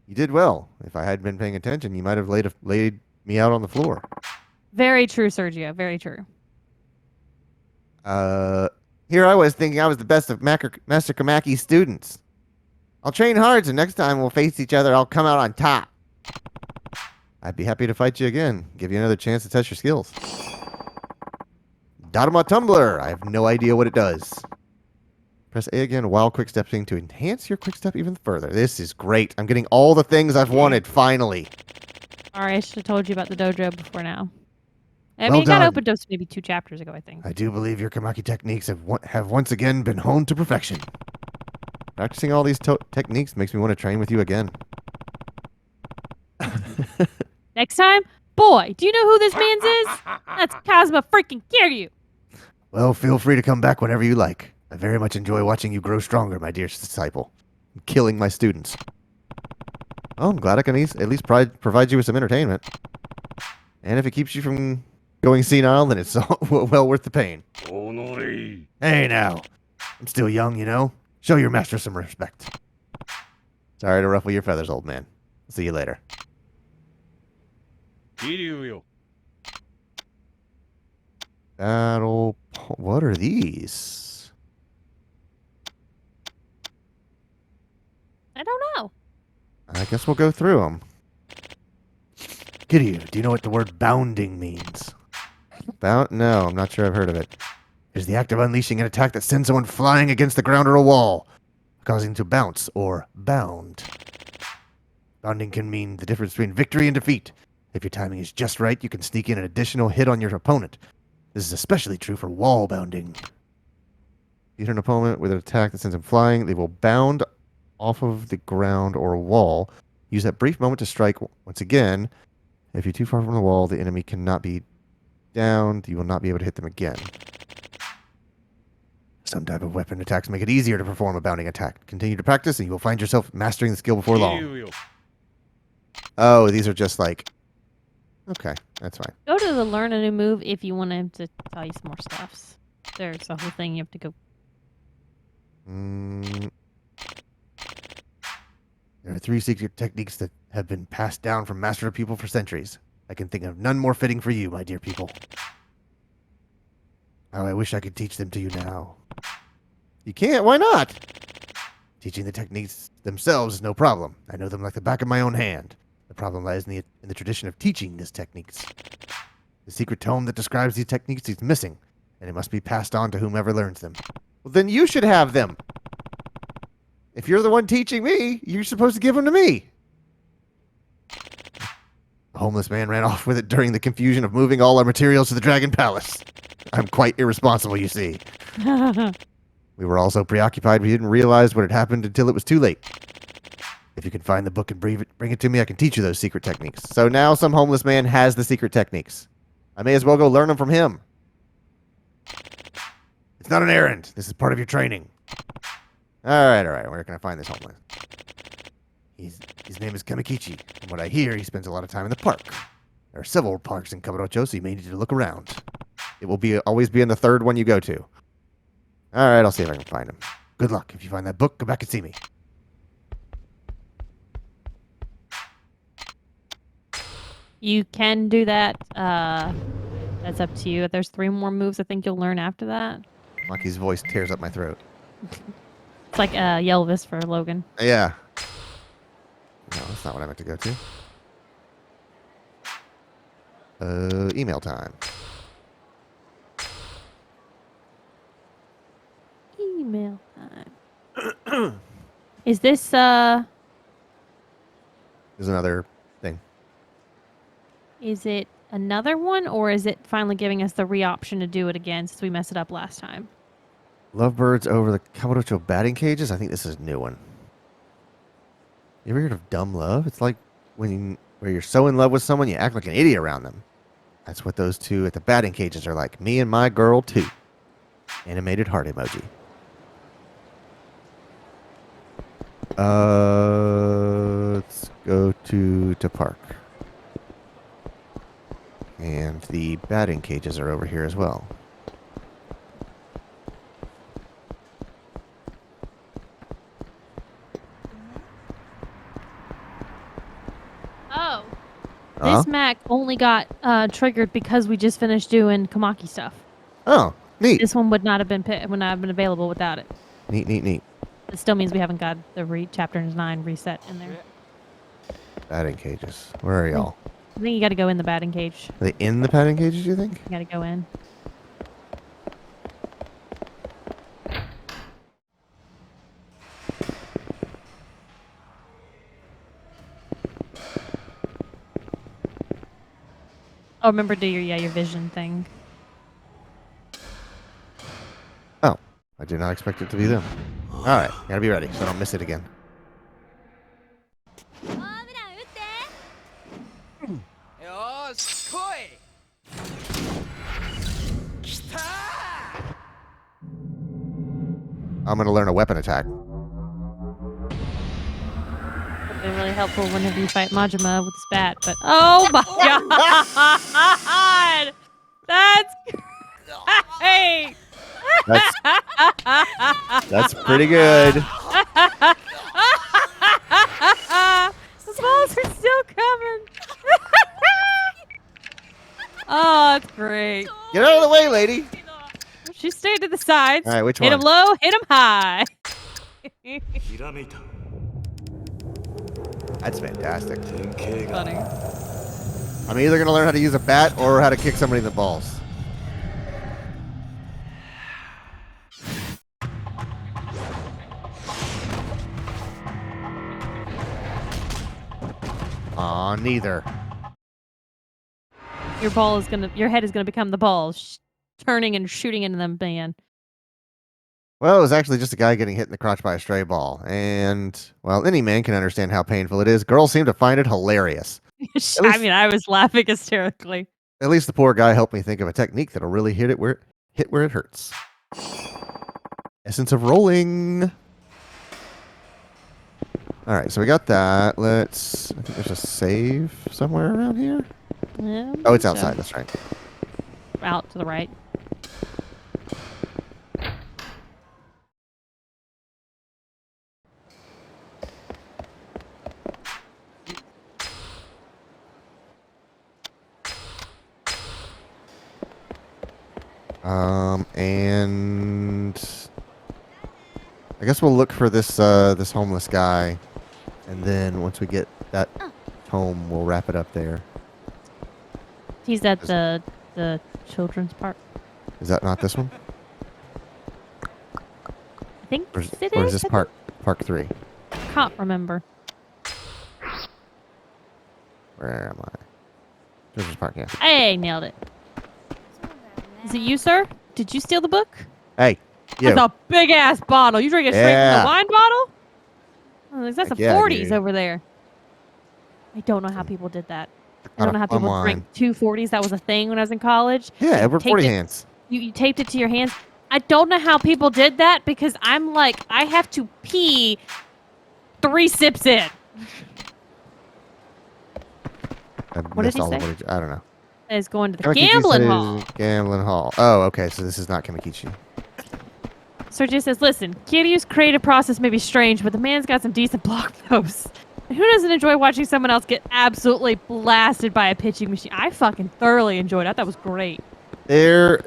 Speaker 2: You did well. If I hadn't been paying attention, you might have laid me out on the floor.
Speaker 1: Very true, Sergio. Very true.
Speaker 2: Here I was thinking I was the best of Master Kamaki's students. I'll train hard, so next time we'll face each other, I'll come out on top. I'd be happy to fight you again. Give you another chance to test your skills. Dharma Tumbler. I have no idea what it does. Press A again while quick-stepping to enhance your quick-step even further. This is great. I'm getting all the things I've wanted, finally.
Speaker 1: Sorry, I should have told you about the dojo before now. I
Speaker 2: Well
Speaker 1: mean, it got
Speaker 2: done.
Speaker 1: opened up maybe 2 chapters ago, I think.
Speaker 2: I do believe your Kamaki techniques have once again been honed to perfection. Practicing all these techniques makes me want to train with you again.
Speaker 1: Next time, boy, do you know who this man's is? That's Cosmo freaking Kiryu.
Speaker 2: Well, feel free to come back whenever you like. I very much enjoy watching you grow stronger, my dear disciple. And killing my students. Oh, I'm glad I can at least provide you with some entertainment. And if it keeps you from going senile, then it's well worth the pain.
Speaker 4: おのれ。
Speaker 2: Hey now. I'm still young, you know. Show your master some respect. Sorry to ruffle your feathers, old man. See you later.
Speaker 4: 桐生よ。
Speaker 2: What are these?
Speaker 1: I don't know.
Speaker 2: I guess we'll go through them. Kiryu, do you know what the word bounding means? No, I'm not sure I've heard of it. It is the act of unleashing an attack that sends someone flying against the ground or a wall, causing them to bounce or bound. Bounding can mean the difference between victory and defeat. If your timing is just right, you can sneak in an additional hit on your opponent. This is especially true for wall bounding. If you hit an opponent with an attack that sends them flying, they will bound off of the ground or a wall. Use that brief moment to strike once again. If you're too far from the wall, the enemy cannot be downed. You will not be able to hit them again. Some type of weapon attacks make it easier to perform a bounding attack. Continue to practice, and you will find yourself mastering the skill before
Speaker 4: 桐
Speaker 2: long.
Speaker 4: 生よ。
Speaker 2: Oh, these are just like... Okay, that's fine.
Speaker 1: Go to the learn a new move if you want him to tell you some more stuffs. There's a whole thing you have to go.
Speaker 2: There are 3 secret techniques that have been passed down from master to pupil for centuries. I can think of none more fitting for you, my dear people. How I wish I could teach them to you now. You can't? Why not? Teaching the techniques themselves is no problem. I know them like the back of my own hand. The problem lies in the tradition of teaching these techniques. The secret tome that describes these techniques is missing, and it must be passed on to whomever learns them. Well, then you should have them. If you're the one teaching me, you're supposed to give them to me. The homeless man ran off with it during the confusion of moving all our materials to the Dragon Palace. I'm quite irresponsible, you see. We were all so preoccupied we didn't realize what had happened until it was too late. If you can find the book and bring it to me, I can teach you those secret techniques. So now some homeless man has the secret techniques. I may as well go learn them from him. It's not an errand. This is part of your training. All right. Where can I find this homeless? His name is Kamikichi. From what I hear, he spends a lot of time in the park. There are several parks in Kamurocho, so you may need to look around. It will always be in the 3rd one you go to. All right, I'll see if I can find him. Good luck. If you find that book, come back and see me.
Speaker 1: You can do that. That's up to you. There's 3 more moves I think you'll learn after that.
Speaker 2: Maki's voice tears up my throat.
Speaker 1: It's like Yelvis for Logan.
Speaker 2: Yeah. No, that's not what I meant to go to. Email time.
Speaker 1: Email time. Is this
Speaker 2: There's another thing.
Speaker 1: Is it another one, or is it finally giving us the option to do it again since we messed it up last time?
Speaker 2: Lovebirds over the Kamurocho batting cages? I think this is a new one. You ever heard of dumb love? It's like where you're so in love with someone, you act like an idiot around them. That's what those 2 at the batting cages are like. Me and my girl, too. Animated heart emoji. Let's go to park. And the batting cages are over here as well.
Speaker 1: Oh.
Speaker 2: Huh?
Speaker 1: This Mac only got triggered because we just finished doing Kamaki stuff.
Speaker 2: Oh, neat.
Speaker 1: This one would not have been available without it.
Speaker 2: Neat.
Speaker 1: It still means we haven't got the chapter 9 reset in there.
Speaker 2: Batting cages. Where are y'all?
Speaker 1: I think you got to go in the batting cage.
Speaker 2: Are they in the padding cages, you think?
Speaker 1: You got to go in. Oh, remember do your vision thing.
Speaker 2: Oh, I did not expect it to be them. All right, gotta be ready so I don't miss it again. I'm gonna learn a weapon attack.
Speaker 1: Would be really helpful whenever you fight Majima with his bat, but oh my god! That's great!
Speaker 2: That's pretty good.
Speaker 1: The balls are still coming. Oh, that's great.
Speaker 2: Get out of the way, lady.
Speaker 1: She stayed to the sides.
Speaker 2: All right, which
Speaker 1: hit
Speaker 2: one?
Speaker 1: him low, hit him high.
Speaker 2: That's fantastic.
Speaker 1: Funny.
Speaker 2: I'm either gonna learn how to use a bat or how to kick somebody in the balls. Aw, neither.
Speaker 1: Your head is gonna become the ball, turning and shooting into them, man.
Speaker 2: Well, it was actually just a guy getting hit in the crotch by a stray ball. And, well, any man can understand how painful it is. Girls seem to find it hilarious.
Speaker 1: I mean, I was laughing hysterically.
Speaker 2: At least the poor guy helped me think of a technique that'll really hit where it hurts. Essence of rolling. All right, so we got that. I think there's a save somewhere around here.
Speaker 1: Yeah,
Speaker 2: Oh, it's outside. That's right.
Speaker 1: Out to the right.
Speaker 2: And I guess we'll look for this this homeless guy, and then once we get that home, we'll wrap it up there.
Speaker 1: He's at the children's park.
Speaker 2: Is that not this one?
Speaker 1: I think
Speaker 2: Or is
Speaker 1: it
Speaker 2: or
Speaker 1: is.
Speaker 2: is this Park 3?
Speaker 1: I can't remember.
Speaker 2: Where am I? Children's Park, yeah.
Speaker 1: Hey, nailed it. Is it you, sir? Did you steal the book?
Speaker 2: Hey, you.
Speaker 1: That's a big ass bottle. You drink it straight from
Speaker 2: Yeah.
Speaker 1: the wine bottle? Oh, that's
Speaker 2: Heck
Speaker 1: a
Speaker 2: yeah,
Speaker 1: 40s
Speaker 2: dude.
Speaker 1: over there. I don't know how people did that. I
Speaker 2: Not
Speaker 1: don't know
Speaker 2: a
Speaker 1: how
Speaker 2: fun
Speaker 1: people
Speaker 2: wine.
Speaker 1: drank 2 40s. That was a thing when I was in college.
Speaker 2: Yeah,
Speaker 1: You
Speaker 2: Edward
Speaker 1: taped
Speaker 2: 40
Speaker 1: it-
Speaker 2: hands.
Speaker 1: You taped it to your hands. I don't know how people did that because I'm like, I have to pee 3 sips in.
Speaker 2: I
Speaker 1: What did
Speaker 2: missed
Speaker 1: he
Speaker 2: all of
Speaker 1: say?
Speaker 2: what I don't know.
Speaker 1: Is going to the
Speaker 2: Kamikichi
Speaker 1: gambling
Speaker 2: says
Speaker 1: hall.
Speaker 2: Gambling hall. Oh, okay. So this is not Kamikichi.
Speaker 1: Sergio says, listen, Kiryu's creative process may be strange, but the man's got some decent blog posts. And who doesn't enjoy watching someone else get absolutely blasted by a pitching machine? I fucking thoroughly enjoyed it. I thought that was great.
Speaker 2: The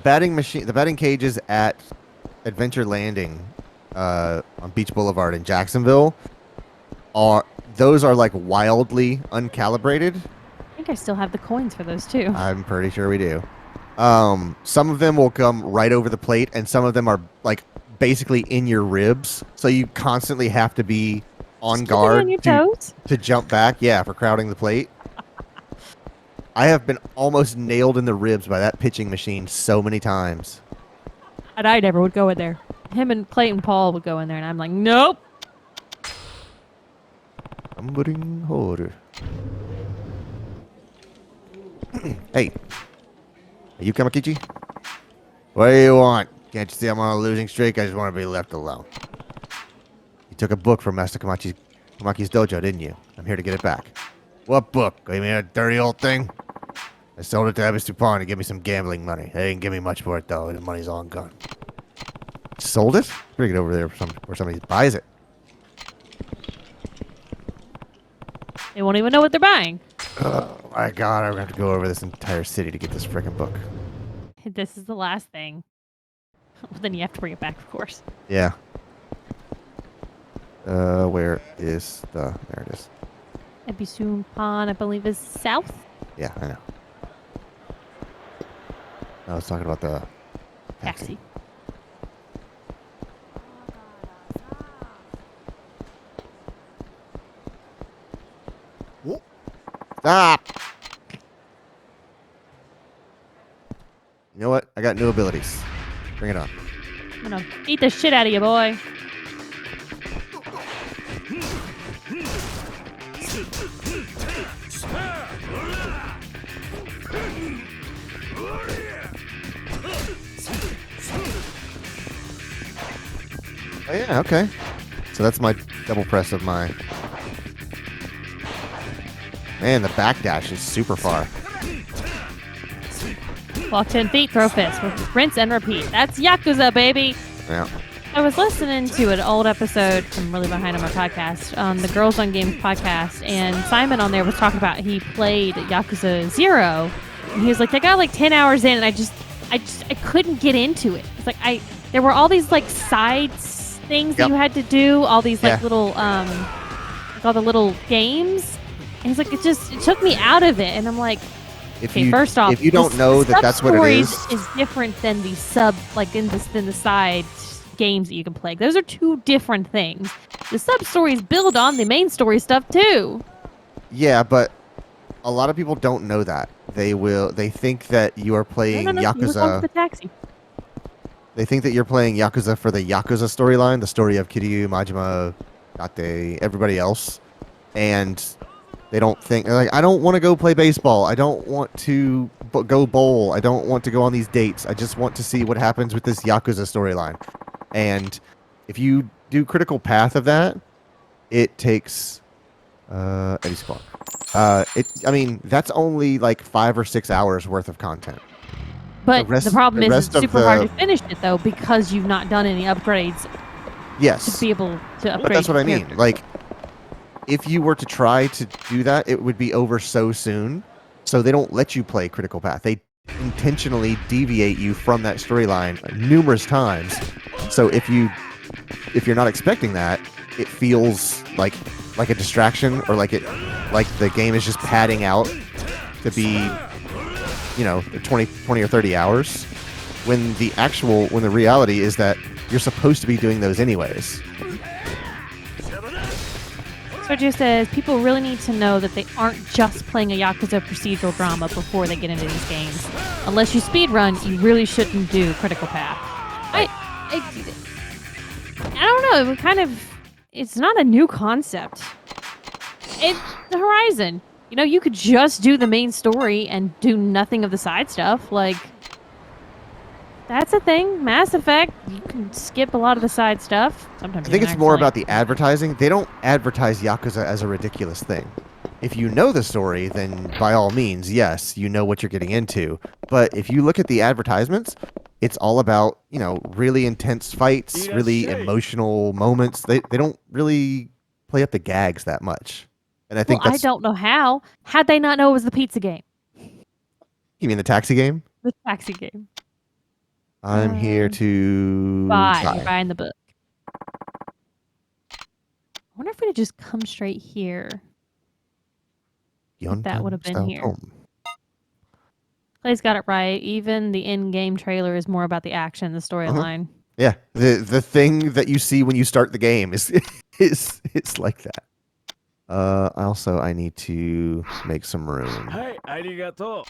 Speaker 2: batting cages at Adventure Landing on Beach Boulevard in Jacksonville are like wildly uncalibrated.
Speaker 1: I think I still have the coins for those too.
Speaker 2: I'm pretty sure we do. Some of them will come right over the plate, and some of them are like basically in your ribs, so you constantly have to be on
Speaker 1: Just
Speaker 2: guard
Speaker 1: on your toes.
Speaker 2: to jump back. Yeah, for crowding the plate. I have been almost nailed in the ribs by that pitching machine so many times.
Speaker 1: And I never would go in there. Him and Clayton Paul would go in there, and I'm like, nope.
Speaker 2: Tumbling horror. Hey. Are you Kamakichi? What do you want? Can't you see I'm on a losing streak? I just want to be left alone. You took a book from Master Kamaki's dojo, didn't you? I'm here to get it back. What book? You mean a dirty old thing? I sold it to Abbas Dupont to give me some gambling money. They didn't give me much for it, though. The money's all gone. Sold it? Bring it over there where somebody buys it.
Speaker 1: They won't even know what they're buying.
Speaker 2: Oh, my God. I'm going to have to go over this entire city to get this freaking book.
Speaker 1: This is the last thing. Well, then you have to bring it back, of course.
Speaker 2: Yeah. Where is the... There it is.
Speaker 1: Ebisupan, I believe, is south.
Speaker 2: Yeah, I know. I was talking about the taxi.
Speaker 1: Taxi.
Speaker 2: Stop! You know what? I got new abilities. Bring it on.
Speaker 1: I'm gonna beat the shit out of you, boy.
Speaker 2: Oh yeah, okay. So that's my double press of my... Man, the backdash is super far.
Speaker 1: Walk 10 feet, throw fist. Rinse and repeat. That's Yakuza, baby.
Speaker 2: Yeah.
Speaker 1: I was listening to an old episode from Really Behind on my podcast, on the Girls on Games podcast, and Simon on there was talking about he played Yakuza 0, and he was like, I got like 10 hours in, and I couldn't get into it. It's like there were all these like side things that you had to do, all these like little like all the little games, and he's like, it took me out of it, and I'm like, first off,
Speaker 2: if you don't know that that's what it is
Speaker 1: different than the sub, like in the side games that you can play. Those are two different things. The sub stories build on the main story stuff too.
Speaker 2: Yeah, but a lot of people don't know that. They think that you are playing
Speaker 1: No, you were going to the taxi.
Speaker 2: They think that you're playing Yakuza for the Yakuza storyline, the story of Kiryu, Majima, Date, everybody else. And they don't think, like, I don't want to go play baseball. I don't want to go bowl. I don't want to go on these dates. I just want to see what happens with this Yakuza storyline. And if you do critical path of that, it takes Eddie Squawk. I mean, that's only like 5 or 6 hours worth of content.
Speaker 1: But the problem is it's super hard to finish it though, because you've not done any upgrades.
Speaker 2: Yes.
Speaker 1: To be able to upgrade.
Speaker 2: But that's what I mean. Like, if you were to try to do that, it would be over so soon. So they don't let you play critical path. They intentionally deviate you from that storyline numerous times. So if you're not expecting that, it feels like a distraction, or like the game is just padding out to be, 20 or 30 hours, when the reality is that you're supposed to be doing those anyways.
Speaker 1: Sergio says people really need to know that they aren't just playing a Yakuza procedural drama before they get into these games. Unless you speedrun, you really shouldn't do critical path. I don't know. It's not a new concept. It's the Horizon. You could just do the main story and do nothing of the side stuff. Like, that's a thing. Mass Effect, you can skip a lot of the side stuff. Sometimes
Speaker 2: I think it's more about the advertising. They don't advertise Yakuza as a ridiculous thing. If you know the story, then by all means, yes, you know what you're getting into. But if you look at the advertisements, it's all about, really intense fights, really emotional moments. They don't really play up the gags that much. And I think
Speaker 1: I don't know how. How'd they not know it was the pizza game?
Speaker 2: You mean the taxi game?
Speaker 1: The taxi game.
Speaker 2: I'm here to
Speaker 1: buy. You're buying the book. I wonder if we'd just come straight here. That would have been here. Clay's got it right. Even the in-game trailer is more about the action, the storyline.
Speaker 2: Yeah, the thing that you see when you start the game is like that. Also, I need to make some room.
Speaker 4: Hey, arigato.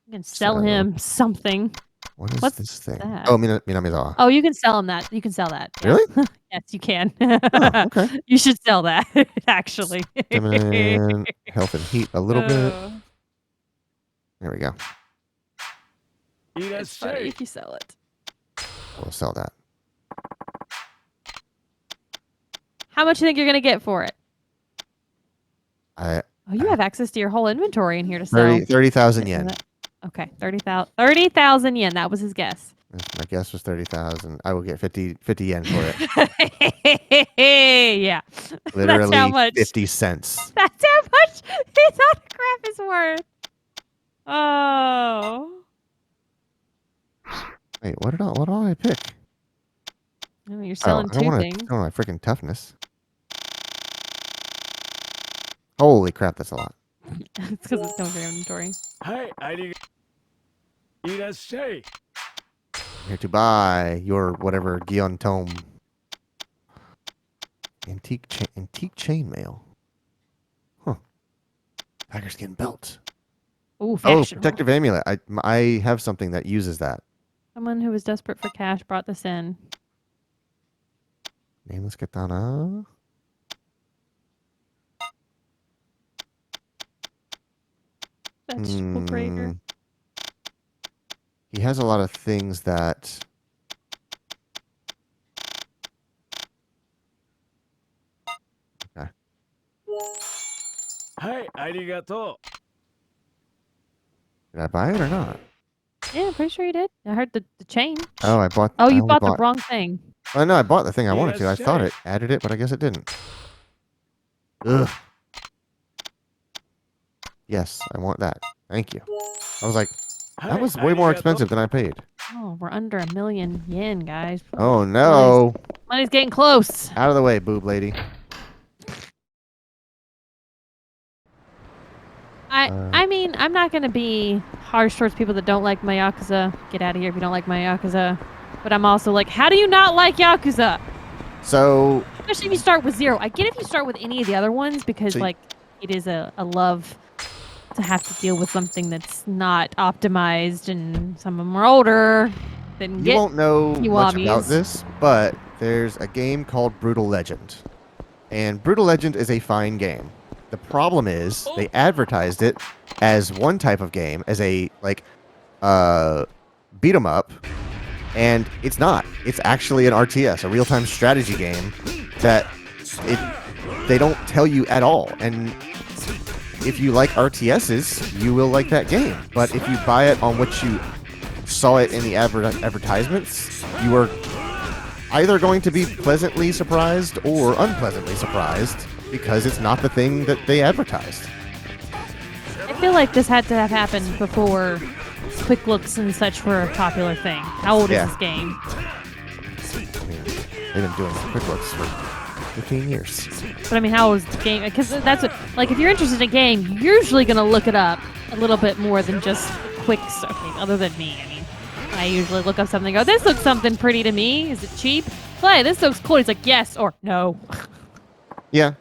Speaker 1: You can sell him something.
Speaker 2: What's this thing?
Speaker 1: That?
Speaker 2: Oh, Minamizawa.
Speaker 1: Oh, you can sell him that. You can sell that. Yeah.
Speaker 2: Really?
Speaker 1: Yes, you can.
Speaker 2: Oh, okay.
Speaker 1: You should sell that, actually.
Speaker 2: And health and heat a little bit. There we go.
Speaker 1: It's funny if you sell it.
Speaker 2: We'll sell that.
Speaker 1: How much do you think you're going to get for it?
Speaker 2: Oh,
Speaker 1: you have access to your whole inventory in here to sell.
Speaker 2: 30,000 yen.
Speaker 1: Okay, 30,000 yen. That was his guess.
Speaker 2: My guess was 30,000. I will get 50 yen for it.
Speaker 1: Yeah.
Speaker 2: Literally
Speaker 1: that's how much.
Speaker 2: 50 cents.
Speaker 1: That's how much his autograph is worth. Oh.
Speaker 2: Wait, what did I pick?
Speaker 1: You're selling two things.
Speaker 2: I don't want my freaking toughness. Holy crap, that's a lot.
Speaker 1: It's because it's going through your inventory.
Speaker 4: はい、ありがいらっしゃい。
Speaker 2: Here to buy your whatever Gion Tome. Antique chainmail. Huh. Tiger skin belt.
Speaker 1: Ooh,
Speaker 2: Oh,
Speaker 1: fashion.
Speaker 2: protective amulet. I have something that uses that.
Speaker 1: Someone who was desperate for cash brought this in.
Speaker 2: Nameless katana.
Speaker 1: Vegetable grater.
Speaker 2: Hmm. He has a lot of things that.
Speaker 4: はい、ありがと
Speaker 2: Did I buy it or not?
Speaker 1: Yeah, I'm pretty sure you did. I heard the chain.
Speaker 2: Oh, I bought.
Speaker 1: Oh,
Speaker 2: I
Speaker 1: you
Speaker 2: only
Speaker 1: bought the wrong thing.
Speaker 2: Oh no, I bought the thing I wanted to. I
Speaker 4: Yes,
Speaker 2: thought
Speaker 4: sir.
Speaker 2: it added it, but I guess it didn't. Ugh. Yes, I want that. Thank you. I was like,
Speaker 4: う。
Speaker 2: that was way more expensive than I paid.
Speaker 1: Oh, we're under 1,000,000 yen, guys.
Speaker 2: Oh no!
Speaker 1: Money's getting close.
Speaker 2: Out of the way, boob lady.
Speaker 1: I mean, I'm not gonna be harsh towards people that don't like my Yakuza. Get out of here if you don't like my Yakuza. But I'm also like, how do you not like Yakuza?
Speaker 2: So
Speaker 1: Especially if you start with 0. I get if you start with any of the other ones because,
Speaker 2: So y-
Speaker 1: like, it is a love to have to deal with something that's not optimized and some of them are older. Didn't
Speaker 2: you
Speaker 1: get
Speaker 2: won't know much about
Speaker 1: Kiwamis.
Speaker 2: this, but there's a game called Brutal Legend. And Brutal Legend is a fine game. The problem is they advertised it as one type of game, as a beat 'em up, and it's not. It's actually an RTS, a real-time strategy game that they don't tell you at all. And if you like RTSs, you will like that game. But if you buy it on what you saw it in the advertisements, you are either going to be pleasantly surprised or unpleasantly surprised because it's not the thing that they advertised.
Speaker 1: I feel like this had to have happened before quick looks and such were a popular thing. How old
Speaker 2: Yeah.
Speaker 1: is this game?
Speaker 2: I mean, they've been doing quick looks for 15 years.
Speaker 1: But I mean, how old is the game? Because that's what, like, if you're interested in a game, you're usually going to look it up a little bit more than just quicks. Okay, other than me. I mean, I usually look up something and go, this looks something pretty to me. Is it cheap? Play, this looks cool. He's like, yes or no.
Speaker 2: Yeah.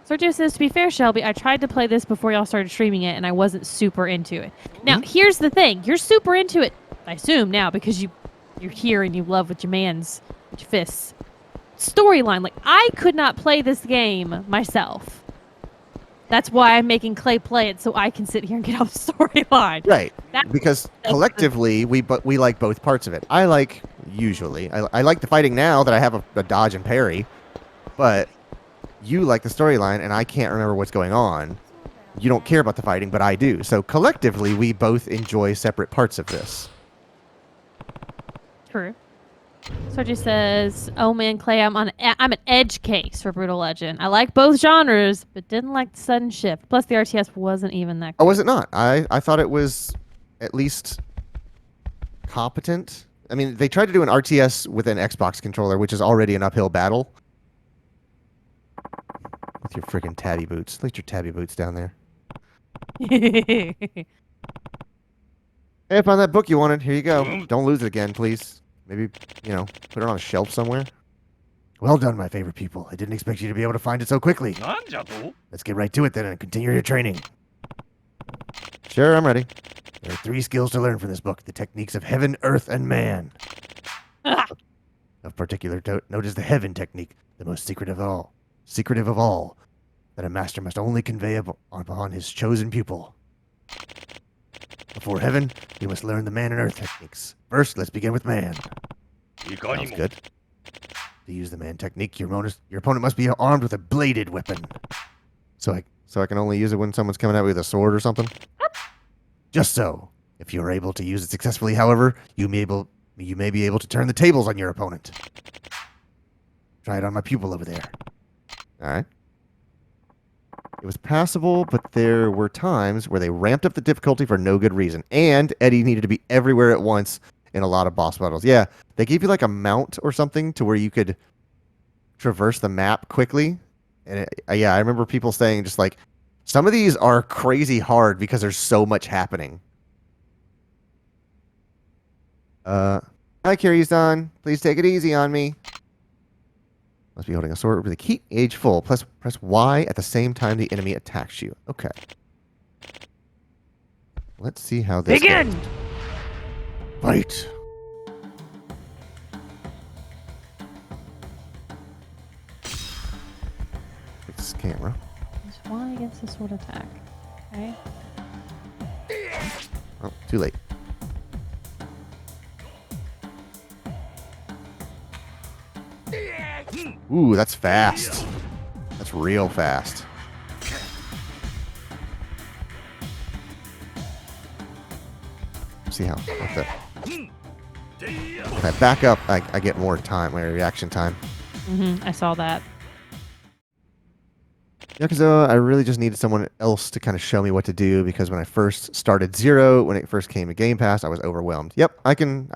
Speaker 1: Sergio says, to be fair, Shelby, I tried to play this before y'all started streaming it, and I wasn't super into it. Now, here's the thing. You're super into it, I assume, now, because you're here and you love with your fists. Storyline. Like, I could not play this game myself. That's why I'm making Clay play it, so I can sit here and get off the storyline.
Speaker 2: Right.
Speaker 1: That-
Speaker 2: Because collectively, we like both parts of it. I like the fighting now that I have a dodge and parry, but you like the storyline, and I can't remember what's going on. You don't care about the fighting, but I do. So collectively, we both enjoy separate parts of this.
Speaker 1: True. Sergio says, "Oh man, Clay, I'm an edge case for Brutal Legend. I like both genres, but didn't like the sudden shift. Plus, the RTS wasn't even that
Speaker 2: Oh,
Speaker 1: great."
Speaker 2: was it not? I thought it was at least competent. I mean, they tried to do an RTS with an Xbox controller, which is already an uphill battle. With your freaking tabby boots. At least your tabby boots down there. Hey, I found that book you wanted. Here you go. Don't lose it again, please. Maybe, put it on a shelf somewhere. Well done, my favorite people. I didn't expect you to be able to find it so quickly.
Speaker 4: なんじゃと
Speaker 2: Let's get right to it then and continue your training. Sure, I'm ready. There are 3 skills to learn from this book. The techniques of heaven, earth, and man. Of particular note is the heaven technique, the most secretive of all, that a master must only convey upon his chosen pupil. Before heaven, you must learn the man and earth techniques. First, let's begin with man.
Speaker 4: いかに
Speaker 2: Sounds
Speaker 4: も
Speaker 2: good. To use the man technique, your opponent must be armed with a bladed weapon. So I can only use it when someone's coming at me with a sword or something? Just so. If you are able to use it successfully, however, you may be able to turn the tables on your opponent. Try it on my pupil over there. Alright. It was passable, but there were times where they ramped up the difficulty for no good reason. And Eddie needed to be everywhere at once in a lot of boss battles. Yeah, they gave you like a mount or something to where you could traverse the map quickly. And yeah, I remember people saying just like some of these are crazy hard because there's so much happening. Hi, Kiryu-san. Please take it easy on me. Must be holding a sword with the key age full. Press Y at the same time the enemy attacks you. Okay. Let's see how this
Speaker 1: Begin!
Speaker 2: goes. Fight. It's camera.
Speaker 1: Use Y against the sword attack. Okay.
Speaker 2: Oh, too late. Ooh, that's fast. That's real fast. See how with the if I back up, I get more time, my reaction time.
Speaker 1: I saw that.
Speaker 2: Yakuza, I really just needed someone else to kind of show me what to do because when I first started Zero, when it first came to Game Pass, I was overwhelmed. Yep, I can.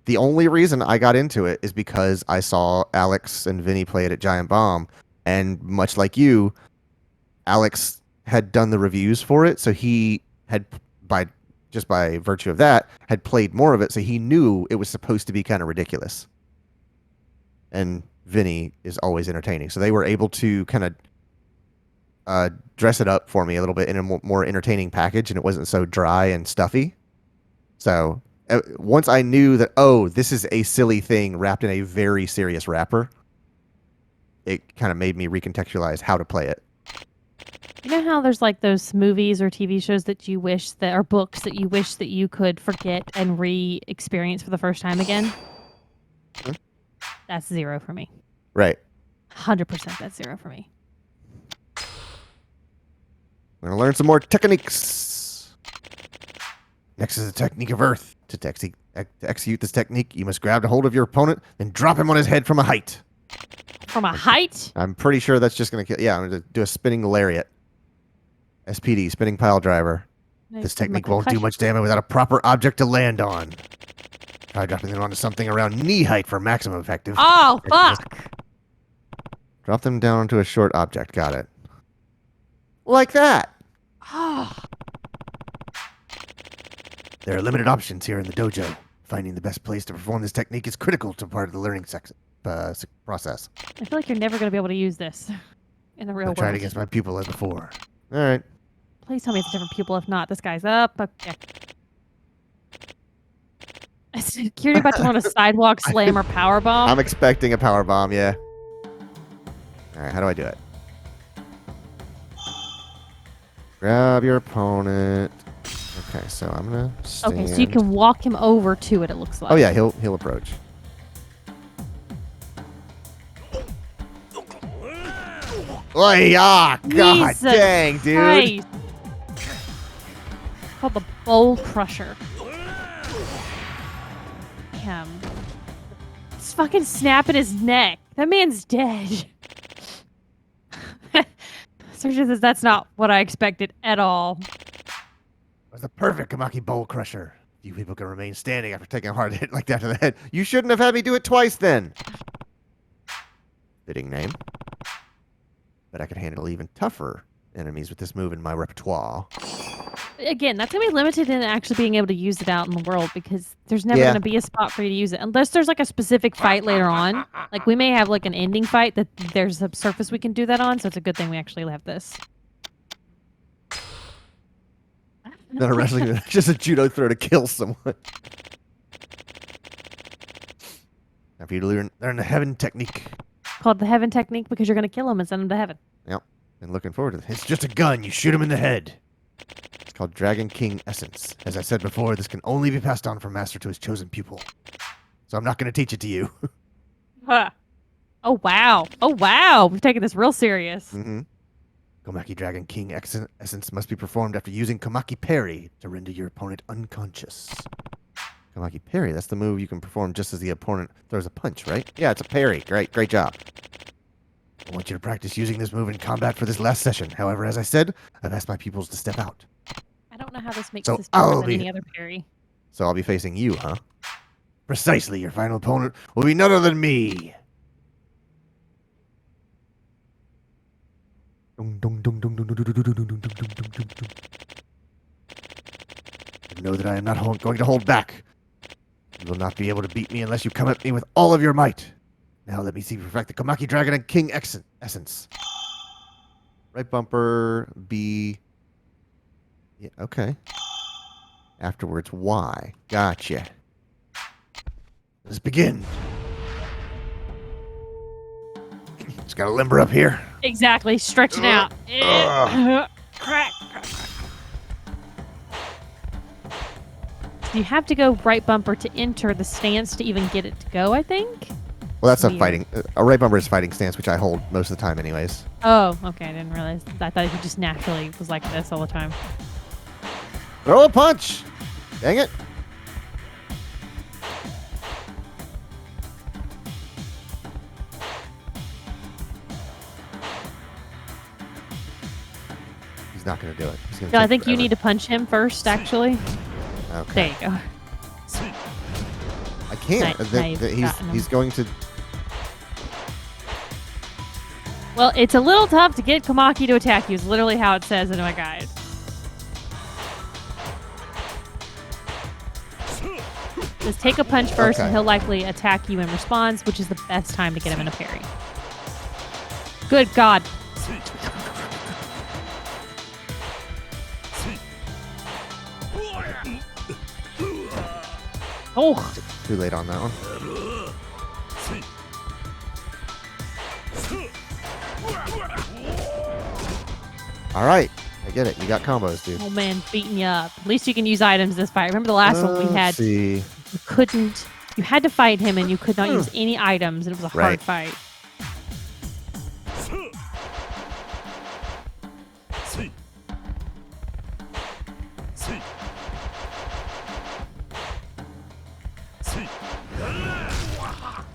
Speaker 2: The only reason I got into it is because I saw Alex and Vinny play it at Giant Bomb, and much like you, Alex had done the reviews for it, so he had by virtue of that had played more of it, so he knew it was supposed to be kind of ridiculous. And Vinny is always entertaining, so they were able to kind of dress it up for me a little bit in a more entertaining package, and it wasn't so dry and stuffy. So once I knew that, oh, this is a silly thing wrapped in a very serious wrapper, it kind of made me recontextualize how to play it.
Speaker 1: You know how there's like those movies or TV shows that you wish that are books that you wish that you could forget and re-experience for the first time again? That's Zero for me.
Speaker 2: Right.
Speaker 1: 100% that's Zero for me.
Speaker 2: We're going to learn some more techniques. Next is the technique of Earth. To execute this technique, you must grab a hold of your opponent, then drop him on his head from a height.
Speaker 1: From a height?
Speaker 2: I'm pretty sure that's just going to kill. Yeah, I'm going to do a spinning lariat. SPD, spinning pile driver. This technique won't do much damage without a proper object to land on. Try dropping them onto something around knee height for maximum effective.
Speaker 1: Oh, fuck!
Speaker 2: Drop them down onto a short object. Got it. Like that.
Speaker 1: Oh.
Speaker 2: There are limited options here in the dojo. Finding the best place to perform this technique is critical to part of the learning process.
Speaker 1: I feel like you're never going to be able to use this in the real world.
Speaker 2: I tried against my pupil as before. All right.
Speaker 1: Please tell me it's a different pupil. If not, this guy's up. Okay. Kiryu about to want a sidewalk slam or power bomb.
Speaker 2: I'm expecting a power bomb, yeah. All right, how do I do it? Grab your opponent. Okay, so I'm gonna stand.
Speaker 1: Okay, so you can walk him over to it. It looks like.
Speaker 2: Oh yeah, he'll approach. Oh yeah! God
Speaker 1: Jesus
Speaker 2: dang, dude!
Speaker 1: Christ. Called the Bowl Crusher. Damn. He's fucking snapping his neck. That man's dead. Sergio says that's not what I expected at all.
Speaker 2: It was the perfect Kamaki Bowl Crusher. You people can remain standing after taking a hard hit like that to the head. You shouldn't have had me do it twice then. Fitting name. But I could handle even tougher enemies with this move in my repertoire.
Speaker 1: Again, that's going to be limited in actually being able to use it out in the world because there's never going to be a spot for you to use it. Unless there's like a specific fight later on. Like we may have like an ending fight that there's a surface we can do that on. So it's a good thing we actually have this.
Speaker 2: Not a wrestling, just a judo throw to kill someone. Now for you to learn the heaven technique.
Speaker 1: Called the heaven technique because you're going to kill him and send him to heaven.
Speaker 2: Yep. And looking forward to it. It's just a gun. You shoot him in the head. It's called Dragon King Essence. As I said before, this can only be passed on from master to his chosen pupil. So I'm not going to teach it to you.
Speaker 1: Huh. Oh, wow. Oh, wow. We've taken this real serious.
Speaker 2: Mm-hmm. Komaki Dragon King Essence must be performed after using Komaki Parry to render your opponent unconscious. Komaki Parry, that's the move you can perform just as the opponent throws a punch, right? Yeah, it's a parry. Great job. I want you to practice using this move in combat for this last session. However, as I said, I've asked my pupils to step out.
Speaker 1: I don't know how this makes
Speaker 2: So
Speaker 1: this different than any other parry.
Speaker 2: So I'll be facing you, huh? Precisely. Your final opponent will be none other than me. Dun, dun, dun, dun, dun, dun, dun, dun, dun, dun, dun, dun, dun, dun, dun. Know that I am not going to hold back. You will not be able to beat me unless you come at me with all of your might. Now let me see you perfect the Komaki Dragon and King Essence. Right bumper, B. Yeah, okay. Afterwards, Y. Gotcha. Let's begin. Just gotta limber up here.
Speaker 1: Exactly. Stretch it out. Crack. You have to go right bumper to enter the stance to even get it to go, I think.
Speaker 2: Well, that's
Speaker 1: Weird.
Speaker 2: a fighting. A right bumper is fighting stance, which I hold most of the time, anyways.
Speaker 1: Oh, okay. I didn't realize. I thought he just naturally was like this all the time.
Speaker 2: Throw a punch! Dang it. He's not going to do it. He's gonna
Speaker 1: No, I
Speaker 2: take
Speaker 1: think you
Speaker 2: forever.
Speaker 1: need to punch him first, actually.
Speaker 2: Okay.
Speaker 1: There you go.
Speaker 2: I can't.
Speaker 1: Now you've gotten him.
Speaker 2: He's going to.
Speaker 1: Well, it's a little tough to get Komaki to attack you, is literally how it says in my guide. Just take a punch first,
Speaker 2: Okay.
Speaker 1: and he'll likely attack you in response, which is the best time to get him in a parry. Good God. Oh,
Speaker 2: Too late on that one. All right. I get it. You got combos, dude.
Speaker 1: oh man, beating you up. At least you can use items this fight. Remember the last one we
Speaker 2: Let's
Speaker 1: had?
Speaker 2: see.
Speaker 1: You couldn't. You had to fight him, and you could not use any items. And it was a hard
Speaker 2: Right.
Speaker 1: fight.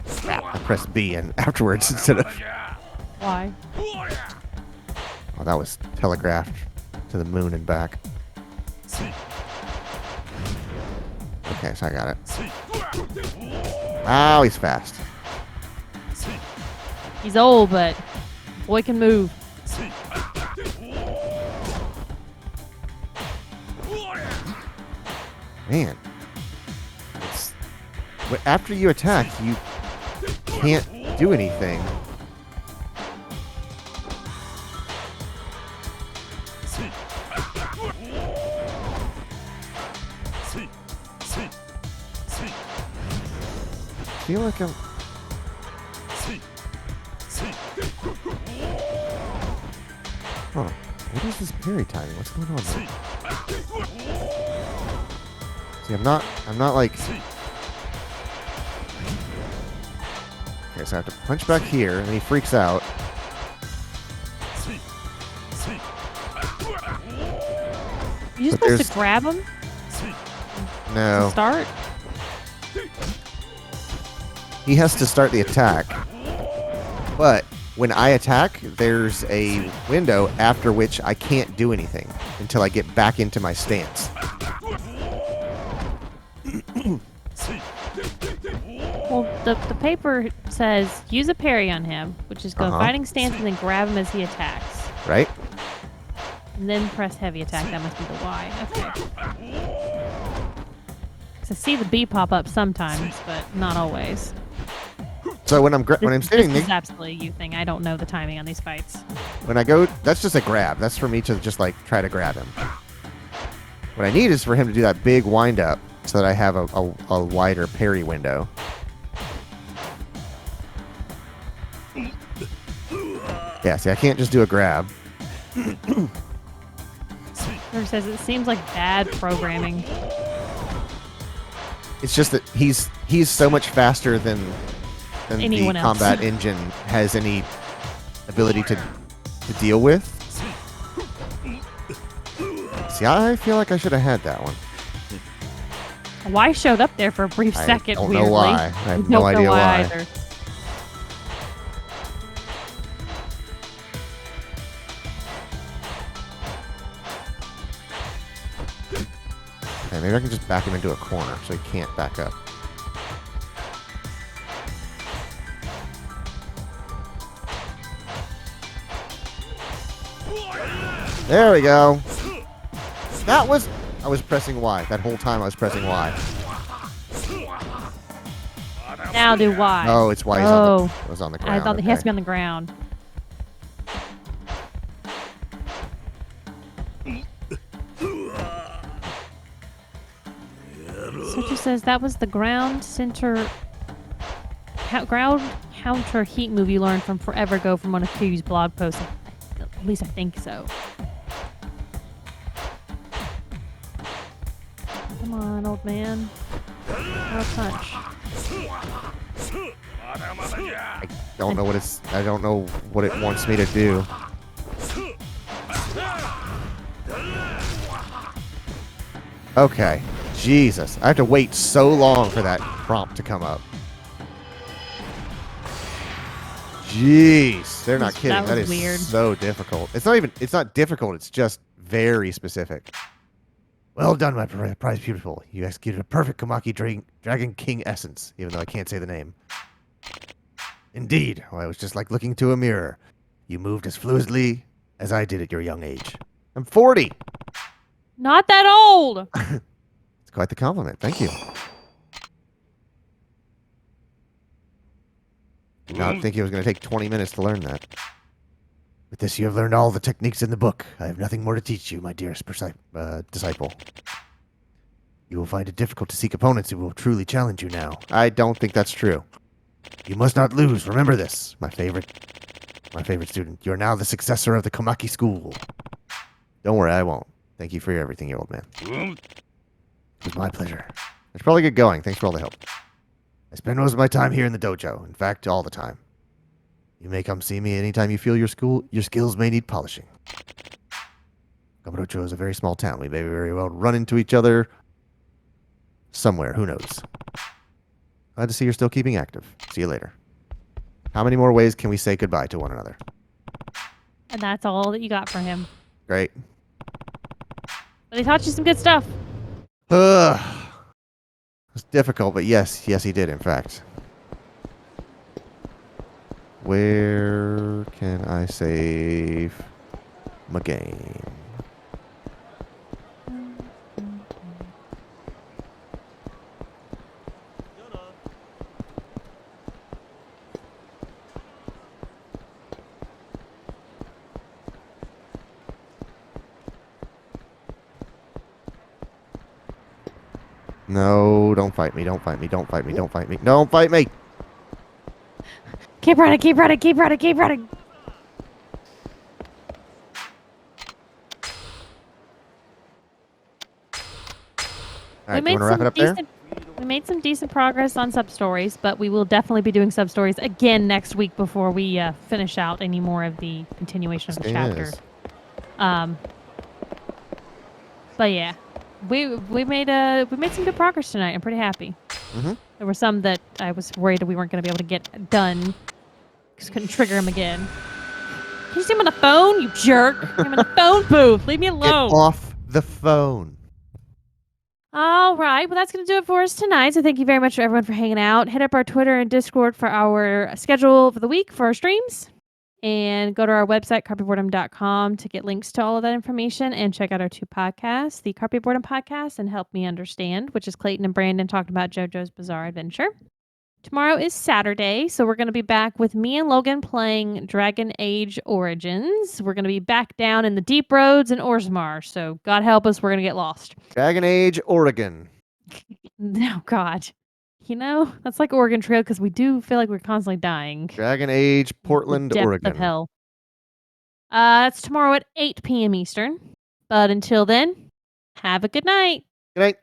Speaker 2: Crap. I pressed B and afterwards instead of.
Speaker 1: Why?
Speaker 2: Oh, that was telegraphed to the moon and back. Okay, so I got it. Wow, he's fast.
Speaker 1: He's old, but boy can move.
Speaker 2: Man. After you attack, you can't do anything. I feel like I'm... Huh. What is this parry timing? What's going on there? See, I'm not like... Okay, so I have to punch back here, and then he freaks out.
Speaker 1: You just
Speaker 2: But
Speaker 1: supposed
Speaker 2: there's-
Speaker 1: to grab him to
Speaker 2: No.
Speaker 1: start?
Speaker 2: He has to start the attack. But when I attack, there's a window after which I can't do anything until I get back into my stance.
Speaker 1: Well, the paper says use a parry on him, which is go fighting stance and then grab him as he attacks.
Speaker 2: Right?
Speaker 1: And then press heavy attack. That must be the Y. Okay. So I see the B pop up sometimes, but not always.
Speaker 2: So when I'm standing
Speaker 1: This is
Speaker 2: there,
Speaker 1: absolutely a you thing. I don't know the timing on these fights.
Speaker 2: when I go, that's just a grab. That's for me to just like try to grab him. What I need is for him to do that big wind up so that I have a wider parry window. Yeah, see, I can't just do a grab.
Speaker 1: Whoever says it seems like bad programming.
Speaker 2: It's just that he's so much faster than the
Speaker 1: Anyone else.
Speaker 2: combat engine has any ability to deal with. See, I feel like I should have had that one.
Speaker 1: Y showed up there for a brief
Speaker 2: I
Speaker 1: second.
Speaker 2: don't know
Speaker 1: weirdly.
Speaker 2: why. I have
Speaker 1: Don't
Speaker 2: no
Speaker 1: know
Speaker 2: idea why.
Speaker 1: either.
Speaker 2: Okay, maybe I can just back him into a corner so he can't back up. There we go. That was... I was pressing Y. That whole time I was pressing Y.
Speaker 1: Now do Y.
Speaker 2: Oh, it's Y.
Speaker 1: Oh.
Speaker 2: It was on the ground.
Speaker 1: I thought he has to
Speaker 2: okay.
Speaker 1: be on the ground. Suchi says that was the ground counter heat move you learned from forever ago from one of Kiryu's blog posts. At least I think so. Come on, old man. No punch.
Speaker 2: Don't know what it's... I don't know what it wants me to do. Okay. Jesus. I have to wait so long for that prompt to come up. Jeez. They're not kidding. That is
Speaker 1: weird.
Speaker 2: So difficult. It's not difficult. It's just very specific. Well done, my prize pupil. You executed a perfect Komaki Dragon King essence, even though I can't say the name. Indeed. Well, I was just like looking into a mirror. You moved as fluidly as I did at your young age. I'm 40.
Speaker 1: Not that old.
Speaker 2: It's quite the compliment. Thank you. Did not think it was going to take 20 minutes to learn that. With this, you have learned all the techniques in the book. I have nothing more to teach you, my dearest disciple. You will find it difficult to seek opponents who will truly challenge you now. I don't think that's true. You must not lose. Remember this, my favorite student. You are now the successor of the Komaki school. Don't worry, I won't. Thank you for everything, you old man. It was my pleasure. I should probably get going. Thanks for all the help. I spend most of my time here in the dojo. In fact, all the time. You may come see me anytime you feel your skills may need polishing. Kamurocho is a very small town. We may very well run into each other somewhere. Who knows? Glad to see you're still keeping active. See you later. How many more ways can we say goodbye to one another?
Speaker 1: And that's all that you got for him.
Speaker 2: Great.
Speaker 1: But he taught you some good stuff.
Speaker 2: Ugh. It's difficult, but yes, he did, in fact. Where can I save my game? No, don't fight me, don't fight me, don't fight me, don't fight me, don't fight me!
Speaker 1: Keep running, keep running, keep running, keep running.
Speaker 2: Alright, do you want to wrap it up there?
Speaker 1: We made some decent progress on sub-stories, but we will definitely be doing sub-stories again next week before we finish out any more of the continuation of the chapter. But yeah, we made some good progress tonight. I'm pretty happy.
Speaker 2: Mm-hmm.
Speaker 1: There were some that I was worried that we weren't going to be able to get done. Just couldn't trigger him again. Can you see him on the phone, you jerk? I'm in the phone booth. Leave me alone.
Speaker 2: Get off the phone.
Speaker 1: All right. Well, that's going to do it for us tonight. So thank you very much for everyone for hanging out. Hit up our Twitter and Discord for our schedule for the week for our streams. And go to our website, carpetboredom.com, to get links to all of that information and check out our two podcasts, the Carpet Boredom Podcast and Help Me Understand, which is Clayton and Brandon talking about JoJo's Bizarre Adventure. Tomorrow is Saturday, so we're going to be back with me and Logan playing Dragon Age Origins. We're going to be back down in the deep roads in Orzammar, so God help us, we're going to get lost.
Speaker 2: Dragon Age Oregon.
Speaker 1: Oh, God. You know, that's like Oregon Trail because we do feel like we're constantly dying.
Speaker 2: Dragon Age Portland,
Speaker 1: The depth
Speaker 2: Oregon.
Speaker 1: of hell. It's tomorrow at 8 p.m. Eastern. But until then, have a good night.
Speaker 2: Good night.